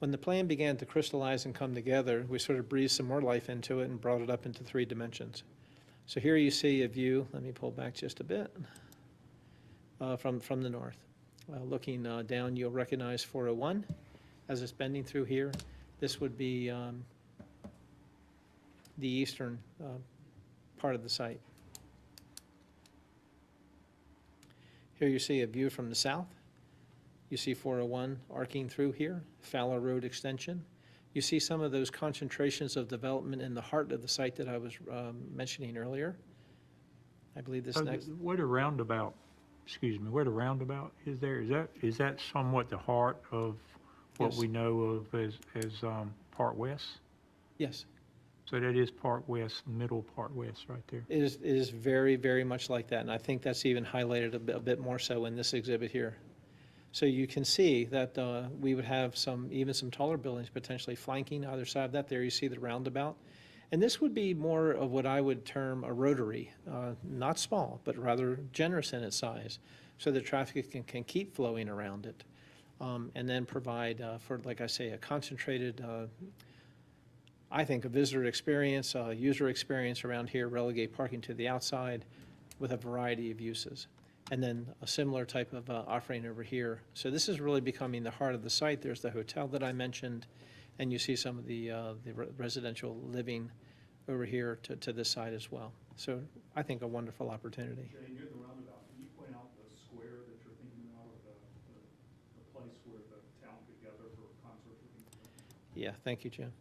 Speaker 15: When the plan began to crystallize and come together, we sort of breathed some more life into it and brought it up into 3 dimensions. So here you see a view, let me pull back just a bit, from the north. Looking down, you'll recognize 401 as it's bending through here. This would be the eastern part of the site. Here you see a view from the south. You see 401 arcing through here, Fowler Road extension. You see some of those concentrations of development in the heart of the site that I was mentioning earlier. I believe this next.
Speaker 1: Where the roundabout, excuse me, where the roundabout is there, is that somewhat the heart of what
Speaker 15: Yes.
Speaker 1: we know of as Park West?
Speaker 15: Yes.
Speaker 1: So that is Park West, middle Park West right there.
Speaker 15: It is very, very much like that, and I think that's even highlighted a bit more so in this exhibit here. So you can see that we would have even some taller buildings potentially flanking either side of that. There you see the roundabout. And this would be more of what I would term a rotary, not small, but rather generous in its size, so the traffic can keep flowing around it. And then provide for, like I say, a concentrated, I think, a visitor experience, user experience around here, relegate parking to the outside with a variety of uses. And then a similar type of offering over here. So this is really becoming the heart of the site. There's the hotel that I mentioned, and you see some of the residential living over here to this side as well. So I think a wonderful opportunity.
Speaker 5: Jay, near the roundabout, can you point out the square that you're thinking about, or the place where the town could gather for concerts or things like that?
Speaker 15: Yeah, thank you, Jim.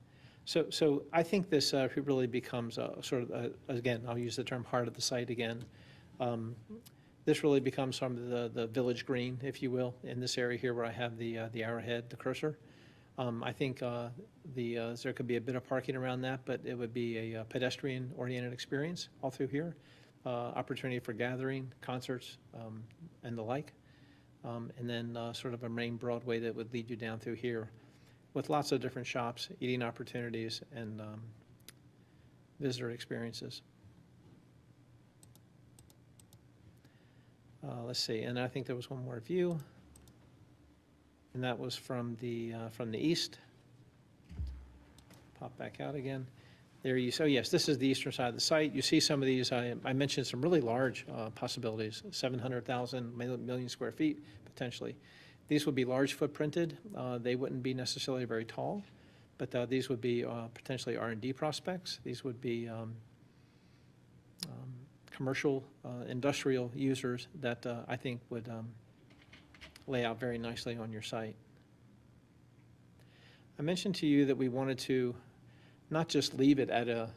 Speaker 15: So I think this really becomes sort of, again, I'll use the term heart of the site again. This really becomes some of the village green, if you will, in this area here where I have the arrowhead, the cursor. I think there could be a bit of parking around that, but it would be a pedestrian-oriented experience all through here. Opportunity for gathering, concerts, and the like. And then sort of a main Broadway that would lead you down through here with lots of different shops, eating opportunities, and visitor experiences. Let's see, and I think there was one more view, and that was from the east. Pop back out again. There you, so yes, this is the eastern side of the site. You see some of these, I mentioned some really large possibilities, 700,000 million square feet potentially. These would be large footprinted. They wouldn't be necessarily very tall, but these would be potentially R&D prospects. These would be commercial, industrial users that I think would lay out very nicely on your site. I mentioned to you that we wanted to not just leave it at a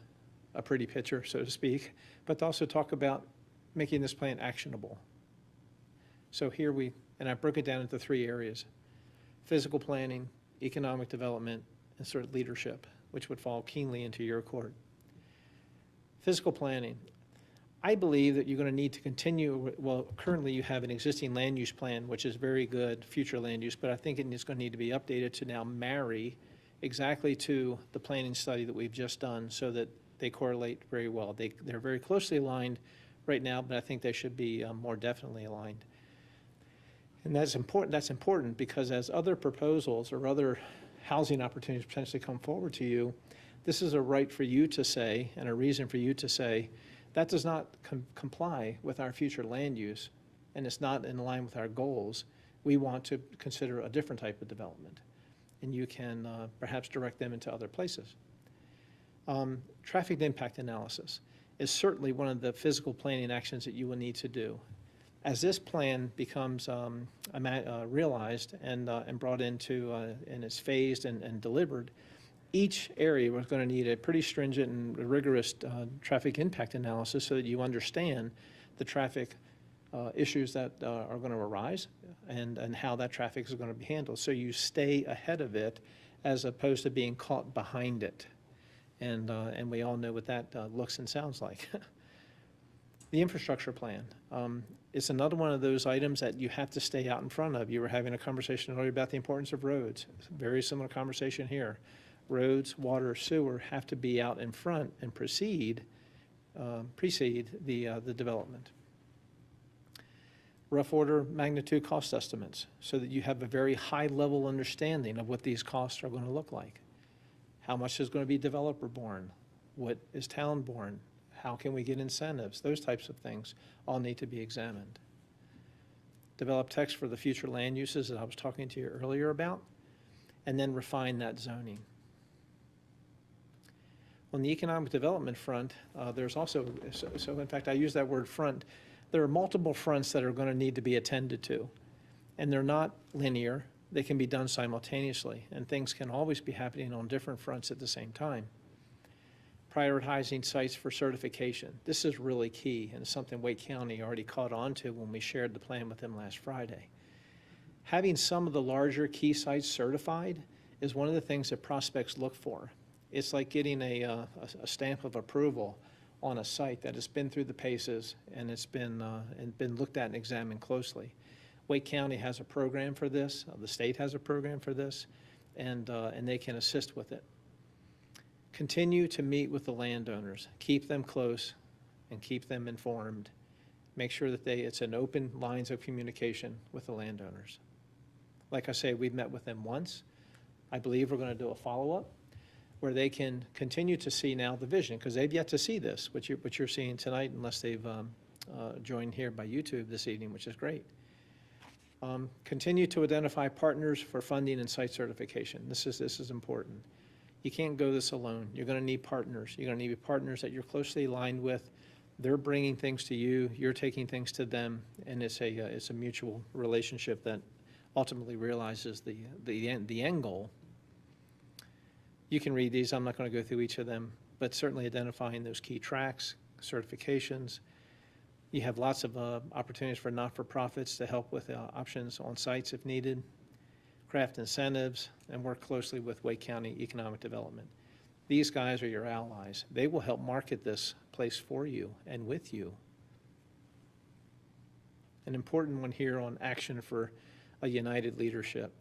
Speaker 15: pretty picture, so to speak, but to also talk about making this plan actionable. So here and I broke it down into 3 areas: physical planning, economic development, and sort of leadership, which would fall keenly into your court. Physical planning. I believe that you're going to need to continue, well, currently you have an existing land use plan, which is very good, future land use, but I think it is going to need to be updated to now marry exactly to the planning study that we've just done so that they correlate very well. They're very closely aligned right now, but I think they should be more definitely aligned. And that's important because as other proposals or other housing opportunities potentially come forward to you, this is a right for you to say and a reason for you to say, that does not comply with our future land use, and it's not in line with our goals. We want to consider a different type of development, and you can perhaps direct them into other places. Traffic impact analysis is certainly one of the physical planning actions that you will need to do. As this plan becomes realized and brought into, and is phased and delivered, each area was going to need a pretty stringent and rigorous traffic impact analysis so that you understand the traffic issues that are going to arise and how that traffic is going to be handled. So you stay ahead of it as opposed to being caught behind it. And we all know what that looks and sounds like. The infrastructure plan. It's another one of those items that you have to stay out in front of. You were having a conversation earlier about the importance of roads. Very similar conversation here. Roads, water, sewer have to be out in front and precede the development. Rough order magnitude cost estimates so that you have a very high level understanding of what these costs are going to look like. How much is going to be developer borne? What is town borne? How can we get incentives? Those types of things all need to be examined. Develop text for the future land uses that I was talking to you earlier about, and then refine that zoning. On the economic development front, there's also, so in fact, I use that word front. There are multiple fronts that are going to need to be attended to, and they're not linear. They can be done simultaneously, and things can always be happening on different fronts at the same time. Prioritizing sites for certification. This is really key, and it's something Wake County already caught on to when we shared the plan with them last Friday. Having some of the larger key sites certified is one of the things that prospects look for. It's like getting a stamp of approval on a site that has been through the paces and it's been looked at and examined closely. Wake County has a program for this, the state has a program for this, and they can assist with it. Continue to meet with the landowners, keep them close and keep them informed. Make sure that it's an open lines of communication with the landowners. Like I say, we've met with them once. I believe we're going to do a follow-up where they can continue to see now the vision, because they've yet to see this, what you're seeing tonight, unless they've joined here by YouTube this evening, which is great. Continue to identify partners for funding and site certification. This is important. You can't go this alone. You're going to need partners. You're going to need partners that you're closely aligned with. They're bringing things to you, you're taking things to them, and it's a mutual relationship that ultimately realizes the end goal. You can read these. I'm not going to go through each of them, but certainly identifying those key tracks, certifications. You have lots of opportunities for not-for-profits to help with options on sites if needed, craft incentives, and work closely with Wake County Economic Development. These guys are your allies. They will help market this place for you and with you. An important one here on action for a united leadership.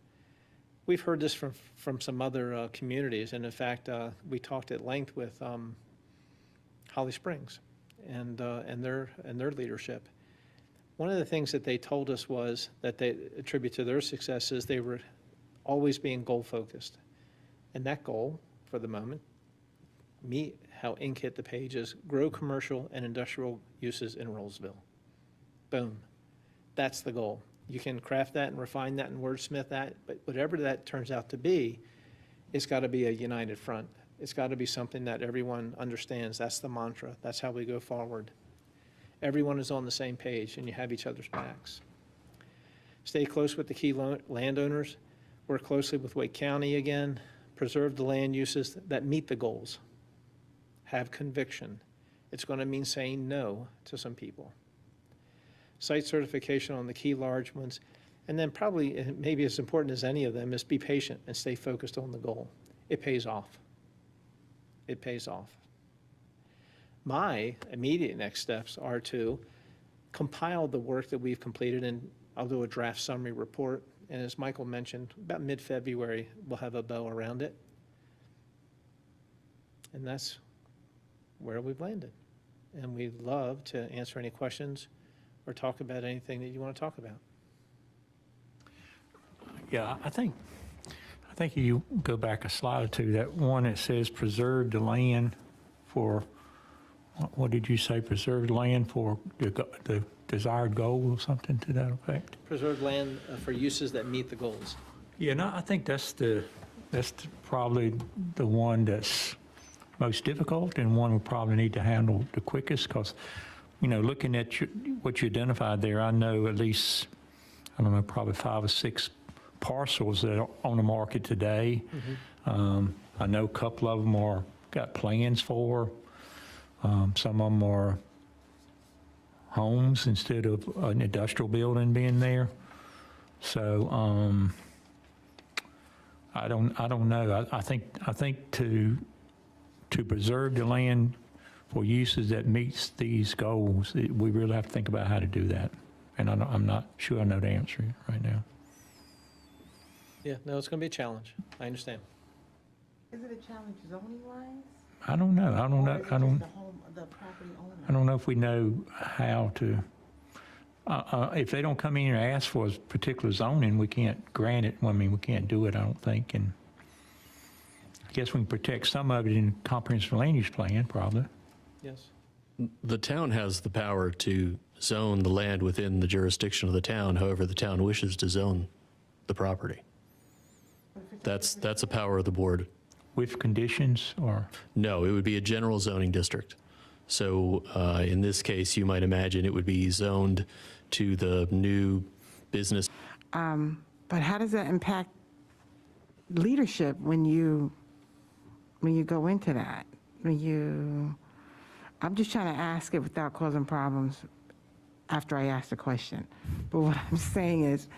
Speaker 15: We've heard this from some other communities, and in fact, we talked at length with Holly Springs and their leadership. One of the things that they told us was that they attribute to their success is they were always being goal-focused. And that goal, for the moment, meet how ink hit the page is grow commercial and industrial uses in Rolesville. Boom. That's the goal. You can craft that and refine that and wordsmith that, but whatever that turns out to be, it's got to be a united front. It's got to be something that everyone understands. That's the mantra. That's how we go forward. Everyone is on the same page and you have each other's backs. Stay close with the key landowners. Work closely with Wake County again. Preserve the land uses that meet the goals. Have conviction. It's going to mean saying no to some people. Site certification on the key large ones, and then probably, and maybe as important as any of them, is be patient and stay focused on the goal. It pays off. It pays off. My immediate next steps are to compile the work that we've completed, and I'll do a draft summary report. And as Michael mentioned, about mid-February, we'll have a bow around it. And that's where we've landed. And we'd love to answer any questions or talk about anything that you want to talk about.
Speaker 1: Yeah, I think you go back a slide or two, that one that says preserve the land for, what did you say, preserve land for the desired goal or something to that effect?
Speaker 15: Preserve land for uses that meet the goals.
Speaker 1: Yeah, no, I think that's probably the one that's most difficult and one we probably need to handle the quickest, because, looking at what you identified there, I know at least, I don't know, probably 5 or 6 parcels that are on the market today. Mm-hmm. I know a couple of them got plans for. Some of them are homes instead of an industrial building being there. So I don't know. I think to preserve the land for uses that meets these goals, we really have to think about how to do that. And I'm not sure I know the answer right now.
Speaker 15: Yeah, no, it's going to be a challenge. I understand.
Speaker 6: Is it a challenge zoning-wise?
Speaker 1: I don't know. I don't know.
Speaker 6: The property owner?
Speaker 1: I don't know if we know how to. If they don't come in and ask for a particular zoning, we can't grant it. Well, I mean, we can't do it, I don't think. And I guess we can protect some of it in the comprehensive land use plan, probably.
Speaker 15: Yes.
Speaker 8: The town has the power to zone the land within the jurisdiction of the town, however the town wishes to zone the property. That's a power of the board.
Speaker 1: With conditions or?
Speaker 8: No, it would be a general zoning district. So in this case, you might imagine it would be zoned to the new business.
Speaker 6: But how does that impact leadership when you go into that? I'm just trying to ask it without causing problems after I ask the question. But what I'm saying is,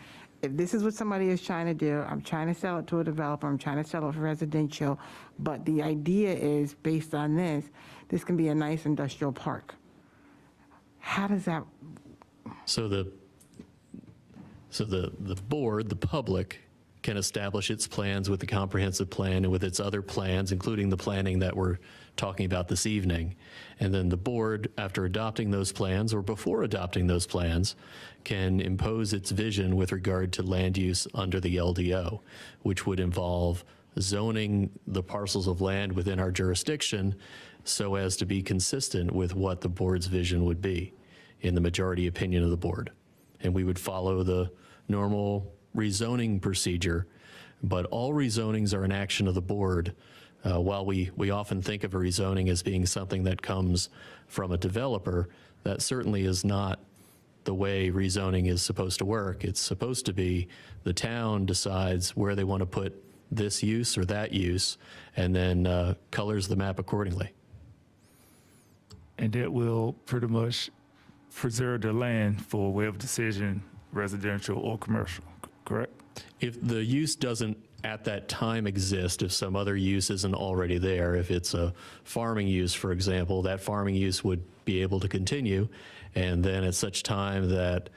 Speaker 6: if this is what somebody is trying to do, I'm trying to sell it to a developer, I'm trying to sell it for residential, but the idea is, based on this can be a nice industrial park. How does that?
Speaker 8: So So the board, the public, can establish its plans with the comprehensive plan and with its other plans, including the planning that we're talking about this evening. And then the board, after adopting those plans or before adopting those plans, can impose its vision with regard to land use under the LDO, which would involve zoning the parcels of land within our jurisdiction so as to be consistent with what the board's vision would be in the majority opinion of the board. And we would follow the normal rezoning procedure, but all rezonings are an action of the board. While we often think of a rezoning as being something that comes from a developer, that certainly is not the way rezoning is supposed to work. It's supposed to be the town decides where they want to put this use or that use, and then colors the map accordingly.
Speaker 5: And that will pretty much preserve the land for a way of decision, residential or commercial, correct?
Speaker 8: If the use doesn't at that time exist, if some other use isn't already there, if it's a farming use, for example, that farming use would be able to continue. And then at such time that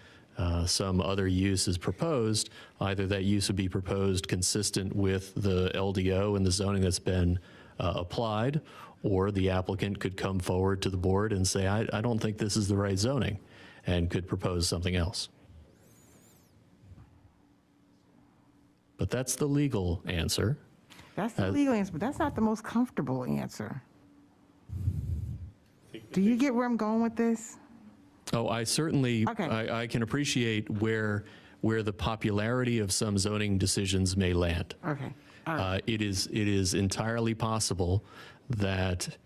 Speaker 8: some other use is proposed, either that use would be proposed consistent with the LDO and the zoning that's been applied, or the applicant could come forward to the board and say, I don't think this is the right zoning, and could propose something else. But that's the legal answer.
Speaker 6: That's the legal answer, but that's not the most comfortable answer. Do you get where I'm going with this?
Speaker 8: Oh, I certainly,
Speaker 6: Okay.
Speaker 8: I can appreciate where the popularity of some zoning decisions may land.
Speaker 6: Okay, all right.
Speaker 8: It is entirely possible that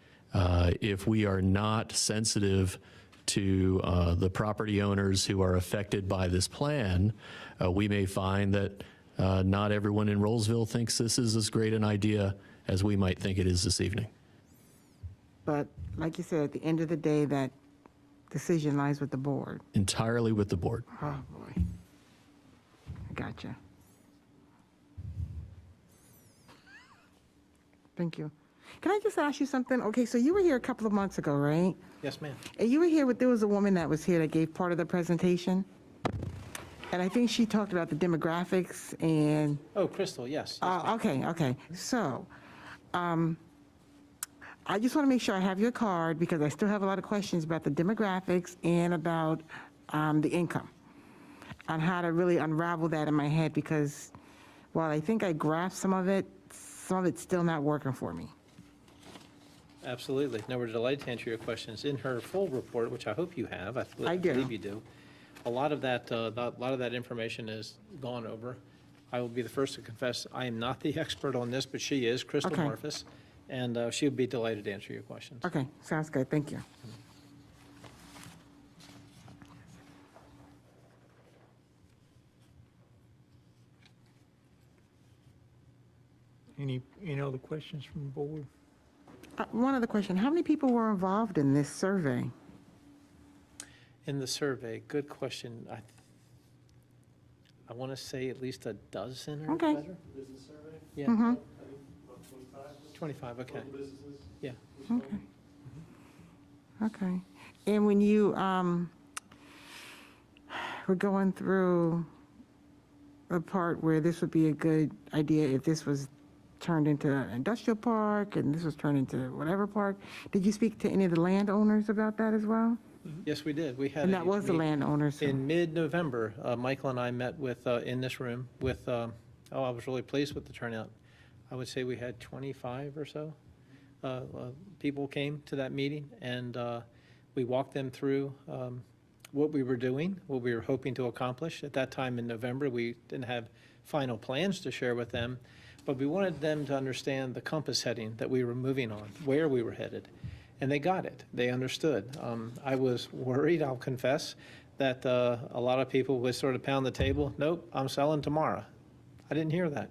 Speaker 8: if we are not sensitive to the property owners who are affected by this plan, we may find that not everyone in Rolesville thinks this is as great an idea as we might think it is this evening.
Speaker 6: But like you said, at the end of the day, that decision lies with the board.
Speaker 8: Entirely with the board.
Speaker 6: Oh, boy. I gotcha. Thank you. Can I just ask you something? Okay, so you were here a couple of months ago, right?
Speaker 15: Yes, ma'am.
Speaker 6: And you were here with, there was a woman that was here that gave part of the presentation. And I think she talked about the demographics and,
Speaker 15: Oh, Crystal, yes. Yes, ma'am.
Speaker 6: okay. So, I just want to make sure I have your card because I still have a lot of questions about the demographics and about the income, on how to really unravel that in my head, because while I think I grasped some of it's still not working for me.
Speaker 15: Absolutely. No, we're delighted to answer your questions. In her full report, which I hope you have,
Speaker 6: I do.
Speaker 15: believe you do, a lot of that information is gone over. I will be the first to confess, I am not the expert on this, but she is, Crystal
Speaker 6: Okay.
Speaker 15: Marfus, and she would be delighted to answer your questions.
Speaker 6: Okay, sounds good, thank you.
Speaker 1: Any other questions from the board?
Speaker 6: One other question, how many people were involved in this survey?
Speaker 15: In the survey, good question. I want to say at least a dozen or
Speaker 6: Okay.
Speaker 15: better. Yeah.
Speaker 6: Mm-hmm.
Speaker 15: 25, okay. Yeah.
Speaker 6: Okay. Okay. And when you were going through the part where this would be a good idea if this was turned into an industrial park and this was turned into whatever park, did you speak to any of the landowners about that as well?
Speaker 15: Yes, we did. We had.
Speaker 6: And
Speaker 15: a
Speaker 6: that was the
Speaker 15: meeting
Speaker 6: landowners.
Speaker 15: In mid-November, Michael and I met with, in this room with, I was really pleased with the turnout. I would say we had 25 or so people came to that meeting, and we walked them through what we were doing, what we were hoping to accomplish. At that time in November, we didn't have final plans to share with them, but we wanted them to understand the compass heading that we were moving on, where we were headed. And they got it. They understood. I was worried, I'll confess, that a lot of people would sort of pound the table. Nope, I'm selling tomorrow. I didn't hear that.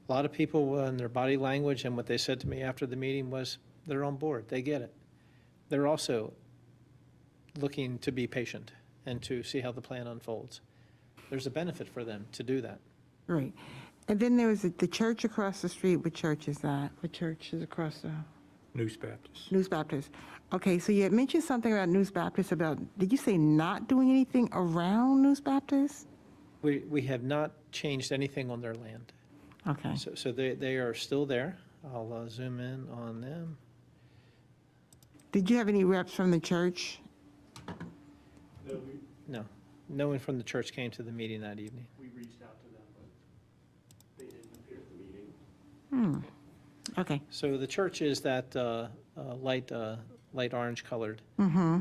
Speaker 15: A lot of people in their body language and what they said to me after the meeting was they're on board. They get it. They're also looking to be patient and to see how the plan unfolds. There's a benefit for them to do that.
Speaker 6: Right. And then there was the church across the street. What church is that? What church is across the?
Speaker 1: News Baptist.
Speaker 6: News Baptist. Okay, so you had mentioned something about News Baptist about, did you say not doing anything around News Baptist?
Speaker 15: We have not changed anything on their land.
Speaker 6: Okay.
Speaker 15: So they are still there. I'll zoom in on them.
Speaker 6: Did you have any reps from the church?
Speaker 15: No, no one from the church came to the meeting that evening.
Speaker 11: We reached out to them, but they didn't appear at the meeting.
Speaker 6: Okay.
Speaker 15: So the church is that light orange colored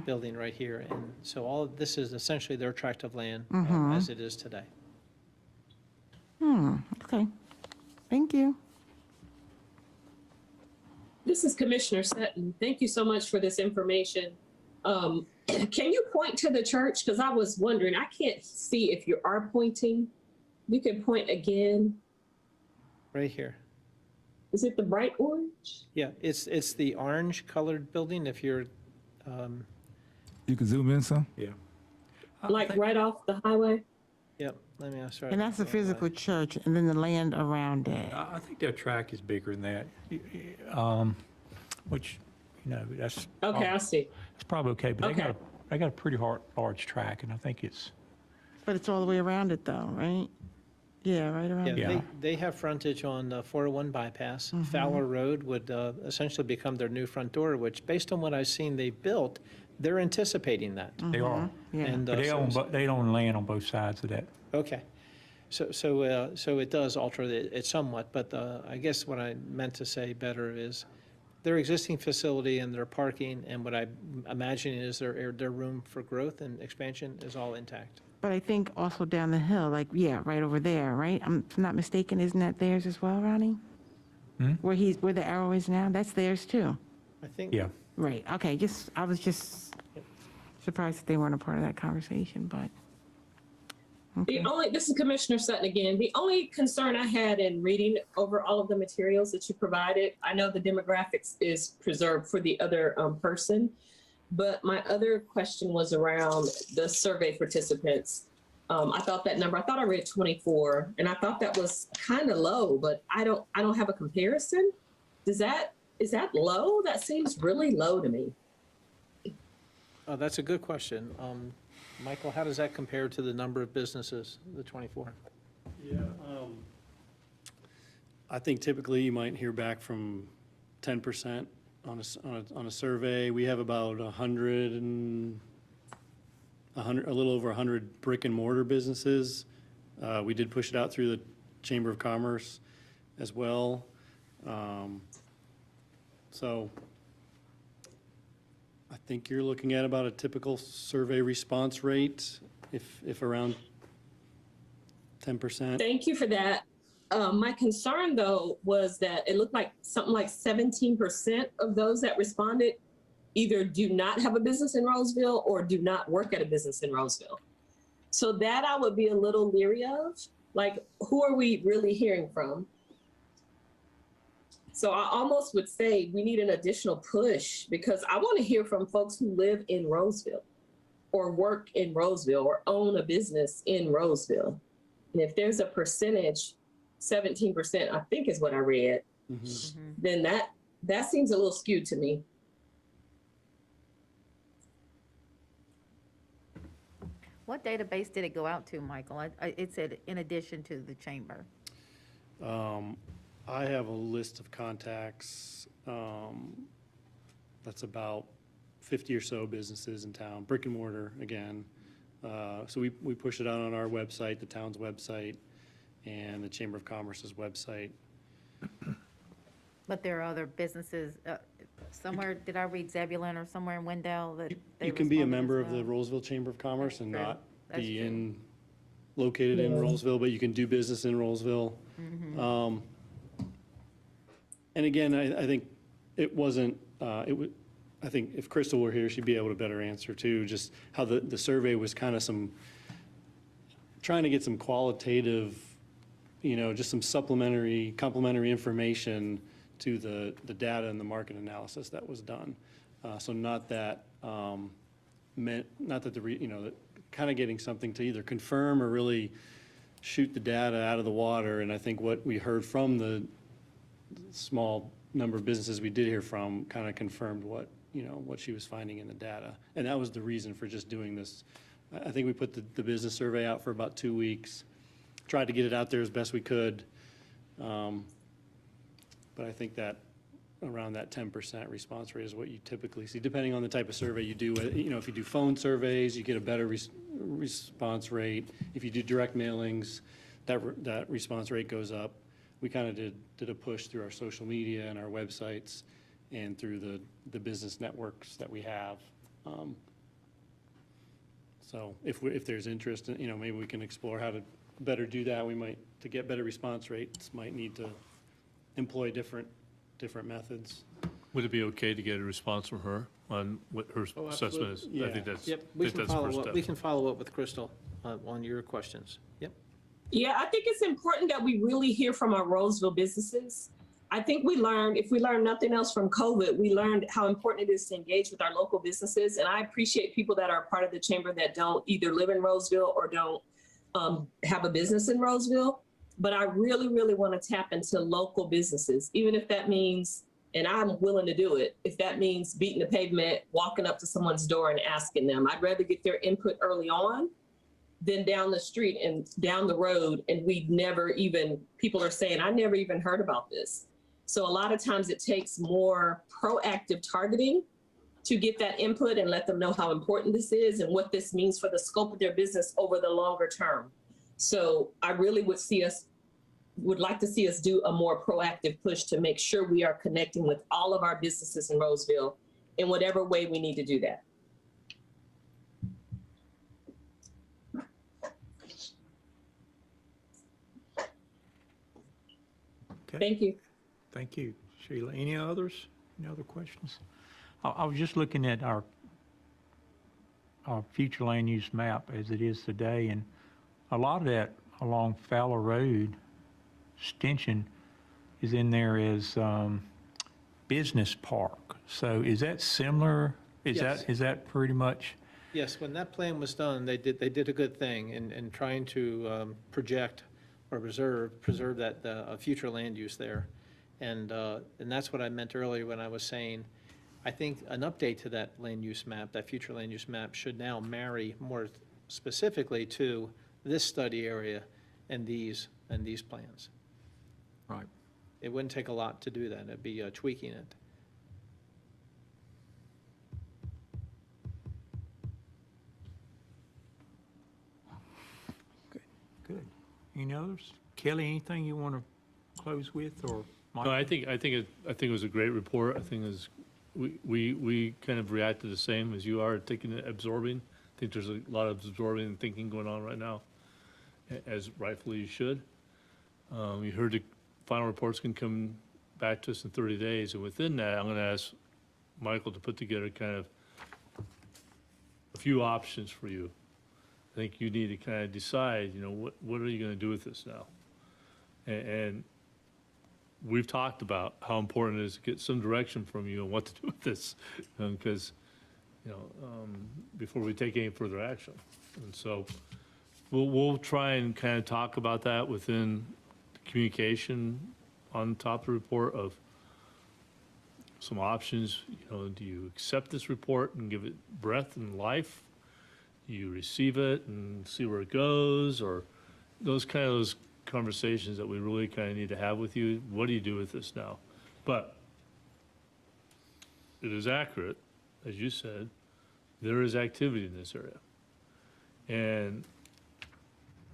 Speaker 15: building right here. And so all of this is essentially their tract of land as it is today.
Speaker 6: Okay. Thank you.
Speaker 3: This is Commissioner Sutton. Thank you so much for this information. Can you point to the church? Because I was wondering, I can't see if you are pointing. You can point again.
Speaker 15: Right here.
Speaker 3: Is it the bright orange?
Speaker 15: Yeah, it's the orange colored building if you're,
Speaker 5: You can zoom in some?
Speaker 1: Yeah.
Speaker 3: Like right off the highway?
Speaker 15: yep, let me, sorry.
Speaker 6: And that's the physical church and then the land around it.
Speaker 1: I think their track is bigger than that, which, that's.
Speaker 3: Okay, I see.
Speaker 1: It's probably okay, but
Speaker 3: Okay.
Speaker 1: they got a pretty large track, and I think it's,
Speaker 6: But it's all the way around it though, right? Yeah, right around
Speaker 15: Yeah,
Speaker 6: it.
Speaker 1: Yeah.
Speaker 15: they have frontage on the 401 bypass. Fowler Road would essentially become their new front door, which based on what I've seen they built, they're anticipating that.
Speaker 1: they are.
Speaker 6: Yeah.
Speaker 15: And,
Speaker 1: But they own land on both sides of that.
Speaker 15: Okay. So it does alter it somewhat, but I guess what I meant to say better is their existing facility and their parking and what I imagine is their room for growth and expansion is all intact.
Speaker 6: But I think also down the hill, like, yeah, right over there, right? I'm not mistaken, isn't that theirs as well, Ronnie? Where the arrow is now, that's theirs too.
Speaker 15: I think.
Speaker 1: Yeah.
Speaker 6: Right, okay, I was just surprised that they weren't a part of that conversation, but.
Speaker 3: This is Commissioner Sutton again. The only concern I had in reading over all of the materials that you provided, I know the demographics is preserved for the other person, but my other question was around the survey participants. I thought I read 24, and I thought that was kind of low, but I don't have a comparison. Is that low? That seems really low to me.
Speaker 15: Oh, that's a good question. Michael, how does that compare to the number of businesses, the 24?
Speaker 13: Yeah, I think typically you might hear back from 10% on a survey. We have about a little over 100 brick and mortar businesses. We did push it out through the Chamber of Commerce as well. So I think you're looking at about a typical survey response rate, if around 10%.
Speaker 3: Thank you for that. My concern, though, was that it looked like something like 17% of those that responded either do not have a business in Roseville or do not work at a business in Roseville. So that I would be a little leery of. Like, who are we really hearing from? So I almost would say we need an additional push because I want to hear from folks who live in Roseville or work in Roseville or own a business in Roseville. And if there's a percentage, 17%, I think is what I read, then that seems a little skewed to me.
Speaker 2: What database did it go out to, Michael? It said in addition to the chamber.
Speaker 13: I have a list of contacts that's about 50 or so businesses in town, brick and mortar again. So we push it out on our website, the town's website, and the Chamber of Commerce's website.
Speaker 2: But there are other businesses, somewhere, did I read Zebulon or somewhere in Wendell that they
Speaker 13: You can be a
Speaker 2: responded as
Speaker 13: member of the
Speaker 2: well?
Speaker 13: Roseville Chamber of Commerce and
Speaker 2: true.
Speaker 13: not
Speaker 2: That's
Speaker 13: be
Speaker 2: true.
Speaker 13: located in Roseville, but you can do business in Roseville.
Speaker 2: Mm-hmm.
Speaker 13: And again, I think it wasn't, I think if Crystal were here, she'd be able to better answer too, just how the survey was kind of trying to get some qualitative, just some complementary information to the data and the market analysis that was done. So not that, kind of getting something to either confirm or really shoot the data out of the water. And I think what we heard from the small number of businesses we did hear from kind of confirmed what she was finding in the data. And that was the reason for just doing this. I think we put the business survey out for about 2 weeks. tried to get it out there as best we could. But I think that around that 10% response rate is what you typically see, depending on the type of survey you do. You know, if you do phone surveys, you get a better response rate. If you do direct mailings, that response rate goes up. We kind of did a push through our social media and our websites and through the business networks that we have. So if there's interest, you know, maybe we can explore how to better do that. We might, to get better response rates, might need to employ different methods.
Speaker 7: Would it be okay to get a response from her on what her assessment is?
Speaker 13: Yeah.
Speaker 7: I think that's,
Speaker 15: Yep,
Speaker 7: I
Speaker 15: we
Speaker 7: think
Speaker 15: can
Speaker 7: that's the first
Speaker 15: follow up,
Speaker 7: step.
Speaker 15: we can follow up with Crystal on your questions. Yep.
Speaker 3: Yeah, I think it's important that we really hear from our Roseville businesses. I think if we learned nothing else from COVID, we learned how important it is to engage with our local businesses. And I appreciate people that are part of the chamber that don't either live in Roseville or don't have a business in Roseville. But I really, really want to tap into local businesses, even if that means, and I'm willing to do it, if that means beating the pavement, walking up to someone's door and asking them. I'd rather get their input early on than down the street and down the road. And people are saying, I never even heard about this. So a lot of times it takes more proactive targeting to get that input and let them know how important this is and what this means for the scope of their business over the longer term. So I really would like to see us do a more proactive push to make sure we are connecting with all of our businesses in Roseville in whatever way we need to do that.
Speaker 1: Okay.
Speaker 3: Thank you.
Speaker 1: Thank you, Sheila. Any others? Any other questions? I was just looking at our future land use map as it is today, and a lot of that along Fowler Road extension is in there as business park. So is that similar?
Speaker 15: Yes.
Speaker 1: Is that pretty much?
Speaker 15: Yes, when that plan was done, they did a good thing in trying to project or preserve that future land use there. And that's what I meant earlier when I was saying, I think an update to that land use map, that future land use map, should now marry more specifically to this study area and these plans.
Speaker 1: Right.
Speaker 15: It wouldn't take a lot to do that. It'd be tweaking it.
Speaker 1: Good. Any others? Kelly, anything you want to close with, or Mike?
Speaker 7: No, I think it was a great report. I think we kind of reacted the same as you are, taking it, absorbing. I think there's a lot of absorbing and thinking going on right now, as rightfully you should. You heard the final reports can come back to us in 30 days, and within that, I'm going to ask Michael to put together kind of a few options for you. I think you need to kind of decide, you know, what are you going to do with this now? And we've talked about how important it is to get some direction from you on what to do with this, because, before we take any further action. And so we'll try and kind of talk about that within the communication on top of the report of some options. Do you accept this report and give it breath and life? Do you receive it and see where it goes? Or those conversations that we really kind of need to have with you. What do you do with this now? But it is accurate, as you said, there is activity in this area. And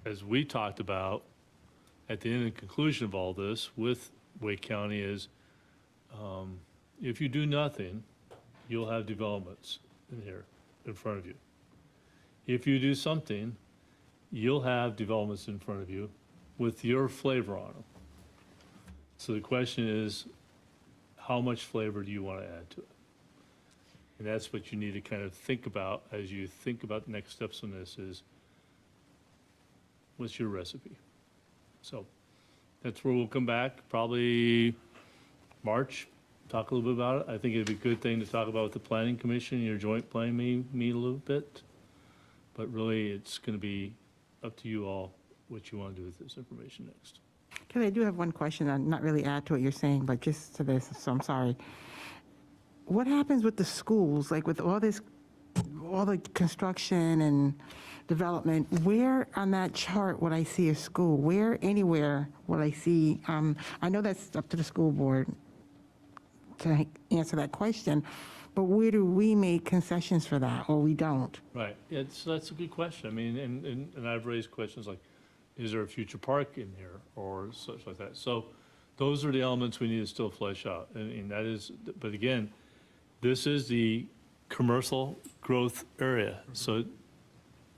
Speaker 7: as we talked about at the end and conclusion of all this with Wake County is, if you do nothing, you'll have developments in here in front of you. If you do something, you'll have developments in front of you with your flavor on them. So the question is, how much flavor do you want to add to it? And that's what you need to kind of think about as you think about the next steps on this is, what's your recipe? So that's where we'll come back, probably March, talk a little bit about it. I think it'd be a good thing to talk about with the Planning Commission, your joint planning meet a little bit. But really, it's going to be up to you all what you want to do with this information next.
Speaker 6: Kelly, I do have one question, not really add to what you're saying, but just to this, so I'm sorry. What happens with the schools, like with all the construction and development, where on that chart would I see a school? Where, anywhere, will I see, I know that's up to the school board to answer that question, but where do we make concessions for that, or we don't?
Speaker 7: Right, yeah, so that's a good question. I mean, and I've raised questions like, is there a future park in here, or such like that? So those are the elements we need to still flesh out, and that is, but again, this is the commercial growth area, so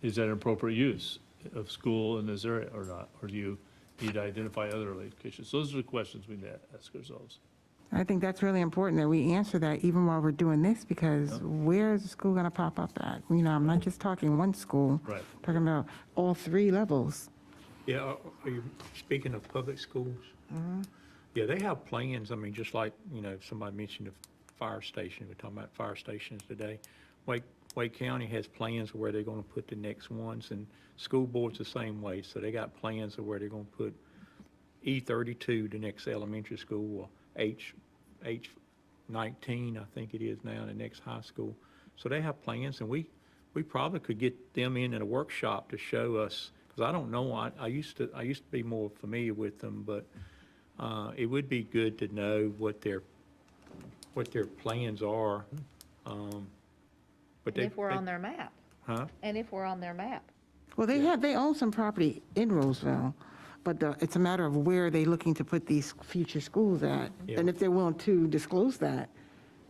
Speaker 7: is that an appropriate use of school in this area or not? Or do you need to identify other locations? Those are the questions we need to ask ourselves.
Speaker 6: I think that's really important that we answer that even while we're doing this, because where is the school going to pop up at? You know, I'm not just talking one school.
Speaker 7: Right.
Speaker 6: Talking about all 3 levels.
Speaker 1: Yeah, are you speaking of public schools? Yeah, they have plans, I mean, just like, you know, somebody mentioned the fire station, we're talking about fire stations today. Wake County has plans of where they're going to put the next ones, and school boards the same way. So they got plans of where they're going to put E32, the next elementary school, or H19, I think it is now, the next high school. So they have plans, and we probably could get them in a workshop to show us, because I don't know, I used to be more familiar with them, but it would be good to know what their plans are. But
Speaker 2: And if we're on their map.
Speaker 1: Huh?
Speaker 2: And if we're on their map.
Speaker 6: Well, they own some property in Roseville, but it's a matter of where they're looking to put these future schools at,
Speaker 1: Yeah.
Speaker 6: and if they're willing to disclose that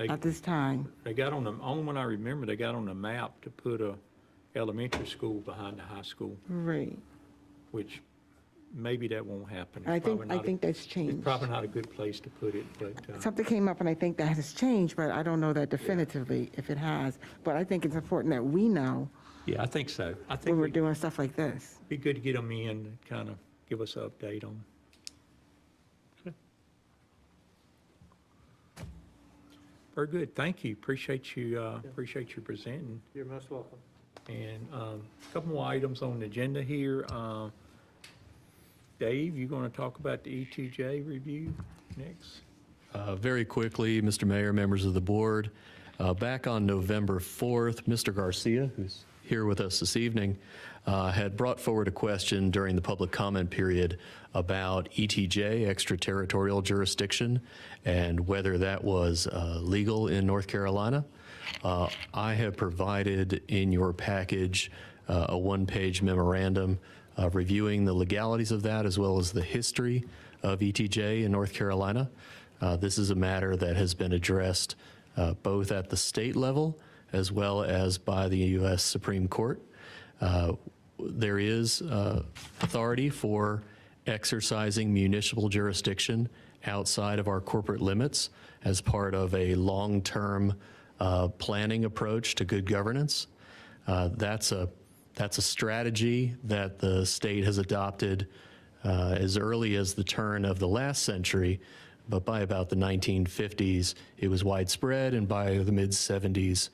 Speaker 6: at this time.
Speaker 1: They got on the, only one I remember, they got on the map to put a elementary school behind the high school,
Speaker 6: Right.
Speaker 1: which maybe that won't happen.
Speaker 6: I
Speaker 1: It's
Speaker 6: think
Speaker 1: probably not
Speaker 6: that's
Speaker 1: It's
Speaker 6: changed.
Speaker 1: probably not a good place to put it, but,
Speaker 6: Something came up, and I think that has changed, but I don't know that definitively if it has. But I think it's important that we know
Speaker 1: yeah, I think so. I
Speaker 6: when
Speaker 1: think
Speaker 6: we're
Speaker 1: it'd
Speaker 6: doing stuff like this.
Speaker 1: be good to get them in and kind of give us an update on. Very good, thank you, appreciate you presenting.
Speaker 15: You're most welcome.
Speaker 1: And a couple more items on the agenda here. Dave, you going to talk about the E2J review next?
Speaker 8: Very quickly, Mr. Mayor, members of the board, back on November 4th, Mr. Garcia, who's here with us this evening, had brought forward a question during the public comment period about ETJ, extraterritorial jurisdiction, and whether that was legal in North Carolina. I have provided in your package a one-page memorandum reviewing the legalities of that as well as the history of ETJ in North Carolina. This is a matter that has been addressed both at the state level as well as by the U.S. Supreme Court. There is authority for exercising municipal jurisdiction outside of our corporate limits as part of a long-term planning approach to good governance. That's a strategy that the state has adopted as early as the turn of the last century, but by about the 1950s, it was widespread, and by the mid-70s,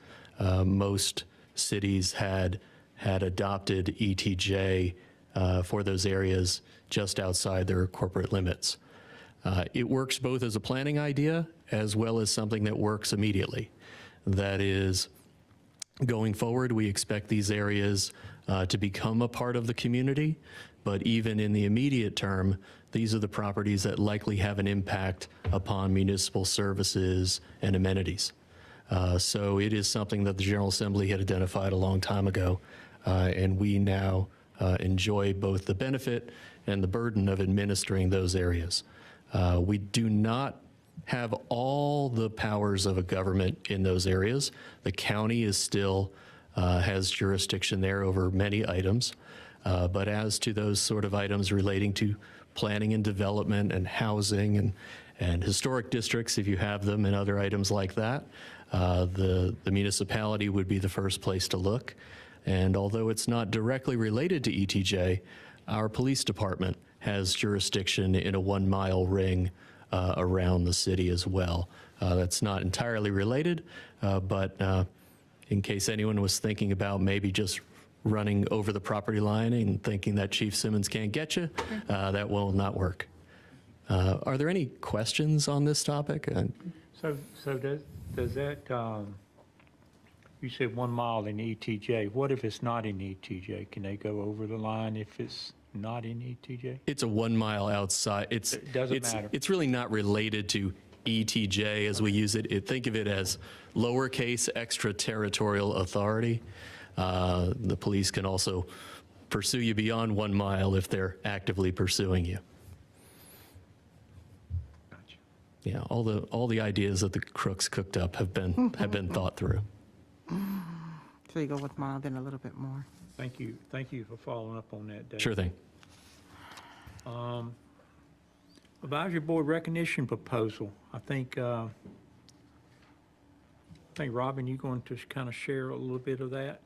Speaker 8: most cities had adopted ETJ for those areas just outside their corporate limits. It works both as a planning idea as well as something that works immediately. That is, going forward, we expect these areas to become a part of the community, but even in the immediate term, these are the properties that likely have an impact upon municipal services and amenities. So it is something that the General Assembly had identified a long time ago, and we now enjoy both the benefit and the burden of administering those areas. We do not have all the powers of a government in those areas. The county is still has jurisdiction there over many items. But as to those sort of items relating to planning and development and housing and historic districts, if you have them, and other items like that, the municipality would be the first place to look. And although it's not directly related to ETJ, our police department has jurisdiction in a 1-mile ring around the city as well. That's not entirely related, but in case anyone was thinking about maybe just running over the property line and thinking that Chief Simmons can't get you, that will not work. Are there any questions on this topic?
Speaker 1: So does that, you said 1 mile in ETJ. What if it's not in ETJ? Can they go over the line if it's not in ETJ?
Speaker 8: It's a 1 mile outside.
Speaker 1: It doesn't matter.
Speaker 8: It's really not related to ETJ as we use it. Think of it as lowercase extraterritorial authority. The police can also pursue you beyond 1 mile if they're actively pursuing you. Yeah, all the ideas that the crooks cooked up have been thought through.
Speaker 6: So you go with mile, then a little bit more.
Speaker 1: Thank you for following up on that, Dave.
Speaker 8: Sure thing.
Speaker 1: Advisory Board recognition proposal. I think Robin, you're going to kind of share a little bit of that.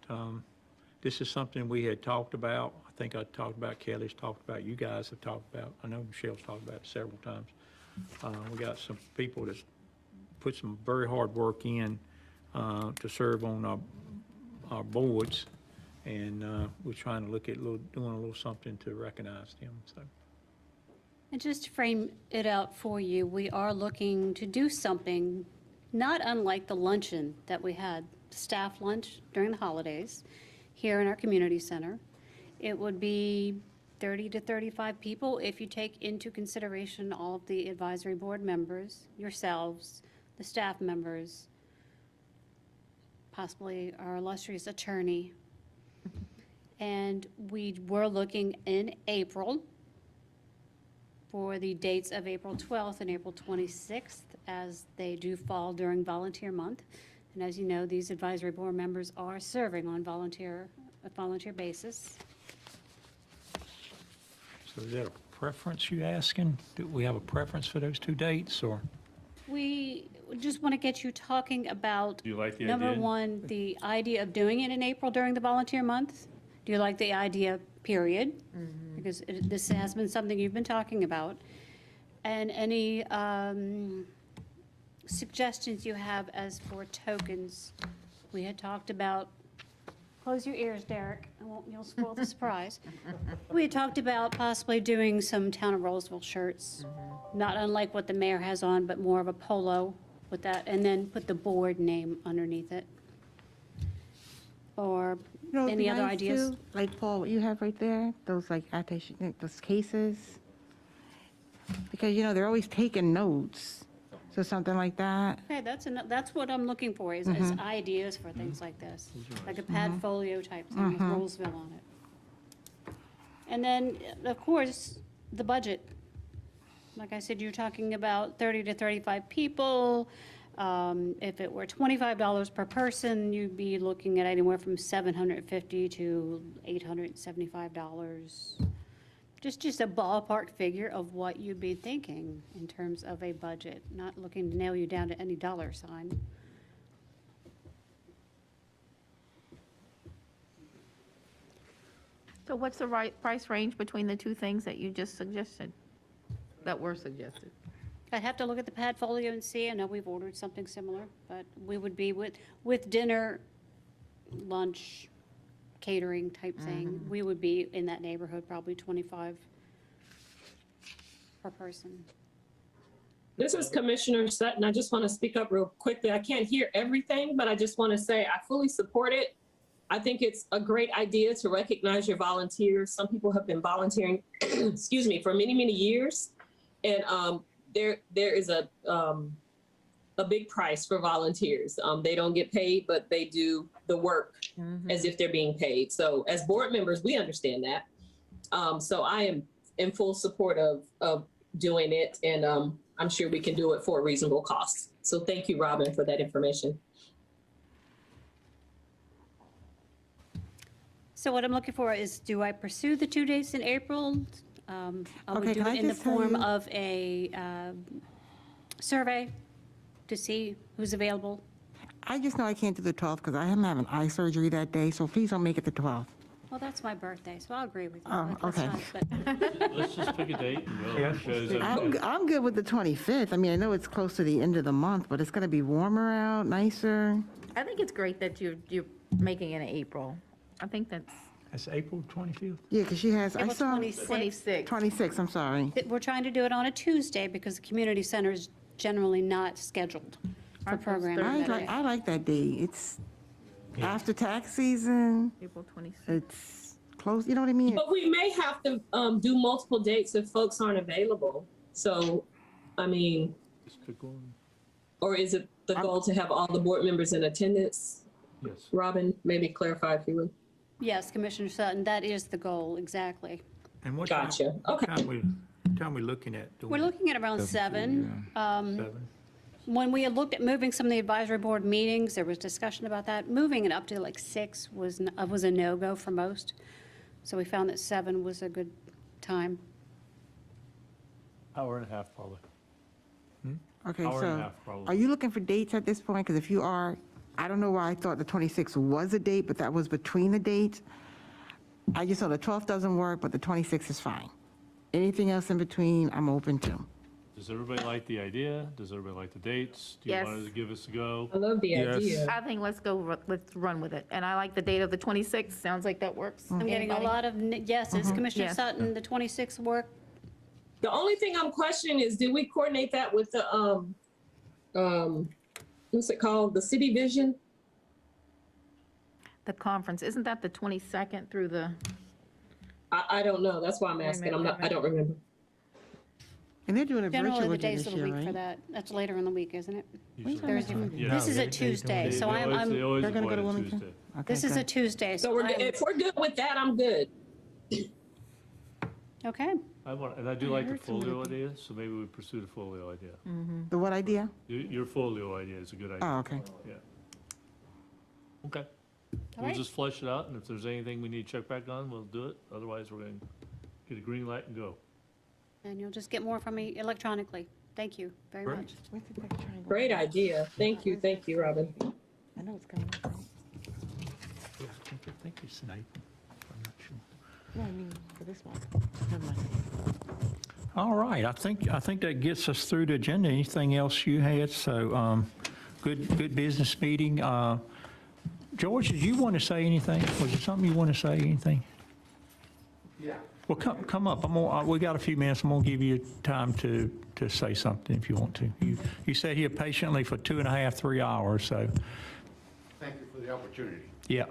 Speaker 1: This is something we had talked about. I think I talked about, Kelly's talked about, you guys have talked about. I know Michelle's talked about it several times. We got some people that's put some very hard work in to serve on our boards, and we're trying to look at doing a little something to recognize them. So.
Speaker 9: And just to frame it out for you, we are looking to do something not unlike the luncheon that we had, staff lunch during the holidays here in our community center. It would be 30 to 35 people if you take into consideration all of the advisory board members, yourselves, the staff members, possibly our illustrious attorney. And we were looking in April for the dates of April 12th and April 26th, as they do fall during volunteer month. And as you know, these advisory board members are serving on a volunteer basis.
Speaker 1: So is that a preference you asking? Do we have a preference for those 2 dates, or?
Speaker 9: We just want to get you talking about,
Speaker 1: Do you like the
Speaker 9: number
Speaker 1: idea?
Speaker 9: one, the idea of doing it in April during the volunteer month. Do you like the idea, period? Because this has been something you've been talking about. And any suggestions you have as for tokens. We had talked about, close your ears, Derek, you'll spoil the surprise. We had talked about possibly doing some Town of Roseville shirts, not unlike what the mayor has on, but more of a polo with that, and then put the board name underneath it. Or
Speaker 6: You know, it'd be
Speaker 9: any other
Speaker 6: nice
Speaker 9: ideas?
Speaker 6: too, like Paul, what you have right there, those like attestation, those cases. Because, you know, they're always taking notes, so something like that.
Speaker 9: Okay, that's what I'm looking for, is ideas for things like this, like a padfolio type thing with Rolesville on it. And then, of course, the budget. Like I said, you're talking about 30 to 35 people. If it were $25 per person, you'd be looking at anywhere from $750 to $875. Just a ballpark figure of what you'd be thinking in terms of a budget, not looking to nail you down to any dollar sign.
Speaker 2: So what's the right price range between the 2 things that you just suggested, that were suggested?
Speaker 9: I'd have to look at the padfolio and see. I know we've ordered something similar, but we would be with dinner, lunch, catering type thing. We would be in that neighborhood, probably 25 per person.
Speaker 3: This is Commissioner Sutton. I just want to speak up real quickly. I can't hear everything, but I just want to say I fully support it. I think it's a great idea to recognize your volunteers. Some people have been volunteering, excuse me, for many, many years. And there is a big price for volunteers. They don't get paid, but they do the work as if they're being paid. So as board members, we understand that. So I am in full support of doing it, and I'm sure we can do it for a reasonable cost. So thank you, Robin, for that information.
Speaker 9: So what I'm looking for is, do I pursue the 2 dates in April? I would
Speaker 6: Okay,
Speaker 9: do
Speaker 6: can I
Speaker 9: it in the
Speaker 6: just tell
Speaker 9: form
Speaker 6: you-
Speaker 9: of a survey to see who's available.
Speaker 6: I just know I can't do the 12th because I am having eye surgery that day, so please don't make it the 12th.
Speaker 9: Well, that's my birthday, so I'll agree with you.
Speaker 6: Oh,
Speaker 9: That's
Speaker 6: okay.
Speaker 9: fine, but-
Speaker 7: Let's just pick a date and go.
Speaker 1: Yeah.
Speaker 7: Because
Speaker 6: I'm good with the 25th. I mean, I know it's close to the end of the month, but it's going to be warmer out, nicer.
Speaker 2: I think it's great that you're making it in April. I think that's
Speaker 1: That's April 25th?
Speaker 6: Yeah, because she has, I
Speaker 9: April
Speaker 6: saw
Speaker 9: 26th.
Speaker 2: 26.
Speaker 6: 26, I'm sorry.
Speaker 9: We're trying to do it on a Tuesday because the community center is generally not scheduled for programming that day.
Speaker 6: I like that day. It's after tax season,
Speaker 2: April 26th.
Speaker 6: it's close, you know what I mean?
Speaker 3: But we may have to do multiple dates if folks aren't available. So, I mean,
Speaker 7: Just pick one.
Speaker 3: or is it the goal to have all the board members in attendance?
Speaker 7: Yes.
Speaker 3: Robin, maybe clarify if you would.
Speaker 9: Yes, Commissioner Sutton, that is the goal, exactly.
Speaker 1: And what
Speaker 3: Gotcha. Okay.
Speaker 1: time we looking at? doing
Speaker 9: We're looking at around 7.
Speaker 1: 7?
Speaker 9: When we had looked at moving some of the advisory board meetings, there was discussion about that. Moving it up to like 6 was a no-go for most. So we found that 7 was a good time.
Speaker 7: Hour and a half, probably.
Speaker 6: Okay,
Speaker 7: Hour and a
Speaker 6: so
Speaker 7: half, probably.
Speaker 6: are you looking for dates at this point? Because if you are, I don't know why I thought the 26th was a date, but that was between the dates. I just saw the 12th doesn't work, but the 26th is fine. Anything else in between, I'm open to.
Speaker 7: Does everybody like the idea? Does everybody like the dates? Do you
Speaker 2: Yes.
Speaker 7: want to give us a go?
Speaker 3: I love the
Speaker 5: Yes.
Speaker 3: idea.
Speaker 2: I think let's run with it. And I like the date of the 26th. Sounds like that works.
Speaker 9: I'm getting a
Speaker 2: Anybody?
Speaker 9: lot of yeses. Commissioner
Speaker 2: Yes.
Speaker 9: Sutton, the 26th work.
Speaker 3: The only thing I'm questioning is, did we coordinate that with the, what's it called? The City Vision?
Speaker 2: The conference, isn't that the 22nd through the?
Speaker 3: I don't know. That's why I'm
Speaker 2: Wait a
Speaker 3: asking.
Speaker 2: minute,
Speaker 3: I don't remember.
Speaker 6: And they're doing a
Speaker 9: Generally,
Speaker 6: virtual
Speaker 9: the
Speaker 6: again
Speaker 9: days
Speaker 6: this
Speaker 9: of the
Speaker 6: year,
Speaker 9: week for
Speaker 6: right?
Speaker 9: that. That's later in the week, isn't it?
Speaker 7: Usually.
Speaker 9: Thursday.
Speaker 7: Yeah.
Speaker 9: This is
Speaker 1: No,
Speaker 9: a Tuesday,
Speaker 7: They
Speaker 9: so
Speaker 7: always- they
Speaker 9: I'm,
Speaker 7: always
Speaker 6: They're gonna go to
Speaker 7: avoid
Speaker 6: Wilmington?
Speaker 7: Tuesday.
Speaker 6: Okay,
Speaker 9: this is a
Speaker 6: good.
Speaker 9: Tuesday,
Speaker 3: So
Speaker 9: so
Speaker 3: we're, if we're good with that, I'm good.
Speaker 9: okay.
Speaker 7: And I do like the folio idea, so maybe we pursue the folio idea.
Speaker 6: The what idea?
Speaker 7: Your folio idea is a good idea.
Speaker 6: Oh, okay.
Speaker 7: Yeah. Okay.
Speaker 9: All
Speaker 7: We'll
Speaker 9: right.
Speaker 7: just flesh it out, and if there's anything we need to check back on, we'll do it. Otherwise, we're going to get a green light and go.
Speaker 9: And you'll just get more from me electronically. Thank you very
Speaker 7: Great.
Speaker 9: much.
Speaker 6: Where's the big triangle?
Speaker 3: Great idea. Thank you, Robin.
Speaker 6: I know it's coming up, right?
Speaker 1: Yeah, I think it's in April. I'm not sure.
Speaker 6: No, I mean, for this one. Never mind.
Speaker 1: All right, I think that gets us through the agenda. Anything else you had? So, good business meeting. George, did you want to say anything? Was there something you want to say, anything?
Speaker 16: Yeah.
Speaker 1: Well, come up. We got a few minutes. I'm going to give you time to say something if you want to. You sat here patiently for 2.5, 3 hours, so,
Speaker 16: Thank you for the opportunity.
Speaker 1: yeah.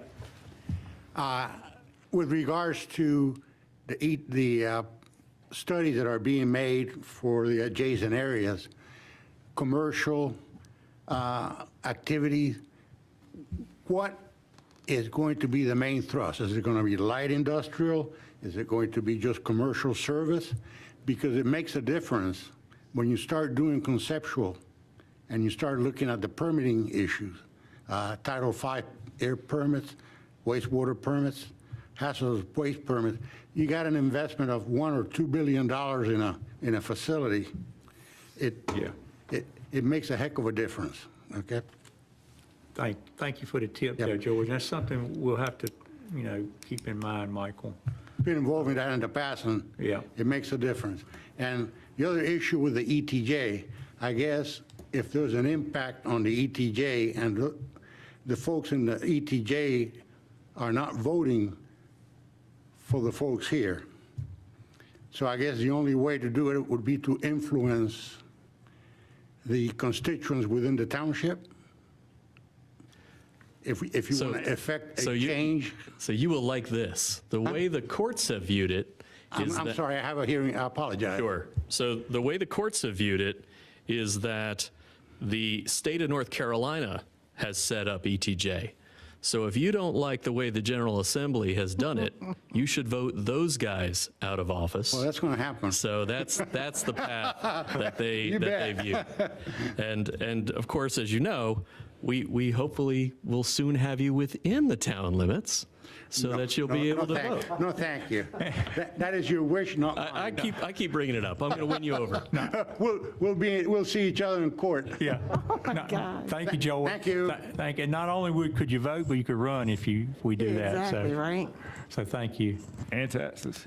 Speaker 16: With regards to the studies that are being made for the adjacent areas, commercial activities, what is going to be the main thrust? Is it going to be light industrial? Is it going to be just commercial service? Because it makes a difference when you start doing conceptual and you start looking at the permitting issues, Title V air permits, wastewater permits, hazardous waste permits. You got an investment of $1 or $2 billion in a facility. It makes a heck of a difference. Okay.
Speaker 1: Thank you for the tip
Speaker 16: Yep.
Speaker 1: there, George. That's something we'll have to, keep in mind, Michael.
Speaker 16: Been involved in that in the past, and
Speaker 1: Yeah.
Speaker 16: it makes a difference. And the other issue with the ETJ, I guess if there's an impact on the ETJ and the folks in the ETJ are not voting for the folks here. So I guess the only way to do it would be to influence the constituents within the township. If you
Speaker 8: So-
Speaker 16: want to effect a
Speaker 8: so you-
Speaker 16: change.
Speaker 8: So you will like this. The way the courts have viewed it is
Speaker 16: I'm
Speaker 8: that-
Speaker 16: sorry, I have a hearing, I apologize.
Speaker 8: Sure. So the way the courts have viewed it is that the state of North Carolina has set up ETJ. So if you don't like the way the General Assembly has done it, you should vote those guys out of office.
Speaker 16: Well, that's going to happen.
Speaker 8: So that's the path that they
Speaker 16: bet.
Speaker 8: view. And of course, as you know, we hopefully will soon have you within the town limits so that you'll be able to vote.
Speaker 16: No, thank you. That is your wish, not
Speaker 8: I
Speaker 16: mine.
Speaker 8: keep bringing it up. I'm going to win you over.
Speaker 16: We'll see each other in court.
Speaker 1: Yeah. No,
Speaker 6: God.
Speaker 1: Thank you, Joel.
Speaker 16: Thank you.
Speaker 1: Thank you. And not only could you vote, but you could run if we do that.
Speaker 6: Exactly,
Speaker 1: So,
Speaker 6: right?
Speaker 1: so thank you.
Speaker 5: And taxes.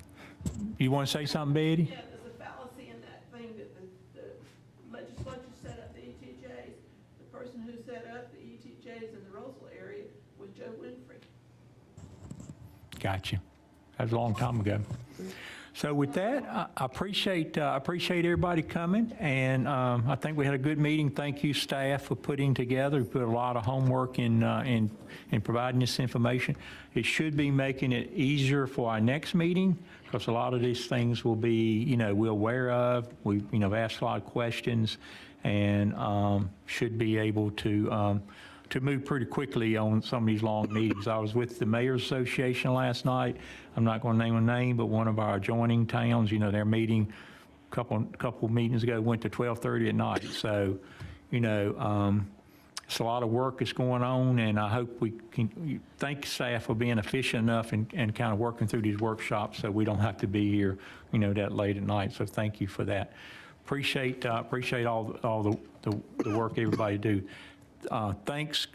Speaker 1: You want to say something, Betty?
Speaker 17: Yeah, there's a fallacy in that thing that the legislature set up the ETJs. The person who set up the ETJs in the Roseville area was Joe Winfrey.
Speaker 1: Gotcha. That was a long time ago. So with that, I appreciate everybody coming, and I think we had a good meeting. Thank you, staff, for putting together. We put a lot of homework in providing this information. It should be making it easier for our next meeting, because a lot of these things will be, we're aware of. We've, asked a lot of questions, and should be able to move pretty quickly on some of these long meetings. I was with the Mayor's Association last night. I'm not going to name a name, but one of our adjoining towns, their meeting a couple meetings ago went to 12:30 at night. So, it's a lot of work that's going on, and I hope we can thank staff for being efficient enough and kind of working through these workshops so we don't have to be here, that late at night. So thank you for that. Appreciate all the work everybody do. Thanks,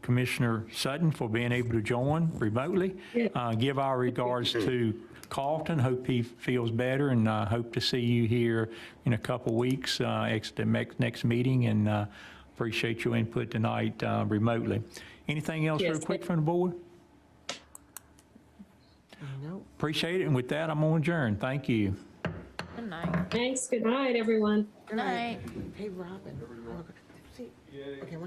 Speaker 1: Commissioner Sutton, for being able to join remotely. Give our regards to Carlton. Hope he feels better, and hope to see you here in a couple weeks, the next meeting, and appreciate your input tonight remotely. Anything else real quick from the board?
Speaker 6: Nope.
Speaker 1: Appreciate it, and with that, I'm going to adjourn. Thank you.
Speaker 2: Good night.
Speaker 3: Thanks. Good night, everyone.
Speaker 2: Good night.
Speaker 6: Hey, Robin. Okay,